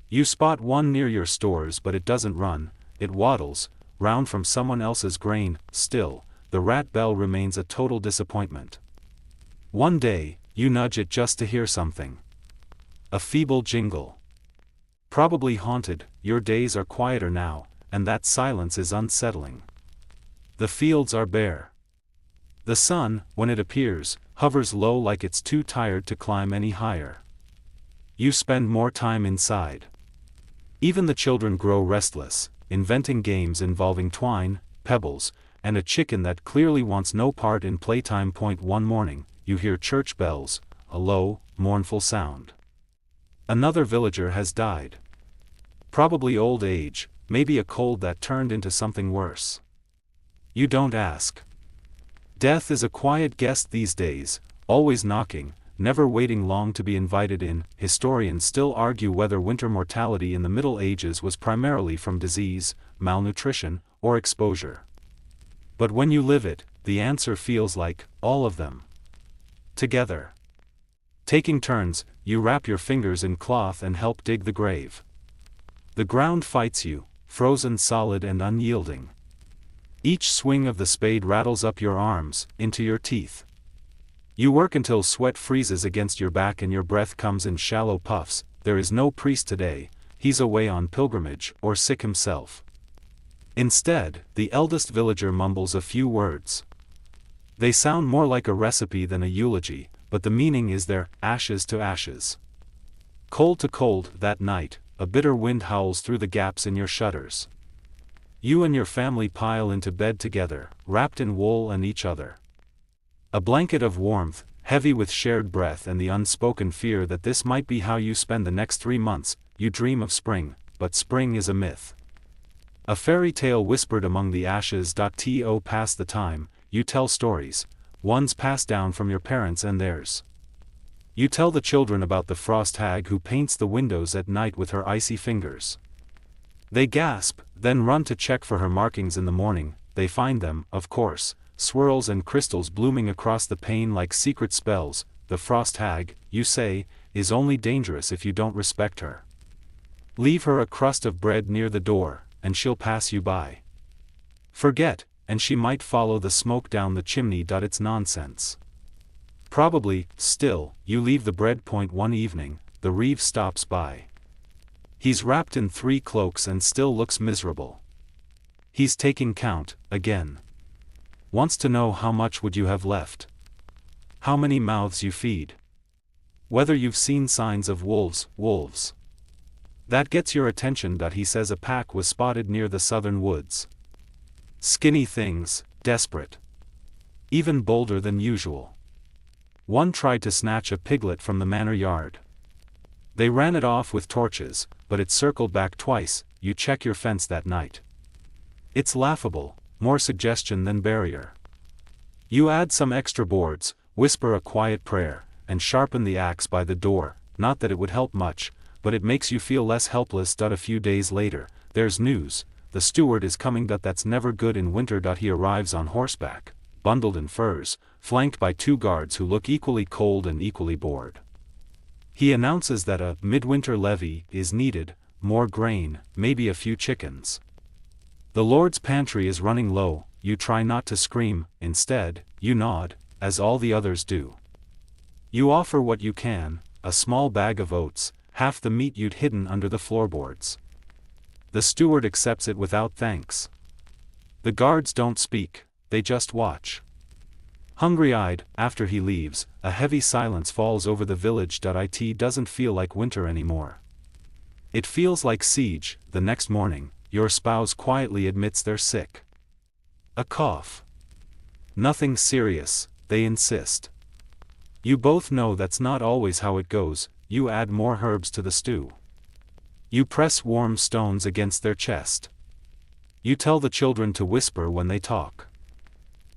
S1: You spot one near your stores, but it doesn't run, it waddles, round from someone else's grain. Still, the rat bell remains a total disappointment. One day, you nudge it just to hear something. A feeble jingle. Probably haunted, your days are quieter now, and that silence is unsettling. The fields are bare. The sun, when it appears, hovers low like it's too tired to climb any higher. You spend more time inside. Even the children grow restless, inventing games involving twine, pebbles, and a chicken that clearly wants no part in playtime. One morning, you hear church bells, a low, mournful sound. Another villager has died. Probably old age, maybe a cold that turned into something worse. You don't ask. Death is a quiet guest these days, always knocking, never waiting long to be invited in. Historians still argue whether winter mortality in the Middle Ages was primarily from disease, malnutrition, or exposure. But when you live it, the answer feels like all of them. Together. Taking turns, you wrap your fingers in cloth and help dig the grave. The ground fights you, frozen solid and unyielding. Each swing of the spade rattles up your arms, into your teeth. You work until sweat freezes against your back and your breath comes in shallow puffs. There is no priest today, he's away on pilgrimage or sick himself. Instead, the eldest villager mumbles a few words. They sound more like a recipe than a eulogy, but the meaning is there, ashes to ashes. Cold to cold. That night, a bitter wind howls through the gaps in your shutters. You and your family pile into bed together, wrapped in wool and each other. A blanket of warmth, heavy with shared breath and the unspoken fear that this might be how you spend the next 3 months. You dream of spring, but spring is a myth. A fairy tale whispered among the ashes. To pass the time, you tell stories, ones passed down from your parents and theirs. You tell the children about the frost hag who paints the windows at night with her icy fingers. They gasp, then run to check for her markings in the morning. They find them, of course, swirls and crystals blooming across the pane like secret spells. The frost hag, you say, is only dangerous if you don't respect her. Leave her a crust of bread near the door, and she'll pass you by. Forget, and she might follow the smoke down the chimney. It's nonsense. Probably, still, you leave the bread. One evening, the reeve stops by. He's wrapped in 3 cloaks and still looks miserable. He's taking count, again. Wants to know how much would you have left. How many mouths you feed. Whether you've seen signs of wolves. That gets your attention. He says a pack was spotted near the southern woods. Skinny things, desperate. Even bolder than usual. One tried to snatch a piglet from the manor yard. They ran it off with torches, but it circled back twice. You check your fence that night. It's laughable, more suggestion than barrier. You add some extra boards, whisper a quiet prayer, and sharpen the axe by the door. Not that it would help much, but it makes you feel less helpless. A few days later, there's news. The steward is coming. That's never good in winter. He arrives on horseback, bundled in furs, flanked by 2 guards who look equally cold and equally bored. He announces that a midwinter levy is needed, more grain, maybe a few chickens. The Lord's pantry is running low. You try not to scream. Instead, you nod, as all the others do. You offer what you can, a small bag of oats, half the meat you'd hidden under the floorboards. The steward accepts it without thanks. The guards don't speak, they just watch. Hungry-eyed, after he leaves, a heavy silence falls over the village. It doesn't feel like winter anymore. It feels like siege. The next morning, your spouse quietly admits they're sick. A cough. Nothing serious, they insist. You both know that's not always how it goes. You add more herbs to the stew. You press warm stones against their chest. You tell the children to whisper when they talk.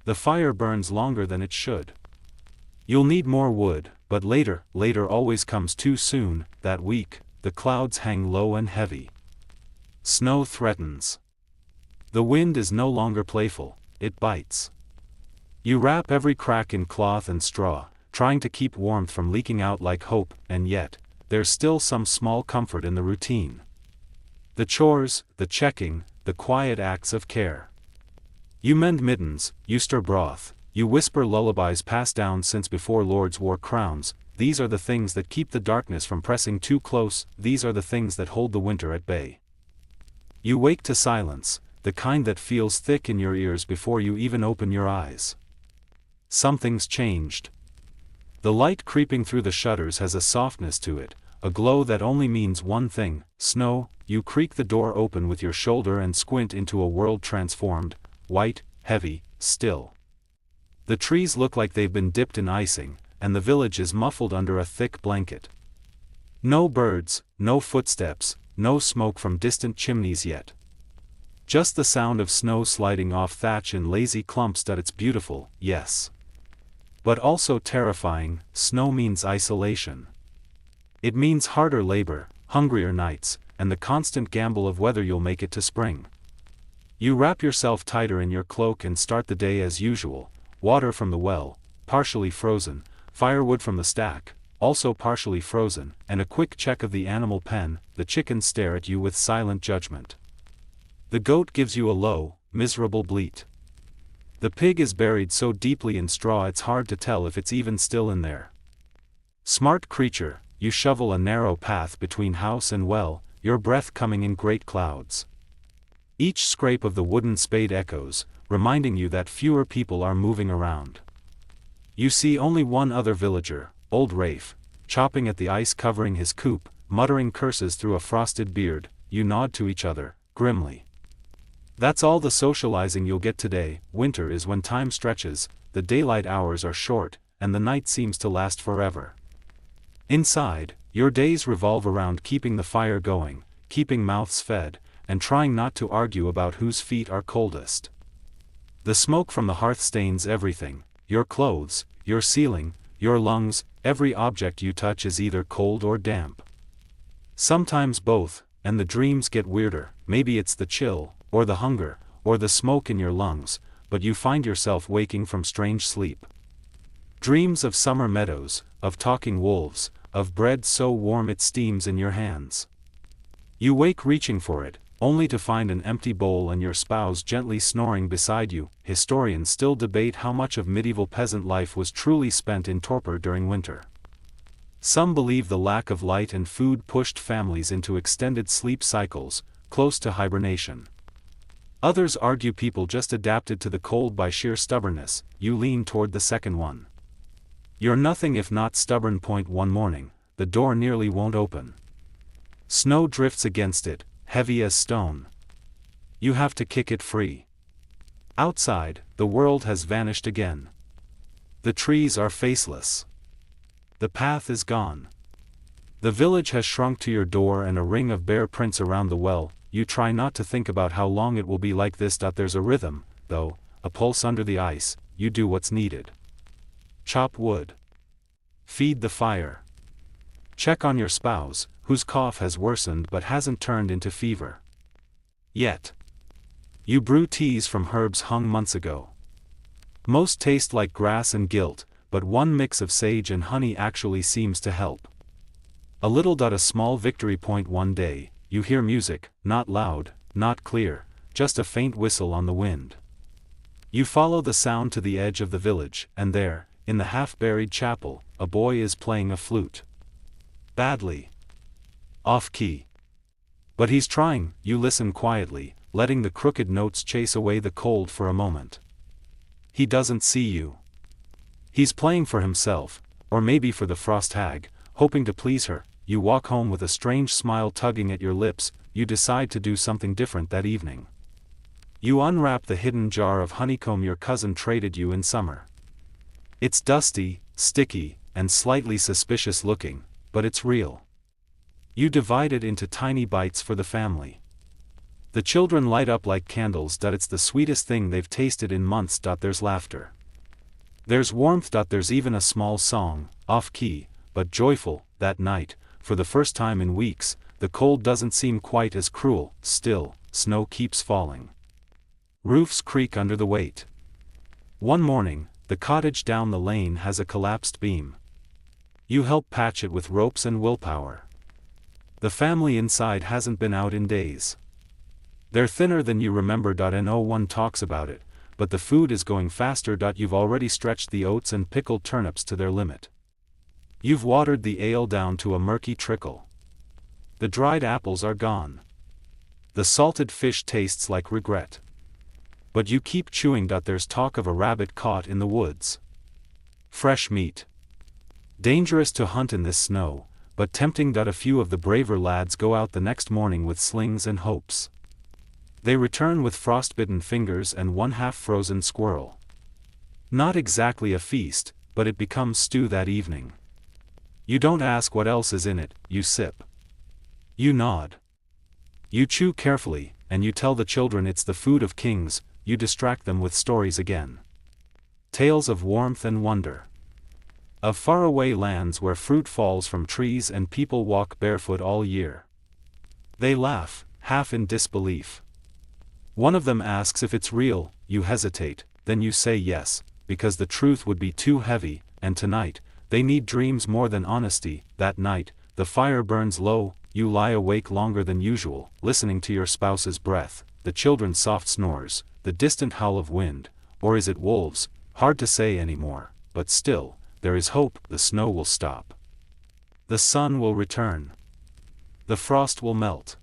S1: The fire burns longer than it should. You'll need more wood, but later always comes too soon. That week, the clouds hang low and heavy. Snow threatens. The wind is no longer playful, it bites. You wrap every crack in cloth and straw, trying to keep warmth from leaking out like hope, and yet, there's still some small comfort in the routine. The chores, the checking, the quiet acts of care. You mend mittens, you stir broth, you whisper lullabies passed down since before lords wore crowns. These are the things that keep the darkness from pressing too close, these are the things that hold the winter at bay. You wake to silence, the kind that feels thick in your ears before you even open your eyes. Something's changed. The light creeping through the shutters has a softness to it, a glow that only means one thing, snow. You creak the door open with your shoulder and squint into a world transformed, white, heavy, still. The trees look like they've been dipped in icing, and the village is muffled under a thick blanket. No birds, no footsteps, no smoke from distant chimneys yet. Just the sound of snow sliding off thatch in lazy clumps. That it's beautiful, yes. But also terrifying. Snow means isolation. It means harder labor, hungrier nights, and the constant gamble of whether you'll make it to spring. You wrap yourself tighter in your cloak and start the day as usual. Water from the well, partially frozen, firewood from the stack, also partially frozen, and a quick check of the animal pen. The chickens stare at you with silent judgment. The goat gives you a low, miserable bleat. The pig is buried so deeply in straw it's hard to tell if it's even still in there. Smart creature, you shovel a narrow path between house and well, your breath coming in great clouds. Each scrape of the wooden spade echoes, reminding you that fewer people are moving around. You see only one other villager, old Rafe, chopping at the ice covering his coop, muttering curses through a frosted beard. You nod to each other, grimly. That's all the socializing you'll get today. Winter is when time stretches, the daylight hours are short, and the night seems to last forever. Inside, your days revolve around keeping the fire going, keeping mouths fed, and trying not to argue about whose feet are coldest. The smoke from the hearth stains everything, your clothes, your ceiling, your lungs. Every object you touch is either cold or damp. Sometimes both, and the dreams get weirder. Maybe it's the chill, or the hunger, or the smoke in your lungs, but you find yourself waking from strange sleep. Dreams of summer meadows, of talking wolves, of bread so warm it steams in your hands. You wake reaching for it, only to find an empty bowl and your spouse gently snoring beside you. Historians still debate how much of medieval peasant life was truly spent in torpor during winter. Some believe the lack of light and food pushed families into extended sleep cycles, close to hibernation. Others argue people just adapted to the cold by sheer stubbornness. You lean toward the second one. You're nothing if not stubborn. One morning, the door nearly won't open. Snow drifts against it, heavy as stone. You have to kick it free. Outside, the world has vanished again. The trees are faceless. The path is gone. The village has shrunk to your door and a ring of bare prints around the well. You try not to think about how long it will be like this. There's a rhythm, though, a pulse under the ice. You do what's needed. Chop wood. Feed the fire. Check on your spouse, whose cough has worsened but hasn't turned into fever yet. You brew teas from herbs hung months ago. Most taste like grass and guilt, but one mix of sage and honey actually seems to help. A small victory. One day, you hear music, not loud, not clear, just a faint whistle on the wind. You follow the sound to the edge of the village, and there, in the half-buried chapel, a boy is playing a flute. Badly. Off-key. But he's trying. You listen quietly, letting the crooked notes chase away the cold for a moment. He doesn't see you. He's playing for himself, or maybe for the frost hag, hoping to please her. You walk home with a strange smile tugging at your lips. You decide to do something different that evening. You unwrap the hidden jar of honeycomb your cousin traded you in summer. It's dusty, sticky, and slightly suspicious looking, but it's real. You divide it into tiny bites for the family. The children light up like candles. It's the sweetest thing they've tasted in months. There's laughter. There's warmth. There's even a small song, off-key, but joyful. That night, for the first time in weeks, the cold doesn't seem quite as cruel. Still, snow keeps falling. Roofs creak under the weight. One morning, the cottage down the lane has a collapsed beam. You help patch it with ropes and willpower. The family inside hasn't been out in days. They're thinner than you remember. No one talks about it, but the food is going faster. You've already stretched the oats and pickled turnips to their limit. You've watered the ale down to a murky trickle. The dried apples are gone. The salted fish tastes like regret. But you keep chewing. There's talk of a rabbit caught in the woods. Fresh meat. Dangerous to hunt in this snow, but tempting. A few of the braver lads go out the next morning with slings and hopes. They return with frostbitten fingers and one half-frozen squirrel. Not exactly a feast, but it becomes stew that evening. You don't ask what else is in it, you sip. You nod. You chew carefully, and you tell the children it's the food of kings. You distract them with stories again. Tales of warmth and wonder. Of faraway lands where fruit falls from trees and people walk barefoot all year. They laugh, half in disbelief. One of them asks if it's real. You hesitate, then you say yes, because the truth would be too heavy, and tonight, they need dreams more than honesty. That night, the fire burns low. You lie awake longer than usual, listening to your spouse's breath, the children's soft snores, the distant howl of wind, or is it wolves? Hard to say anymore, but still, there is hope. The snow will stop. The sun will return. The frost will melt.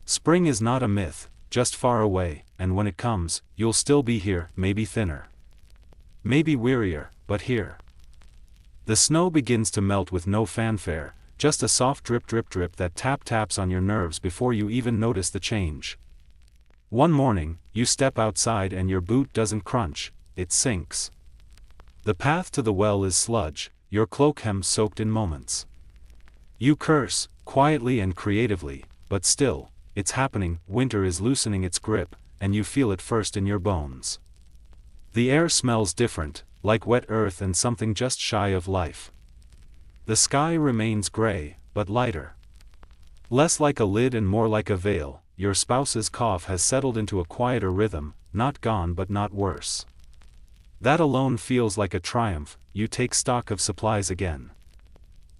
S1: Spring is not a myth, just far away, and when it comes, you'll still be here, maybe thinner. Maybe wearier, but here. The snow begins to melt with no fanfare, just a soft drip drip drip that taps on your nerves before you even notice the change. One morning, you step outside and your boot doesn't crunch, it sinks. The path to the well is sludge, your cloak hem soaked in moments. You curse, quietly and creatively, but still, it's happening. Winter is loosening its grip, and you feel it first in your bones. The air smells different, like wet earth and something just shy of life. The sky remains gray, but lighter. Less like a lid and more like a veil. Your spouse's cough has settled into a quieter rhythm, not gone but not worse. That alone feels like a triumph. You take stock of supplies again.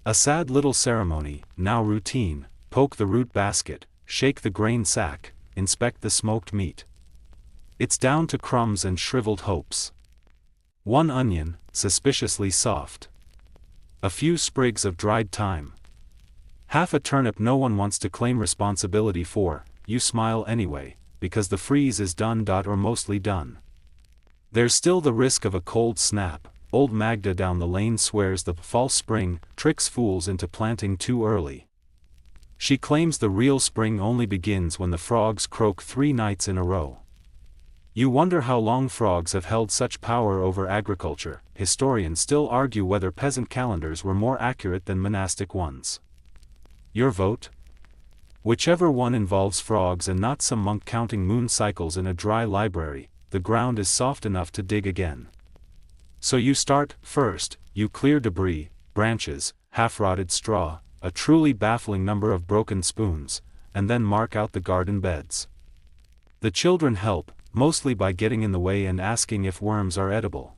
S1: A sad little ceremony, now routine. Poke the root basket, shake the grain sack, inspect the smoked meat. It's down to crumbs and shriveled hopes. One onion, suspiciously soft. A few sprigs of dried thyme. Half a turnip no one wants to claim responsibility for. You smile anyway, because the freeze is done. Or mostly done. There's still the risk of a cold snap. Old Magda down the lane swears the false spring tricks fools into planting too early. She claims the real spring only begins when the frogs croak 3 nights in a row. You wonder how long frogs have held such power over agriculture. Historians still argue whether peasant calendars were more accurate than monastic ones. Your vote? Whichever one involves frogs and not some monk counting moon cycles in a dry library, the ground is soft enough to dig again. So you start. First, you clear debris, branches, half-rotted straw, a truly baffling number of broken spoons, and then mark out the garden beds. The children help, mostly by getting in the way and asking if worms are edible.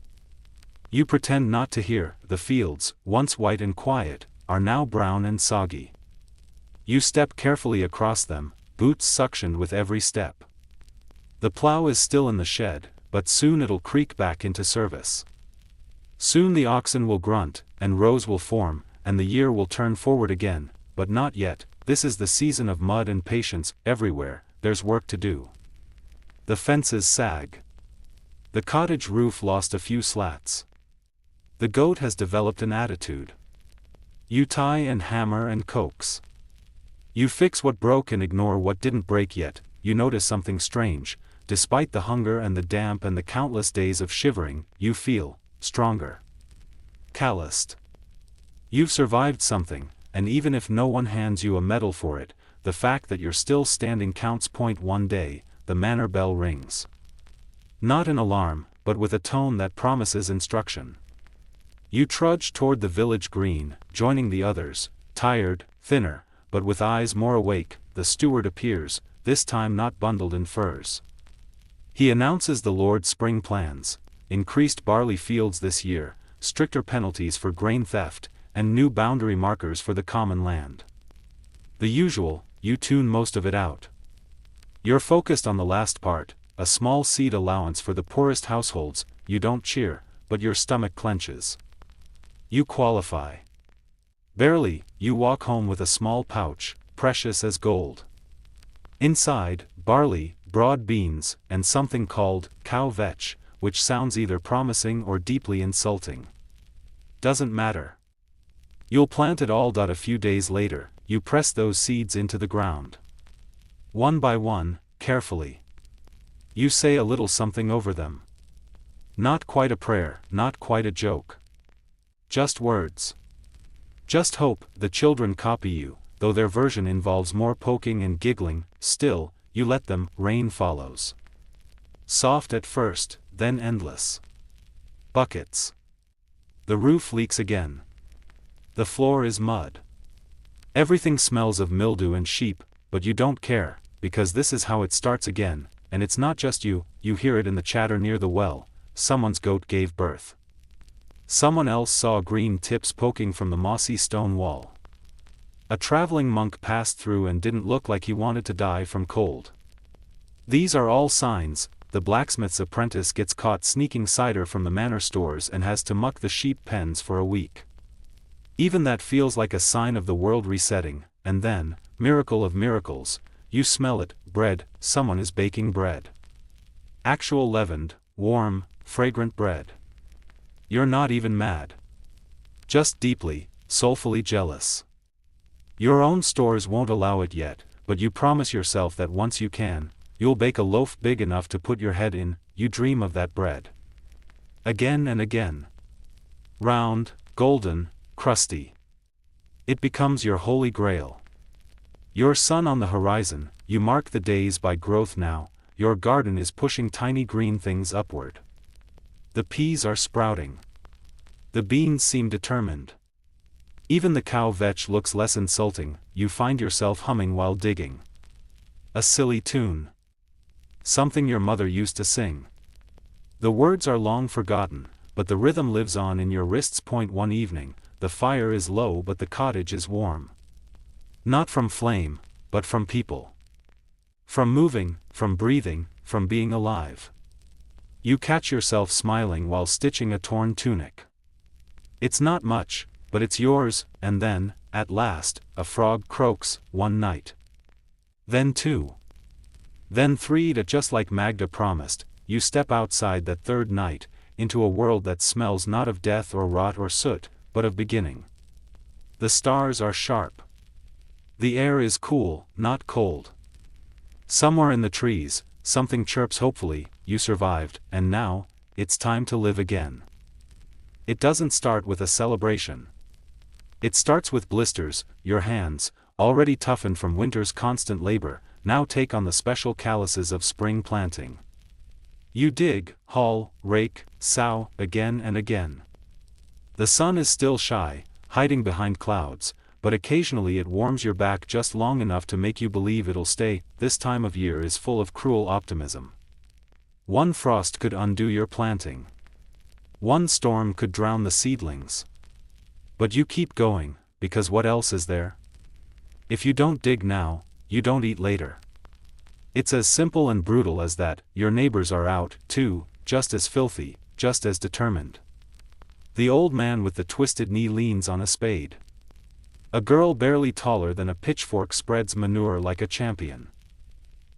S1: You pretend not to hear. The fields, once white and quiet, are now brown and soggy. You step carefully across them, boots suctioned with every step. The plow is still in the shed, but soon it'll creak back into service. Soon the oxen will grunt, and rows will form, and the year will turn forward again, but not yet. This is the season of mud and patience. Everywhere, there's work to do. The fences sag. The cottage roof lost a few slats. The goat has developed an attitude. You tie and hammer and coax. You fix what broke and ignore what didn't break yet. You notice something strange. despite the hunger and the damp and the countless days of shivering, you feel stronger. Calloused. You've survived something, and even if no one hands you a medal for it, the fact that you're still standing counts. One day, the manor bell rings. Not an alarm, but with a tone that promises instruction. You trudge toward the village green, joining the others, tired, thinner, but with eyes more awake. The steward appears, this time not bundled in furs. He announces the Lord's spring plans: increased barley fields this year, stricter penalties for grain theft, and new boundary markers for the common land. The usual, you tune most of it out. You're focused on the last part, a small seed allowance for the poorest households. You don't cheer, but your stomach clenches. You qualify. Barely. You walk home with a small pouch, precious as gold. Inside, barley, broad beans, and something called cow vetch, which sounds either promising or deeply insulting. Doesn't matter. You'll plant it all. A few days later, you press those seeds into the ground. One by one, carefully. You say a little something over them. Not quite a prayer, not quite a joke. Just words. Just hope the children copy you, though their version involves more poking and giggling. Still, you let them. Rain follows. Soft at first, then endless. Buckets. The roof leaks again. The floor is mud. Everything smells of mildew and sheep, but you don't care, because this is how it starts again, and it's not just you. You hear it in the chatter near the well. Someone's goat gave birth. Someone else saw green tips poking from the mossy stone wall. A traveling monk passed through and didn't look like he wanted to die from cold. These are all signs. The blacksmith's apprentice gets caught sneaking cider from the manor stores and has to muck the sheep pens for a week. Even that feels like a sign of the world resetting. And then, miracle of miracles, you smell it. Bread. Someone is baking bread. Actual leavened, warm, fragrant bread. You're not even mad. Just deeply, soulfully jealous. Your own stores won't allow it yet, but you promise yourself that once you can, you'll bake a loaf big enough to put your head in. You dream of that bread. Again and again. Round, golden, crusty. It becomes your holy grail. Your sun on the horizon. You mark the days by growth now. Your garden is pushing tiny green things upward. The peas are sprouting. The beans seem determined. Even the cow vetch looks less insulting. You find yourself humming while digging. A silly tune. Something your mother used to sing. The words are long forgotten, but the rhythm lives on in your wrists. One evening, the fire is low but the cottage is warm. Not from flame, but from people. From moving, from breathing, from being alive. You catch yourself smiling while stitching a torn tunic. It's not much, but it's yours. And then, at last, a frog croaks. One night. Then two. Then three. Just like Magda promised, you step outside that third night, into a world that smells not of death or rot or soot, but of beginning. The stars are sharp. The air is cool, not cold. Somewhere in the trees, something chirps hopefully. You survived, and now, it's time to live again. It doesn't start with a celebration. It starts with blisters. Your hands, already toughened from winter's constant labor, now take on the special calluses of spring planting. You dig, haul, rake, sow, again and again. The sun is still shy, hiding behind clouds, but occasionally it warms your back just long enough to make you believe it'll stay. This time of year is full of cruel optimism. One frost could undo your planting. One storm could drown the seedlings. But you keep going, because what else is there? If you don't dig now, you don't eat later. It's as simple and brutal as that. Your neighbors are out, too, just as filthy, just as determined. The old man with the twisted knee leans on a spade. A girl barely taller than a pitchfork spreads manure like a champion.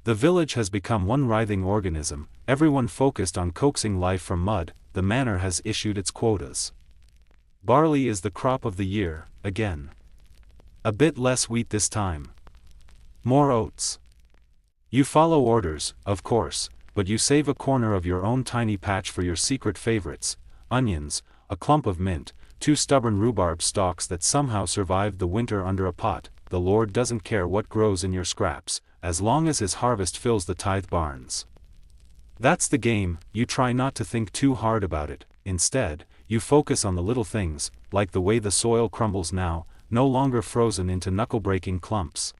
S1: The village has become one writhing organism, everyone focused on coaxing life from mud. The manor has issued its quotas. Barley is the crop of the year, again. A bit less wheat this time. More oats. You follow orders, of course, but you save a corner of your own tiny patch for your secret favorites: onions, a clump of mint, 2 stubborn rhubarb stalks that somehow survived the winter under a pot. The Lord doesn't care what grows in your scraps, as long as his harvest fills the tithe barns. That's the game. You try not to think too hard about it. Instead, you focus on the little things, like the way the soil crumbles now, no longer frozen into knuckle-breaking clumps.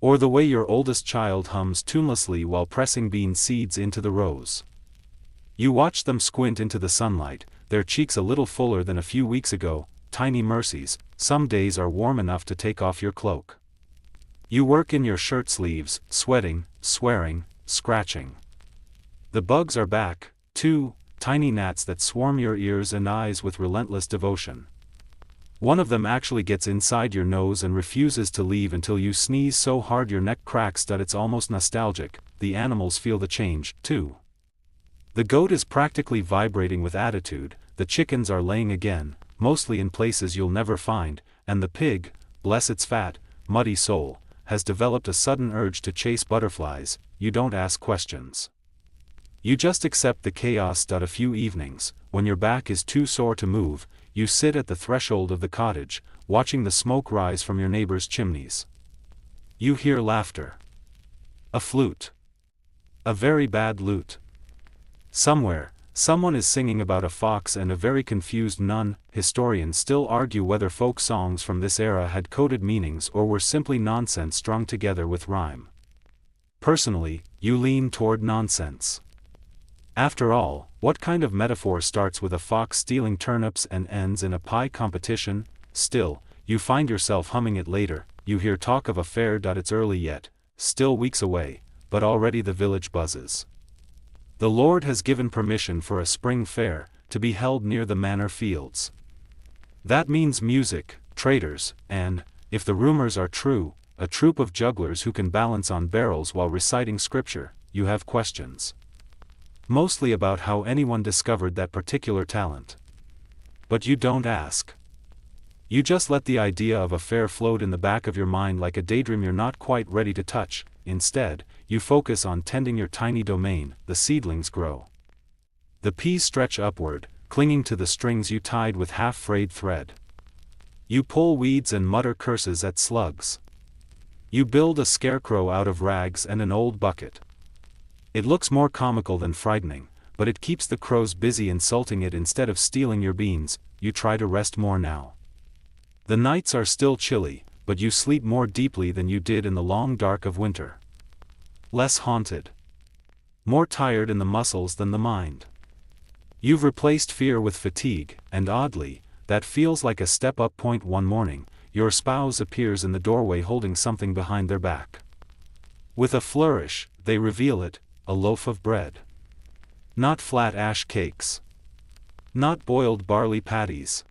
S1: Or the way your oldest child hums tunelessly while pressing bean seeds into the rows. You watch them squint into the sunlight, their cheeks a little fuller than a few weeks ago. Tiny mercies, some days are warm enough to take off your cloak. You work in your shirt sleeves, sweating, swearing, scratching. The bugs are back, too, tiny gnats that swarm your ears and eyes with relentless devotion. One of them actually gets inside your nose and refuses to leave until you sneeze so hard your neck cracks that it's almost nostalgic. The animals feel the change, too. The goat is practically vibrating with attitude, the chickens are laying again, mostly in places you'll never find, and the pig, bless its fat, muddy soul, has developed a sudden urge to chase butterflies. You don't ask questions. You just accept the chaos. A few evenings, when your back is too sore to move, you sit at the threshold of the cottage, watching the smoke rise from your neighbor's chimneys. You hear laughter. A flute. A very bad lute. Somewhere, someone is singing about a fox and a very confused nun. Historians still argue whether folk songs from this era had coded meanings or were simply nonsense strung together with rhyme. Personally, you lean toward nonsense. After all, what kind of metaphor starts with a fox stealing turnips and ends in a pie competition? Still, you find yourself humming it later. You hear talk of a fair. It's early yet, still weeks away, but already the village buzzes. The Lord has given permission for a spring fair, to be held near the manor fields. That means music, traders, and, if the rumors are true, a troupe of jugglers who can balance on barrels while reciting scripture. You have questions. Mostly about how anyone discovered that particular talent. But you don't ask. You just let the idea of a fair float in the back of your mind like a daydream you're not quite ready to touch. Instead, you focus on tending your tiny domain. The seedlings grow. The peas stretch upward, clinging to the strings you tied with half-frayed thread. You pull weeds and mutter curses at slugs. You build a scarecrow out of rags and an old bucket. It looks more comical than frightening, but it keeps the crows busy insulting it instead of stealing your beans. You try to rest more now. The nights are still chilly, but you sleep more deeply than you did in the long dark of winter. Less haunted. More tired in the muscles than the mind. You've replaced fear with fatigue, and oddly, that feels like a step up. One morning, your spouse appears in the doorway holding something behind their back. With a flourish, they reveal it, a loaf of bread. Not flat ash cakes. Not boiled barley patties.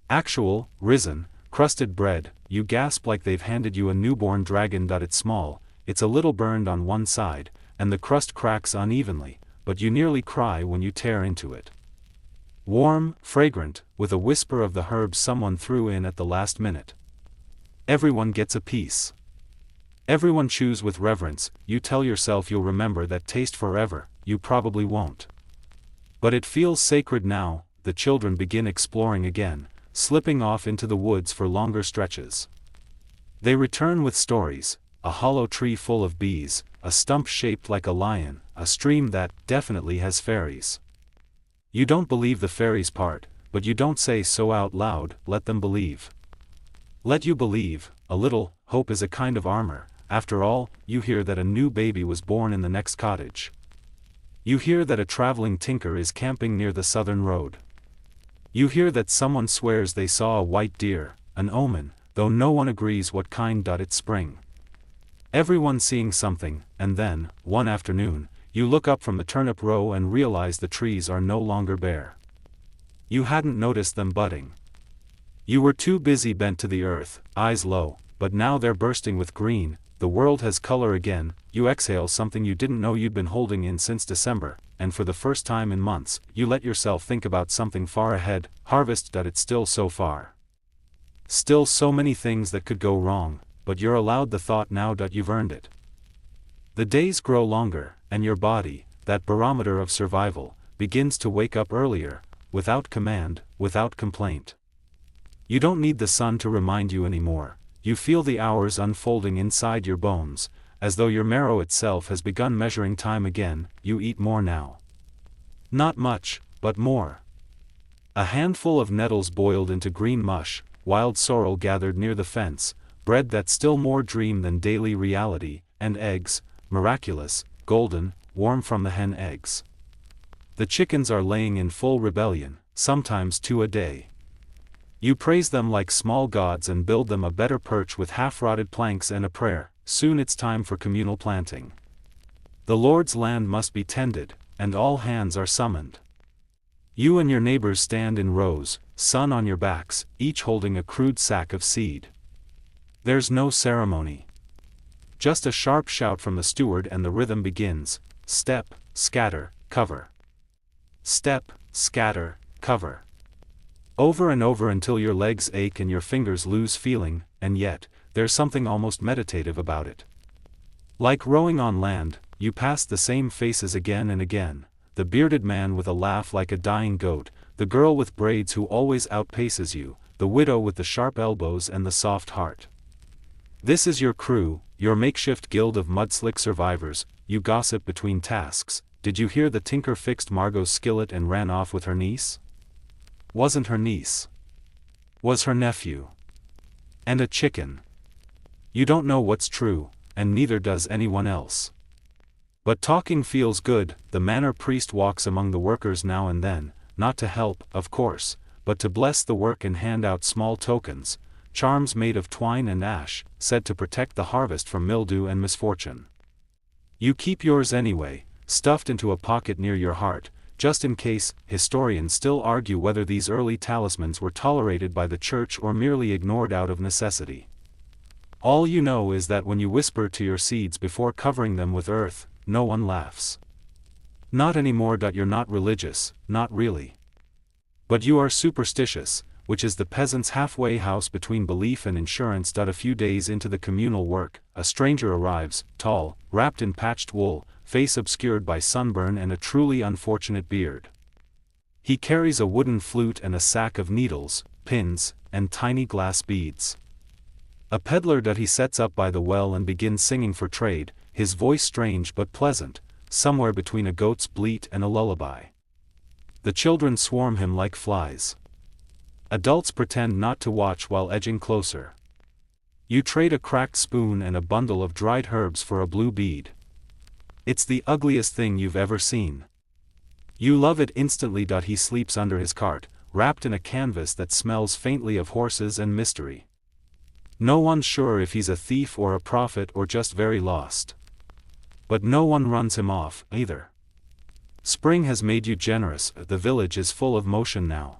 S1: Actual, risen, crusted bread. You gasp like they've handed you a newborn dragon. It's small, it's a little burned on one side, and the crust cracks unevenly, but you nearly cry when you tear into it. Warm, fragrant, with a whisper of the herbs someone threw in at the last minute. Everyone gets a piece. Everyone chews with reverence. You tell yourself you'll remember that taste forever. You probably won't. But it feels sacred now. The children begin exploring again, slipping off into the woods for longer stretches. They return with stories: a hollow tree full of bees, a stump shaped like a lion, a stream that definitely has fairies. You don't believe the fairies part, but you don't say so out loud. Let them believe. Let you believe. A little hope is a kind of armor. After all, you hear that a new baby was born in the next cottage. You hear that a traveling tinker is camping near the southern road. You hear that someone swears they saw a white deer, an omen, though no one agrees what kind. It's spring. Everyone's seeing something, and then, one afternoon, you look up from the turnip row and realize the trees are no longer bare. You hadn't noticed them budding. You were too busy bent to the earth, eyes low, but now they're bursting with green. The world has color again. You exhale something you didn't know you'd been holding in since December, and for the first time in months, you let yourself think about something far ahead. Harvest. It's still so far. Still so many things that could go wrong, but you're allowed the thought now. You've earned it. The days grow longer, and your body, that barometer of survival, begins to wake up earlier, without command, without complaint. You don't need the sun to remind you anymore. You feel the hours unfolding inside your bones, as though your marrow itself has begun measuring time again. You eat more now. Not much, but more. A handful of nettles boiled into green mush, wild sorrel gathered near the fence, bread that's still more dream than daily reality, and eggs, miraculous, golden, warm from the hen eggs. The chickens are laying in full rebellion, sometimes 2 a day. You praise them like small gods and build them a better perch with half-rotted planks and a prayer. Soon it's time for communal planting. The Lord's land must be tended, and all hands are summoned. You and your neighbors stand in rows, sun on your backs, each holding a crude sack of seed. There's no ceremony. Just a sharp shout from the steward and the rhythm begins. Step, scatter, cover. Step, scatter, cover. Over and over until your legs ache and your fingers lose feeling, and yet, there's something almost meditative about it. Like rowing on land, you pass the same faces again and again, the bearded man with a laugh like a dying goat, the girl with braids who always outpaces you, the widow with the sharp elbows and the soft heart. This is your crew, your makeshift guild of mudslick survivors. You gossip between tasks. Did you hear the tinker fixed Margot's skillet and ran off with her niece? Wasn't her niece. Was her nephew. And a chicken. You don't know what's true, and neither does anyone else. But talking feels good. The manor priest walks among the workers now and then, not to help, of course, but to bless the work and hand out small tokens, charms made of twine and ash, said to protect the harvest from mildew and misfortune. You keep yours anyway, stuffed into a pocket near your heart, just in case. Historians still argue whether these early talismans were tolerated by the church or merely ignored out of necessity. All you know is that when you whisper to your seeds before covering them with earth, no one laughs. Not anymore. You're not religious, not really. But you are superstitious, which is the peasant's halfway house between belief and insurance. A few days into the communal work, a stranger arrives, tall, wrapped in patched wool, face obscured by sunburn and a truly unfortunate beard. He carries a wooden flute and a sack of needles, pins, and tiny glass beads. A peddler. He sets up by the well and begins singing for trade, his voice strange but pleasant, somewhere between a goat's bleat and a lullaby. The children swarm him like flies. Adults pretend not to watch while edging closer. You trade a cracked spoon and a bundle of dried herbs for a blue bead. It's the ugliest thing you've ever seen. You love it instantly. He sleeps under his cart, wrapped in a canvas that smells faintly of horses and mystery. No one's sure if he's a thief or a prophet or just very lost. But no one runs him off, either. Spring has made you generous. The village is full of motion now.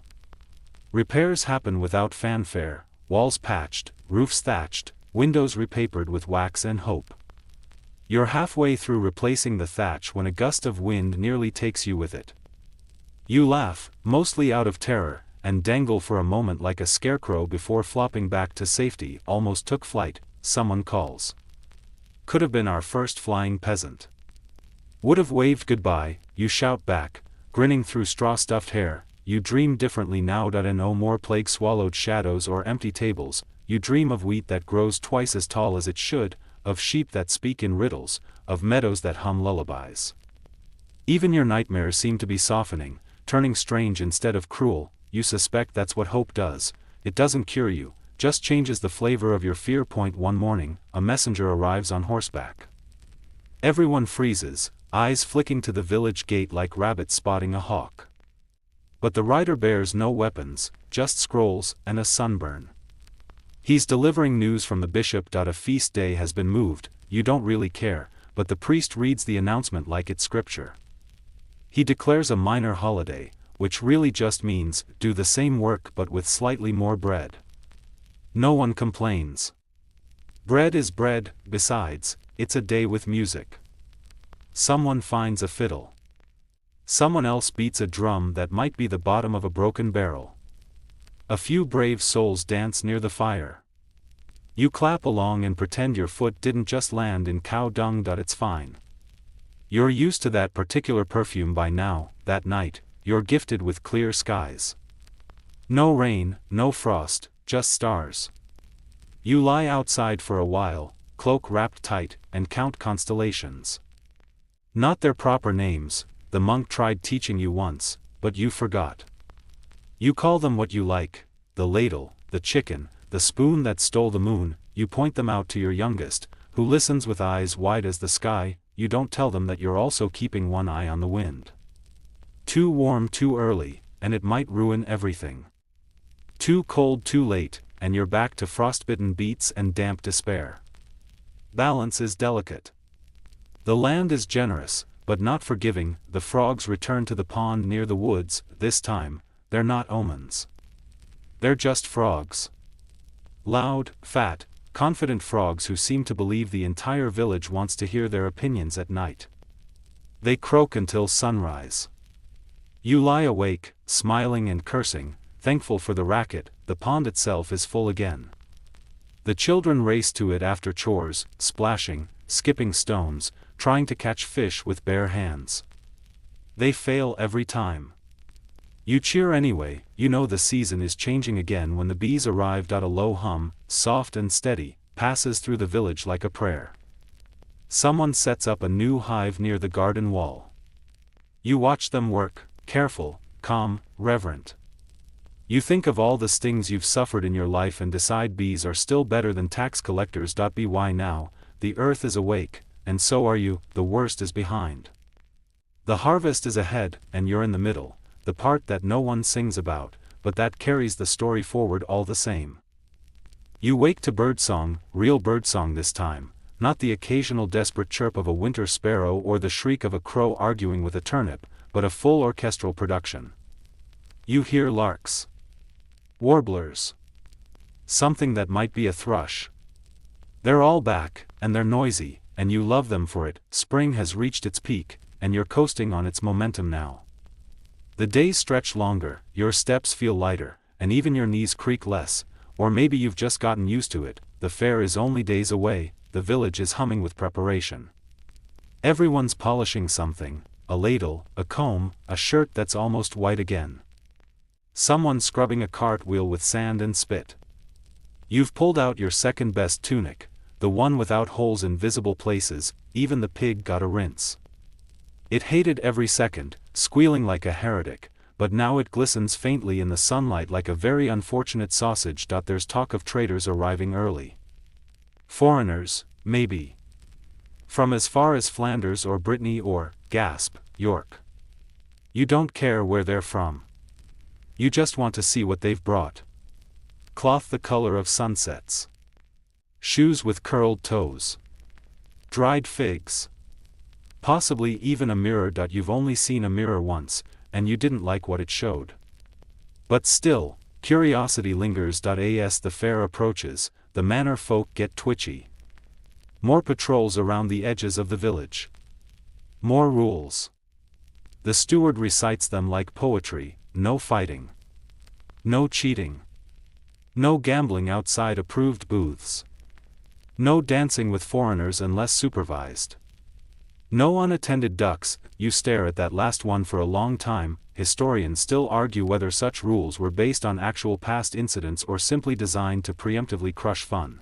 S1: Repairs happen without fanfare, walls patched, roofs thatched, windows repapered with wax and hope. You're halfway through replacing the thatch when a gust of wind nearly takes you with it. You laugh, mostly out of terror, and dangle for a moment like a scarecrow before flopping back to safety. Almost took flight. Someone calls. Could have been our first flying peasant. Would have waved goodbye. You shout back, grinning through straw-stuffed hair. You dream differently now. No more plague-swallowed shadows or empty tables. You dream of wheat that grows twice as tall as it should, of sheep that speak in riddles, of meadows that hum lullabies. Even your nightmares seem to be softening, turning strange instead of cruel. You suspect that's what hope does. It doesn't cure you, just changes the flavor of your fear. One morning, a messenger arrives on horseback. Everyone freezes, eyes flicking to the village gate like rabbits spotting a hawk. But the rider bears no weapons, just scrolls and a sunburn. He's delivering news from the bishop. A feast day has been moved. You don't really care, but the priest reads the announcement like it's scripture. He declares a minor holiday, which really just means, do the same work but with slightly more bread. No one complains. Bread is bread. Besides, it's a day with music. Someone finds a fiddle. Someone else beats a drum that might be the bottom of a broken barrel. A few brave souls dance near the fire. You clap along and pretend your foot didn't just land in cow dung. It's fine. You're used to that particular perfume by now. That night, you're gifted with clear skies. No rain, no frost, just stars. You lie outside for a while, cloak wrapped tight, and count constellations. Not their proper names, the monk tried teaching you once, but you forgot. You call them what you like, the ladle, the chicken, the spoon that stole the moon. You point them out to your youngest, who listens with eyes wide as the sky. You don't tell them that you're also keeping one eye on the wind. Too warm too early, and it might ruin everything. Too cold too late, and you're back to frostbitten beets and damp despair. Balance is delicate. The land is generous, but not forgiving. The frogs return to the pond near the woods. This time, they're not omens. They're just frogs. Loud, fat, confident frogs who seem to believe the entire village wants to hear their opinions at night. They croak until sunrise. You lie awake, smiling and cursing, thankful for the racket. The pond itself is full again. The children race to it after chores, splashing, skipping stones, trying to catch fish with bare hands. They fail every time. You cheer anyway. You know the season is changing again when the bees arrived. A low hum, soft and steady, passes through the village like a prayer. Someone sets up a new hive near the garden wall. You watch them work, careful, calm, reverent. You think of all the stings you've suffered in your life and decide bees are still better than tax collectors. By now, the earth is awake, and so are you. The worst is behind. The harvest is ahead, and you're in the middle, the part that no one sings about, but that carries the story forward all the same. You wake to birdsong, real birdsong this time, not the occasional desperate chirp of a winter sparrow or the shriek of a crow arguing with a turnip, but a full orchestral production. You hear larks. Warblers. Something that might be a thrush. They're all back, and they're noisy, and you love them for it. Spring has reached its peak, and you're coasting on its momentum now. The days stretch longer, your steps feel lighter, and even your knees creak less, or maybe you've just gotten used to it. The fair is only days away, the village is humming with preparation. Everyone's polishing something, a ladle, a comb, a shirt that's almost white again. Someone scrubbing a cartwheel with sand and spit. You've pulled out your second best tunic, the one without holes in visible places. Even the pig got a rinse. It hated every second, squealing like a heretic, but now it glistens faintly in the sunlight like a very unfortunate sausage. There's talk of traders arriving early. Foreigners, maybe. From as far as Flanders or Brittany or, gasp, York. You don't care where they're from. You just want to see what they've brought. Cloth the color of sunsets. Shoes with curled toes. Dried figs. Possibly even a mirror. You've only seen a mirror once, and you didn't like what it showed. But still, curiosity lingers. As the fair approaches, the manor folk get twitchy. More patrols around the edges of the village. More rules. The steward recites them like poetry. No fighting. No cheating. No gambling outside approved booths. No dancing with foreigners unless supervised. No unattended ducks. You stare at that last one for a long time. Historians still argue whether such rules were based on actual past incidents or simply designed to preemptively crush fun.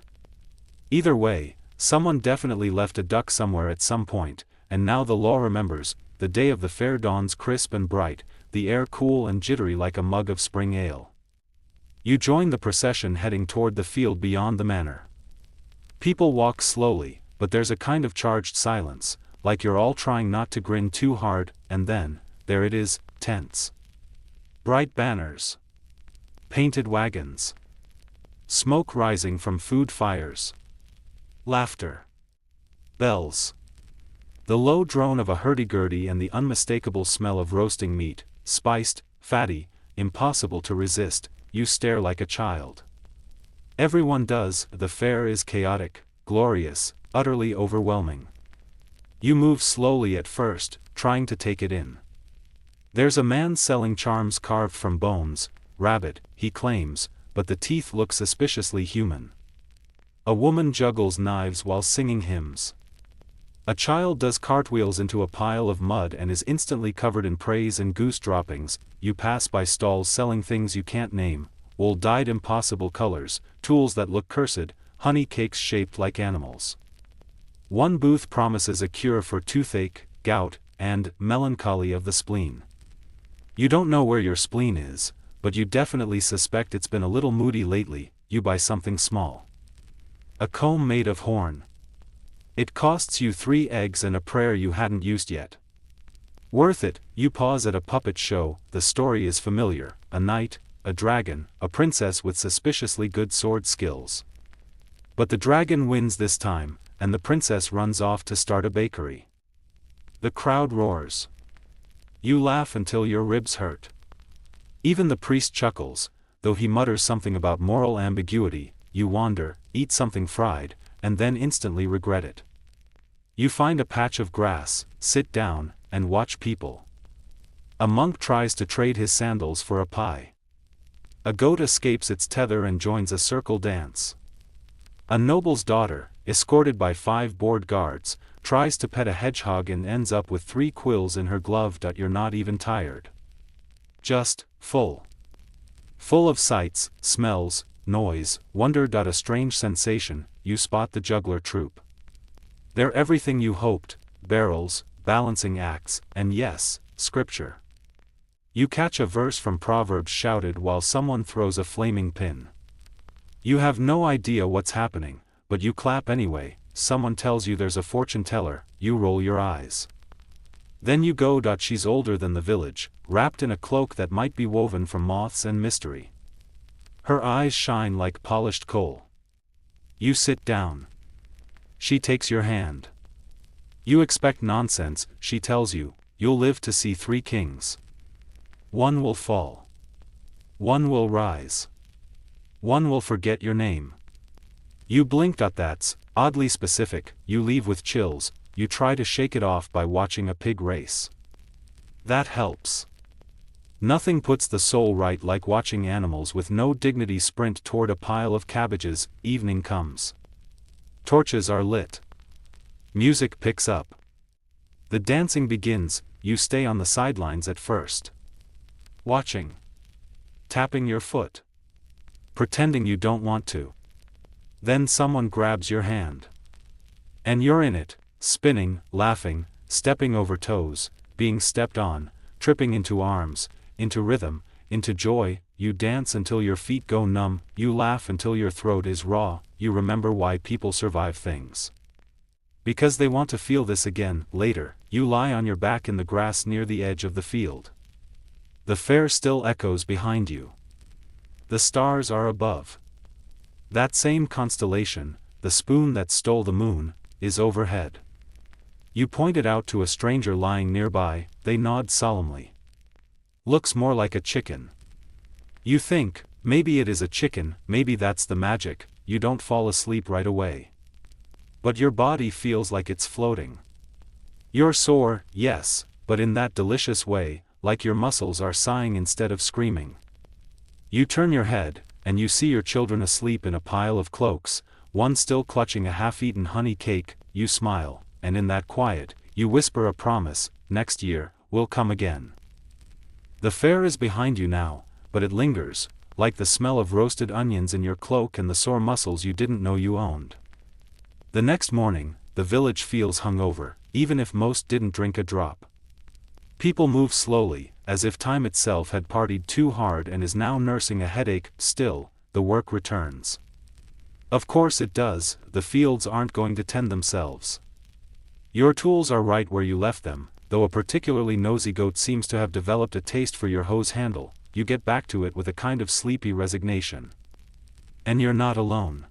S1: Either way, someone definitely left a duck somewhere at some point, and now the law remembers. The day of the fair dawns crisp and bright, the air cool and jittery like a mug of spring ale. You join the procession heading toward the field beyond the manor. People walk slowly, but there's a kind of charged silence, like you're all trying not to grin too hard, and then, there it is, tents. Bright banners. Painted wagons. Smoke rising from food fires. Laughter. Bells. The low drone of a hurdy-gurdy and the unmistakable smell of roasting meat, spiced, fatty, impossible to resist. You stare like a child. Everyone does. The fair is chaotic, glorious, utterly overwhelming. You move slowly at first, trying to take it in. There's a man selling charms carved from bones, rabbit, he claims, but the teeth look suspiciously human. A woman juggles knives while singing hymns. A child does cartwheels into a pile of mud and is instantly covered in praise and goose droppings. You pass by stalls selling things you can't name, wool dyed impossible colors, tools that look cursed, honey cakes shaped like animals. One booth promises a cure for toothache, gout, and melancholy of the spleen. You don't know where your spleen is, but you definitely suspect it's been a little moody lately. You buy something small. A comb made of horn. It costs you 3 eggs and a prayer you hadn't used yet. Worth it. You pause at a puppet show. The story is familiar: a knight, a dragon, a princess with suspiciously good sword skills. But the dragon wins this time, and the princess runs off to start a bakery. The crowd roars. You laugh until your ribs hurt. Even the priest chuckles, though he mutters something about moral ambiguity. You wander, eat something fried, and then instantly regret it. You find a patch of grass, sit down, and watch people. A monk tries to trade his sandals for a pie. A goat escapes its tether and joins a circle dance. A noble's daughter, escorted by 5 bored guards, tries to pet a hedgehog and ends up with 3 quills in her glove. You're not even tired. Just full. Full of sights, smells, noise, wonder. A strange sensation. You spot the juggler troupe. They're everything you hoped: barrels, balancing acts, and yes, scripture. You catch a verse from Proverbs shouted while someone throws a flaming pin. You have no idea what's happening, but you clap anyway. Someone tells you there's a fortune teller. You roll your eyes. Then you go. She's older than the village, wrapped in a cloak that might be woven from moths and mystery. Her eyes shine like polished coal. You sit down. She takes your hand. You expect nonsense. She tells you, you'll live to see 3 kings. One will fall. One will rise. One will forget your name. You blink. That's oddly specific. You leave with chills. You try to shake it off by watching a pig race. That helps. Nothing puts the soul right like watching animals with no dignity sprint toward a pile of cabbages. Evening comes. Torches are lit. Music picks up. The dancing begins. You stay on the sidelines at first. Watching. Tapping your foot. Pretending you don't want to. Then someone grabs your hand. And you're in it, spinning, laughing, stepping over toes, being stepped on, tripping into arms, into rhythm, into joy. You dance until your feet go numb. You laugh until your throat is raw. You remember why people survive things. Because they want to feel this again. Later, you lie on your back in the grass near the edge of the field. The fair still echoes behind you. The stars are above. That same constellation, the spoon that stole the moon, is overhead. You point it out to a stranger lying nearby. They nod solemnly. Looks more like a chicken. You think, maybe it is a chicken, maybe that's the magic. You don't fall asleep right away. But your body feels like it's floating. You're sore, yes, but in that delicious way, like your muscles are sighing instead of screaming. You turn your head, and you see your children asleep in a pile of cloaks, one still clutching a half-eaten honey cake. You smile, and in that quiet, you whisper a promise: next year, we'll come again. The fair is behind you now, but it lingers, like the smell of roasted onions in your cloak and the sore muscles you didn't know you owned. The next morning, the village feels hungover, even if most didn't drink a drop. People move slowly, as if time itself had partied too hard and is now nursing a headache. Still, the work returns. Of course it does. The fields aren't going to tend themselves. Your tools are right where you left them, though a particularly nosy goat seems to have developed a taste for your hose handle. You get back to it with a kind of sleepy resignation. And you're not alone.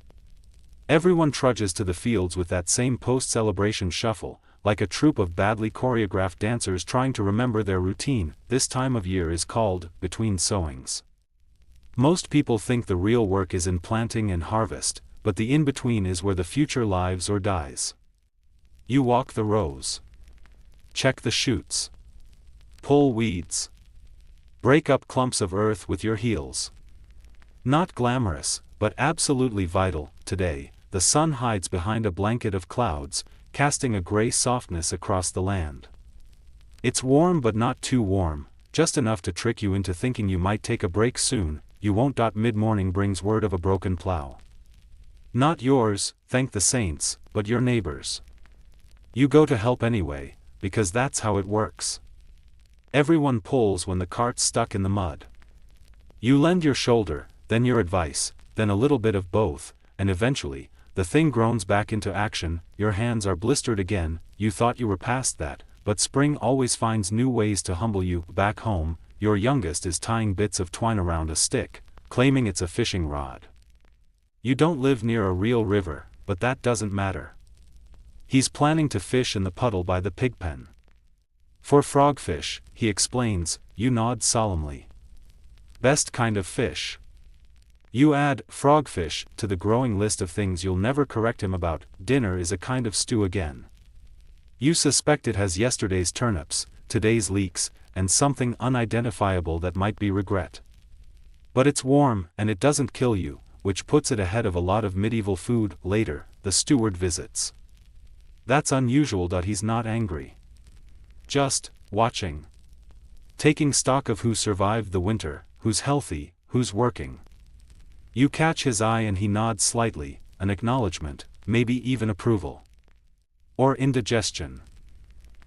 S1: Everyone trudges to the fields with that same post-celebration shuffle, like a troupe of badly choreographed dancers trying to remember their routine. This time of year is called between sowings. Most people think the real work is in planting and harvest, but the in-between is where the future lives or dies. You walk the rows. Check the shoots. Pull weeds. Break up clumps of earth with your heels. Not glamorous, but absolutely vital. Today, the sun hides behind a blanket of clouds, casting a gray softness across the land. It's warm but not too warm, just enough to trick you into thinking you might take a break soon. You won't. Mid-morning brings word of a broken plow. Not yours, thank the saints, but your neighbor's. You go to help anyway, because that's how it works. Everyone pulls when the cart's stuck in the mud. You lend your shoulder, then your advice, then a little bit of both, and eventually, the thing groans back into action. Your hands are blistered again. You thought you were past that, but spring always finds new ways to humble you. Back home, your youngest is tying bits of twine around a stick, claiming it's a fishing rod. You don't live near a real river, but that doesn't matter. He's planning to fish in the puddle by the pigpen. For frogfish, he explains. You nod solemnly. Best kind of fish. You add frogfish to the growing list of things you'll never correct him about. Dinner is a kind of stew again. You suspect it has yesterday's turnips, today's leeks, and something unidentifiable that might be regret. But it's warm, and it doesn't kill you, which puts it ahead of a lot of medieval food. Later, the steward visits. That's unusual. He's not angry. Just watching. Taking stock of who survived the winter, who's healthy, who's working. You catch his eye and he nods slightly, an acknowledgement, maybe even approval. Or indigestion.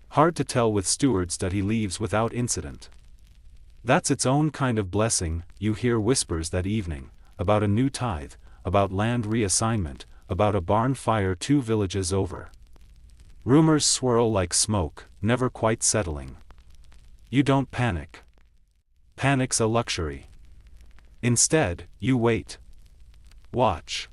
S1: Hard to tell with stewards that he leaves without incident. That's its own kind of blessing. You hear whispers that evening, about a new tithe, about land reassignment, about a barn fire 2 villages over. Rumors swirl like smoke, never quite settling. You don't panic. Panic's a luxury. Instead, you wait. Watch.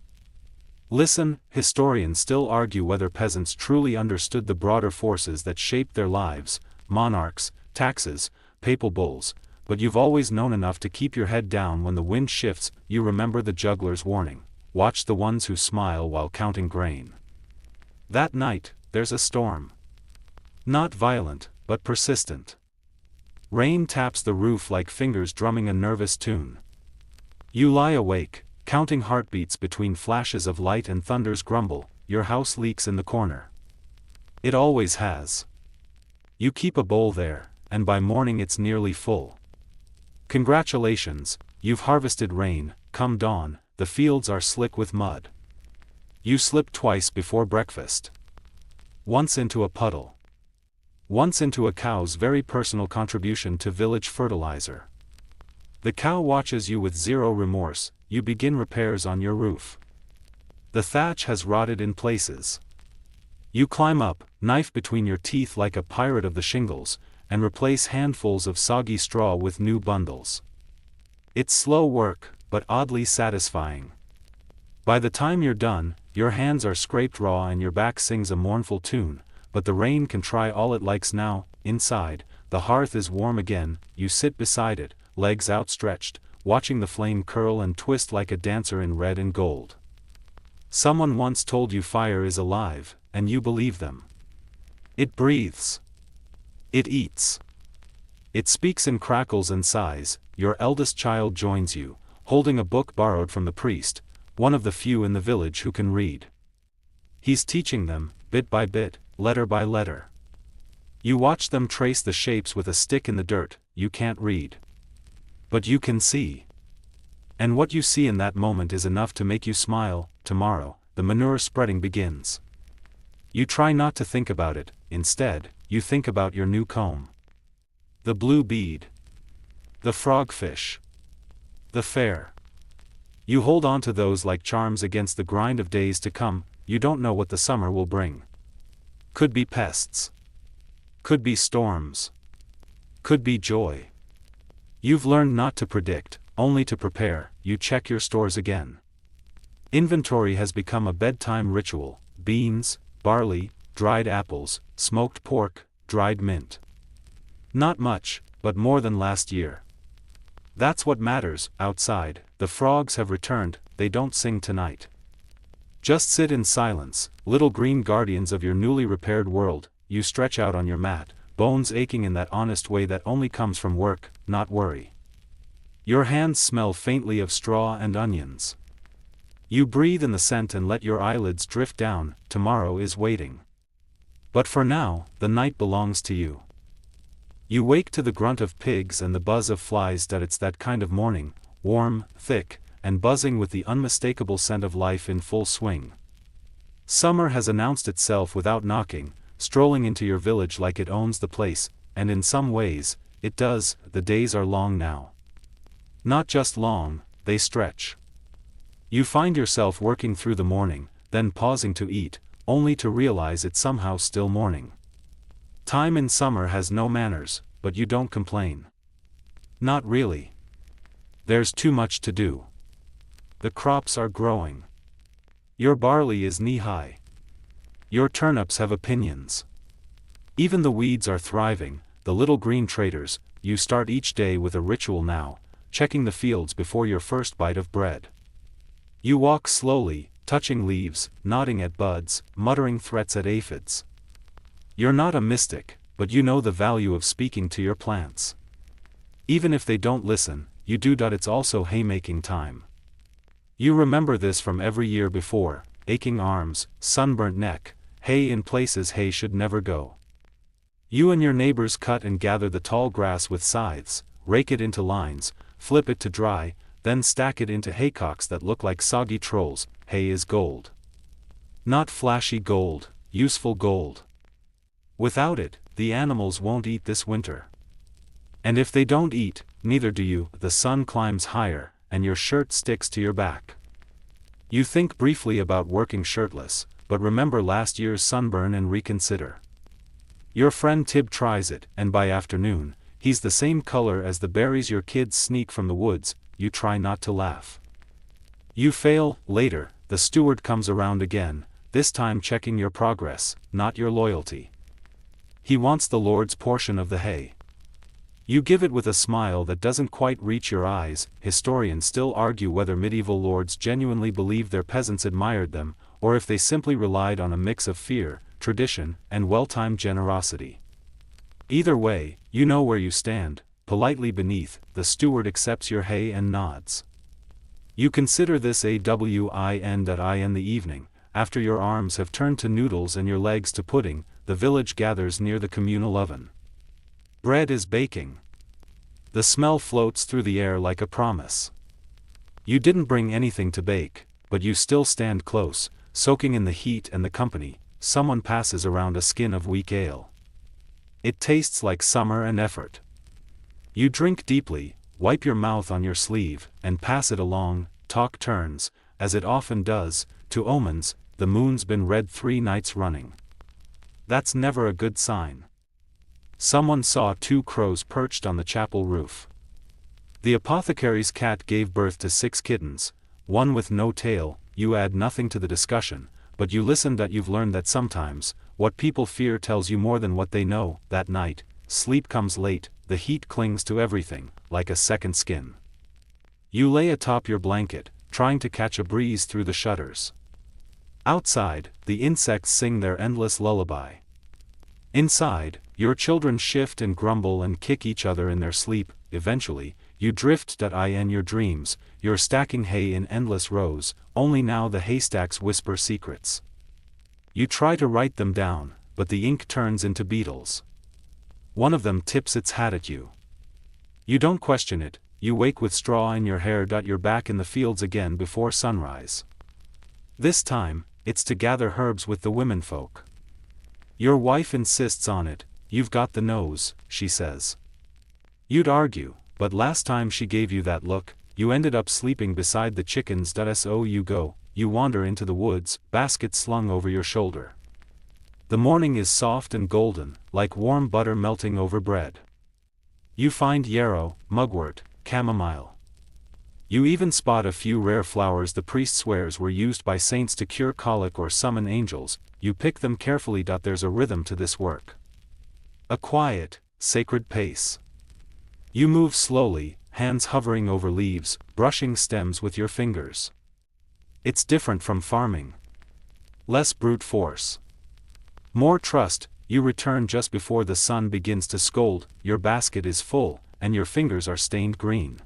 S1: Listen. Historians still argue whether peasants truly understood the broader forces that shaped their lives, monarchs, taxes, papal bulls, but you've always known enough to keep your head down when the wind shifts. You remember the juggler's warning. Watch the ones who smile while counting grain. That night, there's a storm. Not violent, but persistent. Rain taps the roof like fingers drumming a nervous tune. You lie awake, counting heartbeats between flashes of light and thunder's grumble. Your house leaks in the corner. It always has. You keep a bowl there, and by morning it's nearly full. Congratulations, you've harvested rain. Come dawn, the fields are slick with mud. You slip twice before breakfast. Once into a puddle. Once into a cow's very personal contribution to village fertilizer. The cow watches you with zero remorse. You begin repairs on your roof. The thatch has rotted in places. You climb up, knife between your teeth like a pirate of the shingles, and replace handfuls of soggy straw with new bundles. It's slow work, but oddly satisfying. By the time you're done, your hands are scraped raw and your back sings a mournful tune, but the rain can try all it likes now. Inside, the hearth is warm again. You sit beside it, legs outstretched, watching the flame curl and twist like a dancer in red and gold. Someone once told you fire is alive, and you believe them. It breathes. It eats. It speaks in crackles and sighs. Your eldest child joins you, holding a book borrowed from the priest, one of the few in the village who can read. He's teaching them, bit by bit, letter by letter. You watch them trace the shapes with a stick in the dirt. You can't read. But you can see. And what you see in that moment is enough to make you smile. Tomorrow, the manure spreading begins. You try not to think about it. Instead, you think about your new comb. The blue bead. The frogfish. The fair. You hold on to those like charms against the grind of days to come. You don't know what the summer will bring. Could be pests. Could be storms. Could be joy. You've learned not to predict, only to prepare. You check your stores again. Inventory has become a bedtime ritual. Beans, barley, dried apples, smoked pork, dried mint. Not much, but more than last year. That's what matters. Outside, the frogs have returned. They don't sing tonight. Just sit in silence, little green guardians of your newly repaired world. You stretch out on your mat, bones aching in that honest way that only comes from work, not worry. Your hands smell faintly of straw and onions. You breathe in the scent and let your eyelids drift down. Tomorrow is waiting. But for now, the night belongs to you. You wake to the grunt of pigs and the buzz of flies. It's that kind of morning, warm, thick, and buzzing with the unmistakable scent of life in full swing. Summer has announced itself without knocking, strolling into your village like it owns the place, and in some ways, it does. The days are long now. Not just long, they stretch. You find yourself working through the morning, then pausing to eat, only to realize it's somehow still morning. Time in summer has no manners, but you don't complain. Not really. There's too much to do. The crops are growing. Your barley is knee-high. Your turnips have opinions. Even the weeds are thriving, the little green traders. You start each day with a ritual now, checking the fields before your first bite of bread. You walk slowly, touching leaves, nodding at buds, muttering threats at aphids. You're not a mystic, but you know the value of speaking to your plants. Even if they don't listen, you do. It's also haymaking time. You remember this from every year before: aching arms, sunburnt neck, hay in places hay should never go. You and your neighbors cut and gather the tall grass with scythes, rake it into lines, flip it to dry, then stack it into haycocks that look like soggy trolls. Hay is gold. Not flashy gold, useful gold. Without it, the animals won't eat this winter. And if they don't eat, neither do you. The sun climbs higher, and your shirt sticks to your back. You think briefly about working shirtless, but remember last year's sunburn and reconsider. Your friend Tib tries it, and by afternoon, he's the same color as the berries your kids sneak from the woods. You try not to laugh. You fail. Later, the steward comes around again, this time checking your progress, not your loyalty. He wants the Lord's portion of the hay. You give it with a smile that doesn't quite reach your eyes. Historians still argue whether medieval lords genuinely believed their peasants admired them, or if they simply relied on a mix of fear, tradition, and well-timed generosity. Either way, you know where you stand. Politely beneath, the steward accepts your hay and nods. You consider this a win. In the evening, after your arms have turned to noodles and your legs to pudding, the village gathers near the communal oven. Bread is baking. The smell floats through the air like a promise. You didn't bring anything to bake, but you still stand close, soaking in the heat and the company. Someone passes around a skin of weak ale. It tastes like summer and effort. You drink deeply, wipe your mouth on your sleeve, and pass it along. Talk turns, as it often does, to omens. The moon's been red 3 nights running. That's never a good sign. Someone saw 2 crows perched on the chapel roof. The apothecary's cat gave birth to 6 kittens, one with no tail. You add nothing to the discussion, but you listen. You've learned that sometimes, what people fear tells you more than what they know. That night, sleep comes late, the heat clings to everything, like a second skin. You lay atop your blanket, trying to catch a breeze through the shutters. Outside, the insects sing their endless lullaby. Inside, your children shift and grumble and kick each other in their sleep. Eventually, you drift in your dreams. You're stacking hay in endless rows, only now the haystacks whisper secrets. You try to write them down, but the ink turns into beetles. One of them tips its hat at you. You don't question it. You wake with straw in your hair. You're back in the fields again before sunrise. This time, it's to gather herbs with the womenfolk. Your wife insists on it. You've got the nose, she says. You'd argue, but last time she gave you that look, you ended up sleeping beside the chickens. So you go, you wander into the woods, basket slung over your shoulder. The morning is soft and golden, like warm butter melting over bread. You find yarrow, mugwort, chamomile. You even spot a few rare flowers the priest swears were used by saints to cure colic or summon angels. You pick them carefully. There's a rhythm to this work. A quiet, sacred pace. You move slowly, hands hovering over leaves, brushing stems with your fingers. It's different from farming. Less brute force. More trust. You return just before the sun begins to scold. Your basket is full, and your fingers are stained green.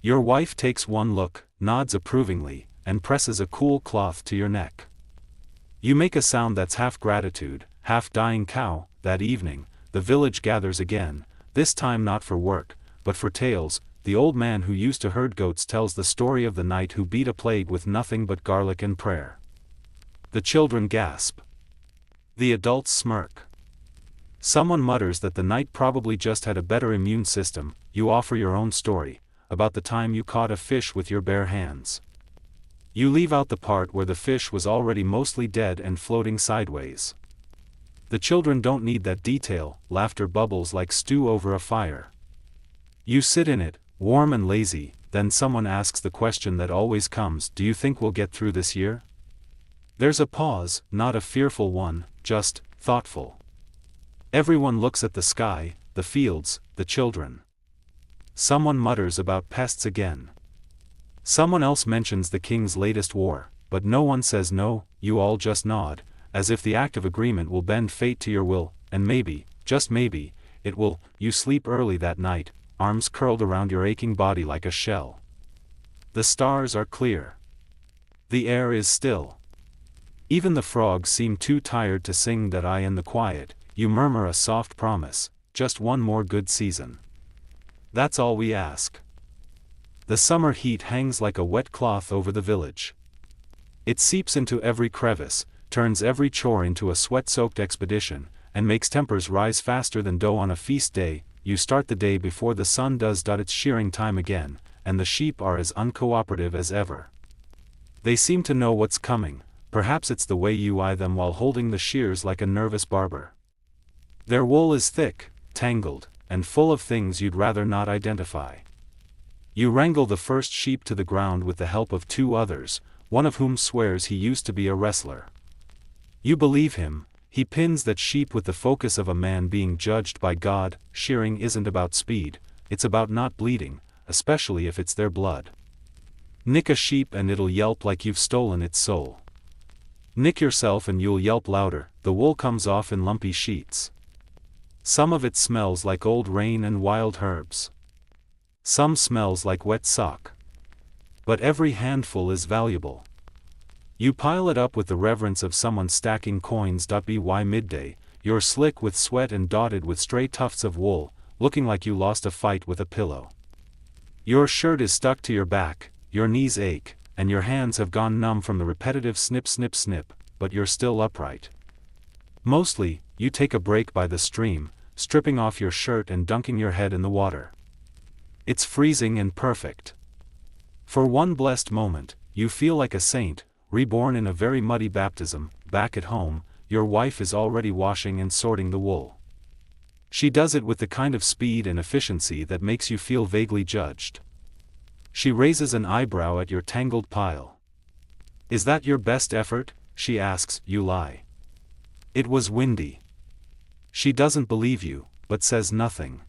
S1: Your wife takes one look, nods approvingly, and presses a cool cloth to your neck. You make a sound that's half gratitude, half dying cow. That evening, the village gathers again, this time not for work, but for tales. The old man who used to herd goats tells the story of the knight who beat a plague with nothing but garlic and prayer. The children gasp. The adults smirk. Someone mutters that the knight probably just had a better immune system. You offer your own story, about the time you caught a fish with your bare hands. You leave out the part where the fish was already mostly dead and floating sideways. The children don't need that detail. Laughter bubbles like stew over a fire. You sit in it, warm and lazy, then someone asks the question that always comes, do you think we'll get through this year? There's a pause, not a fearful one, just thoughtful. Everyone looks at the sky, the fields, the children. Someone mutters about pests again. Someone else mentions the king's latest war, but no one says no. You all just nod, as if the act of agreement will bend fate to your will, and maybe, just maybe, it will. You sleep early that night, arms curled around your aching body like a shell. The stars are clear. The air is still. Even the frogs seem too tired to sing that I in the quiet. You murmur a soft promise, just one more good season. That's all we ask. The summer heat hangs like a wet cloth over the village. It seeps into every crevice, turns every chore into a sweat-soaked expedition, and makes tempers rise faster than dough on a feast day. You start the day before the sun does its shearing time again, and the sheep are as uncooperative as ever. They seem to know what's coming. Perhaps it's the way you eye them while holding the shears like a nervous barber. Their wool is thick, tangled, and full of things you'd rather not identify. You wrangle the first sheep to the ground with the help of two others, one of whom swears he used to be a wrestler. You believe him. He pins that sheep with the focus of a man being judged by God. Shearing isn't about speed, it's about not bleeding, especially if it's their blood. Nick a sheep and it'll yelp like you've stolen its soul. Nick yourself and you'll yelp louder. The wool comes off in lumpy sheets. Some of it smells like old rain and wild herbs. Some smells like wet sock. But every handful is valuable. You pile it up with the reverence of someone stacking coins. By midday, you're slick with sweat and dotted with stray tufts of wool, looking like you lost a fight with a pillow. Your shirt is stuck to your back, your knees ache, and your hands have gone numb from the repetitive snip snip snip, but you're still upright. Mostly, you take a break by the stream, stripping off your shirt and dunking your head in the water. It's freezing and perfect. For one blessed moment, you feel like a saint, reborn in a very muddy baptism. Back at home, your wife is already washing and sorting the wool. She does it with the kind of speed and efficiency that makes you feel vaguely judged. She raises an eyebrow at your tangled pile. Is that your best effort? She asks. You lie. It was windy. She doesn't believe you, but says nothing.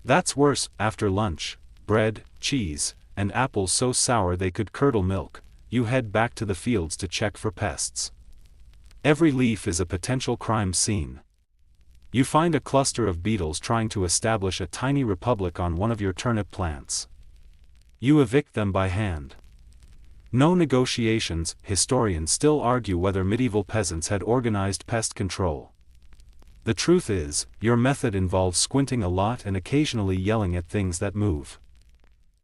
S1: That's worse. After lunch, bread, cheese, and apples so sour they could curdle milk, you head back to the fields to check for pests. Every leaf is a potential crime scene. You find a cluster of beetles trying to establish a tiny republic on one of your turnip plants. You evict them by hand. No negotiations. Historians still argue whether medieval peasants had organized pest control. The truth is, your method involves squinting a lot and occasionally yelling at things that move.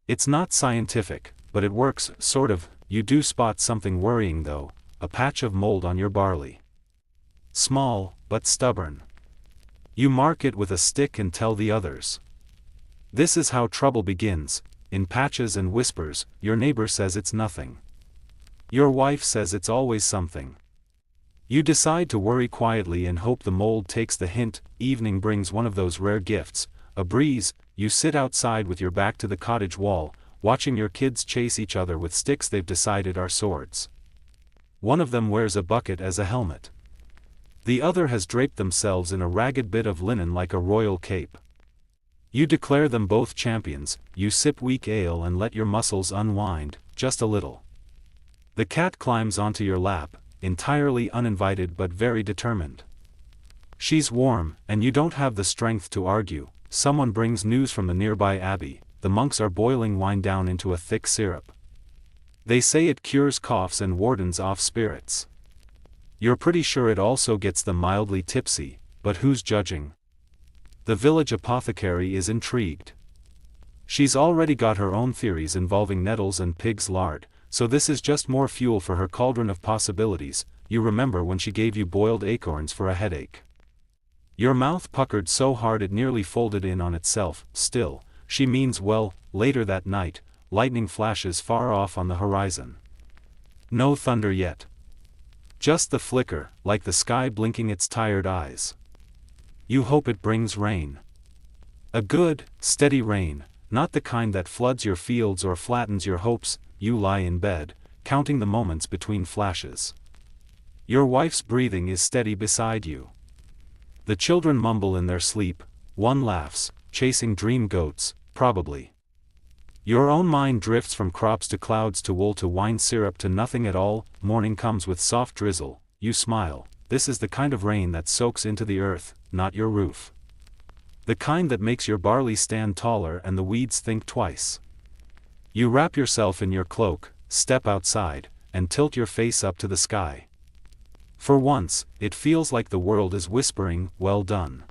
S1: It's not scientific, but it works, sort of. You do spot something worrying though, a patch of mold on your barley. Small, but stubborn. You mark it with a stick and tell the others. This is how trouble begins, in patches and whispers. Your neighbor says it's nothing. Your wife says it's always something. You decide to worry quietly and hope the mold takes the hint. Evening brings one of those rare gifts, a breeze. You sit outside with your back to the cottage wall, watching your kids chase each other with sticks they've decided are swords. One of them wears a bucket as a helmet. The other has draped themselves in a ragged bit of linen like a royal cape. You declare them both champions. You sip weak ale and let your muscles unwind, just a little. The cat climbs onto your lap, entirely uninvited but very determined. She's warm, and you don't have the strength to argue. Someone brings news from the nearby abbey. The monks are boiling wine down into a thick syrup. They say it cures coughs and wardens off spirits. You're pretty sure it also gets them mildly tipsy, but who's judging? The village apothecary is intrigued. She's already got her own theories involving nettles and pig's lard, so this is just more fuel for her cauldron of possibilities. You remember when she gave you boiled acorns for a headache. Your mouth puckered so hard it nearly folded in on itself. Still, she means well. Later that night, lightning flashes far off on the horizon. No thunder yet. Just the flicker, like the sky blinking its tired eyes. You hope it brings rain. A good, steady rain, not the kind that floods your fields or flattens your hopes. You lie in bed, counting the moments between flashes. Your wife's breathing is steady beside you. The children mumble in their sleep, one laughs, chasing dream goats, probably. Your own mind drifts from crops to clouds to wool to wine syrup to nothing at all. Morning comes with soft drizzle. You smile. This is the kind of rain that soaks into the earth, not your roof. The kind that makes your barley stand taller and the weeds think twice. You wrap yourself in your cloak, step outside, and tilt your face up to the sky. For once, it feels like the world is whispering, well done.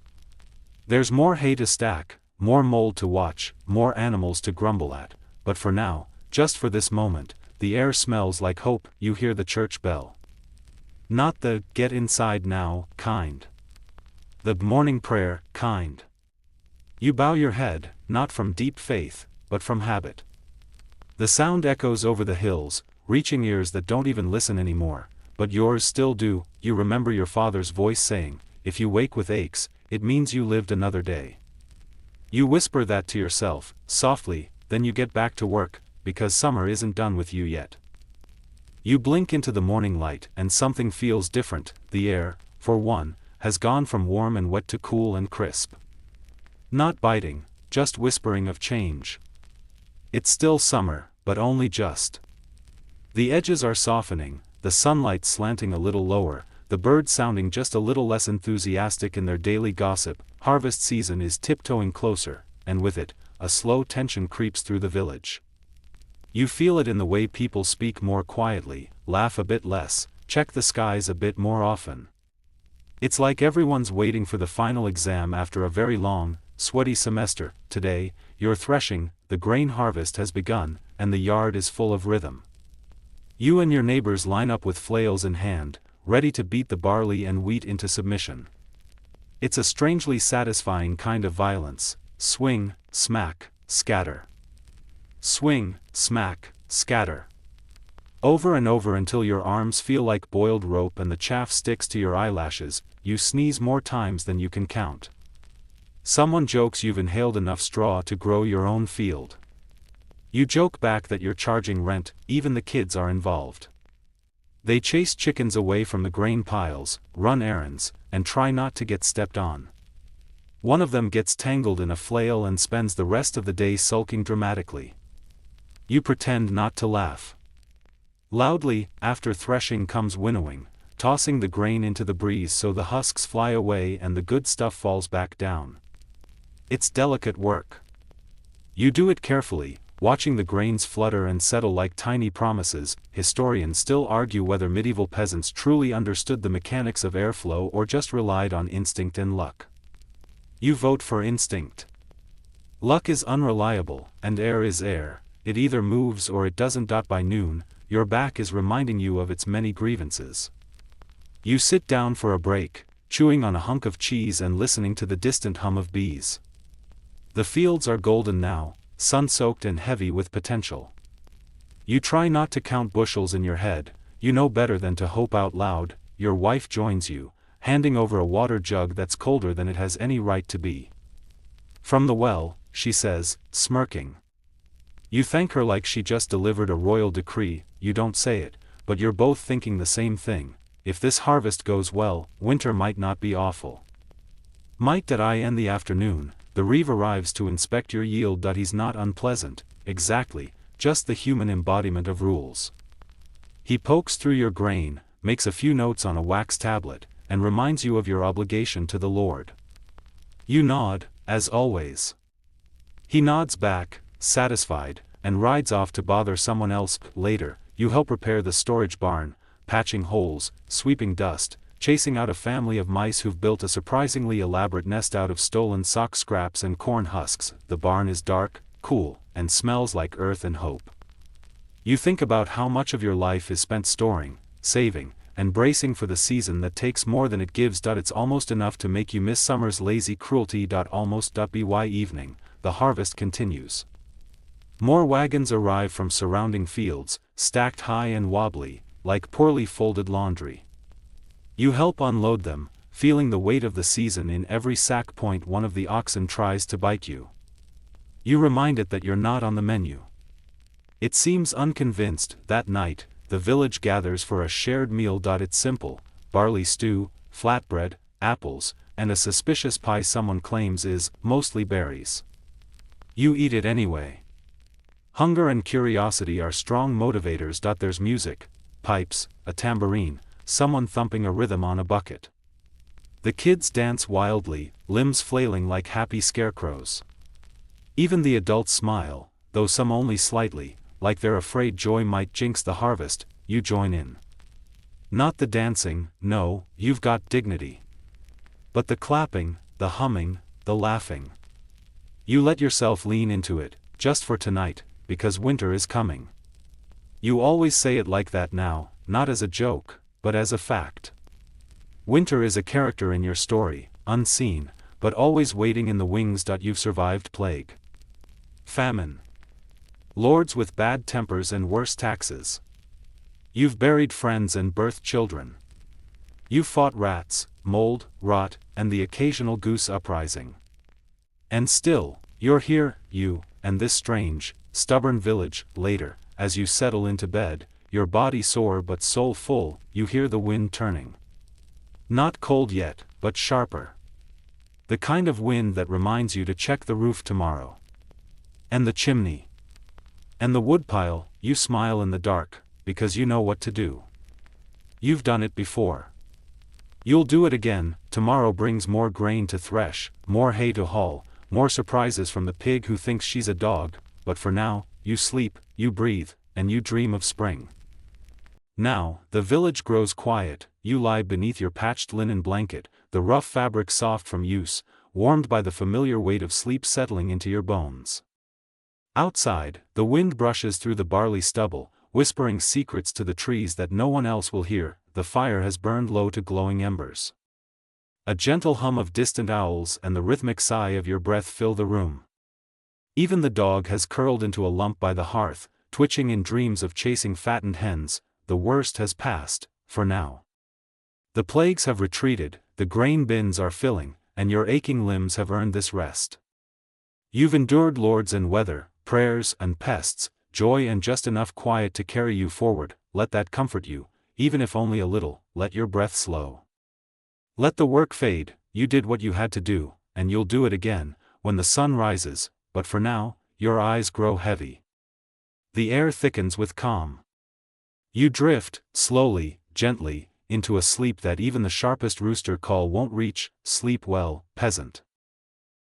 S1: There's more hay to stack, more mold to watch, more animals to grumble at, but for now, just for this moment, the air smells like hope. You hear the church bell. Not the "get inside now" kind. The morning prayer kind. You bow your head, not from deep faith, but from habit. The sound echoes over the hills, reaching ears that don't even listen anymore, but yours still do. You remember your father's voice saying, "If you wake with aches, it means you lived another day." You whisper that to yourself, softly, then you get back to work, because summer isn't done with you yet. You blink into the morning light and something feels different. The air, for one, has gone from warm and wet to cool and crisp. Not biting, just whispering of change. It's still summer, but only just. The edges are softening, the sunlight slanting a little lower, the birds sounding just a little less enthusiastic in their daily gossip. Harvest season is tiptoeing closer, and with it, a slow tension creeps through the village. You feel it in the way people speak more quietly, laugh a bit less, check the skies a bit more often. It's like everyone's waiting for the final exam after a very long, sweaty semester. Today, you're threshing, the grain harvest has begun, and the yard is full of rhythm. You and your neighbors line up with flails in hand, ready to beat the barley and wheat into submission. It's a strangely satisfying kind of violence. Swing, smack, scatter. Swing, smack, scatter. Over and over until your arms feel like boiled rope and the chaff sticks to your eyelashes. You sneeze more times than you can count. Someone jokes you've inhaled enough straw to grow your own field. You joke back that you're charging rent. Even the kids are involved. They chase chickens away from the grain piles, run errands, and try not to get stepped on. One of them gets tangled in a flail and spends the rest of the day sulking dramatically. You pretend not to laugh. Loudly, after threshing comes winnowing, tossing the grain into the breeze so the husks fly away and the good stuff falls back down. It's delicate work. You do it carefully, watching the grains flutter and settle like tiny promises. Historians still argue whether medieval peasants truly understood the mechanics of airflow or just relied on instinct and luck. You vote for instinct. Luck is unreliable, and air is air. It either moves or it doesn't. By noon, your back is reminding you of its many grievances. You sit down for a break, chewing on a hunk of cheese and listening to the distant hum of bees. The fields are golden now, sun-soaked and heavy with potential. You try not to count bushels in your head. You know better than to hope out loud. Your wife joins you, handing over a water jug that's colder than it has any right to be. "From the well," she says, smirking. You thank her like she just delivered a royal decree. You don't say it, but you're both thinking the same thing. If this harvest goes well, winter might not be awful. Might that I end the afternoon. The reeve arrives to inspect your yield. He's not unpleasant, exactly, just the human embodiment of rules. He pokes through your grain, makes a few notes on a wax tablet, and reminds you of your obligation to the Lord. You nod, as always. He nods back, satisfied, and rides off to bother someone else. Later, you help repair the storage barn, patching holes, sweeping dust, chasing out a family of mice who've built a surprisingly elaborate nest out of stolen sock scraps and corn husks. The barn is dark, cool, and smells like earth and hope. You think about how much of your life is spent storing, saving, and bracing for the season that takes more than it gives. It's almost enough to make you miss summer's lazy cruelty. By evening, the harvest continues. More wagons arrive from surrounding fields, stacked high and wobbly, like poorly folded laundry. You help unload them, feeling the weight of the season in every sack. One of the oxen tries to bite you. You remind it that you're not on the menu. It seems unconvinced. That night, the village gathers for a shared meal. It's simple: barley stew, flatbread, apples, and a suspicious pie someone claims is mostly berries. You eat it anyway. Hunger and curiosity are strong motivators. There's music, pipes, a tambourine, someone thumping a rhythm on a bucket. The kids dance wildly, limbs flailing like happy scarecrows. Even the adults smile, though some only slightly, like they're afraid joy might jinx the harvest. You join in. Not the dancing, no, you've got dignity. But the clapping, the humming, the laughing. You let yourself lean into it, just for tonight, because winter is coming. You always say it like that now, not as a joke, but as a fact. Winter is a character in your story, unseen, but always waiting in the wings. You've survived plague, famine, lords with bad tempers and worse taxes. You've buried friends and birthed children. You've fought rats, mold, rot, and the occasional goose uprising. And still, you're here, you, and this strange, stubborn village. Later, as you settle into bed, your body sore but soul full, you hear the wind turning. Not cold yet, but sharper. The kind of wind that reminds you to check the roof tomorrow. And the chimney. And the woodpile. You smile in the dark, because you know what to do. You've done it before. You'll do it again. Tomorrow brings more grain to thresh, more hay to haul, more surprises from the pig who thinks she's a dog. But for now, you sleep, you breathe, and you dream of spring. Now, the village grows quiet. You lie beneath your patched linen blanket, the rough fabric soft from use, warmed by the familiar weight of sleep settling into your bones. Outside, the wind brushes through the barley stubble, whispering secrets to the trees that no one else will hear. The fire has burned low to glowing embers. A gentle hum of distant owls and the rhythmic sigh of your breath fill the room. Even the dog has curled into a lump by the hearth, twitching in dreams of chasing fattened hens. The worst has passed, for now. The plagues have retreated, the grain bins are filling, and your aching limbs have earned this rest. You've endured lords and weather, prayers and pests, joy and just enough quiet to carry you forward. Let that comfort you, even if only a little. Let your breath slow. Let the work fade. You did what you had to do, and you'll do it again, when the sun rises. But for now, your eyes grow heavy. The air thickens with calm. You drift, slowly, gently, into a sleep that even the sharpest rooster call won't reach. Sleep well, peasant.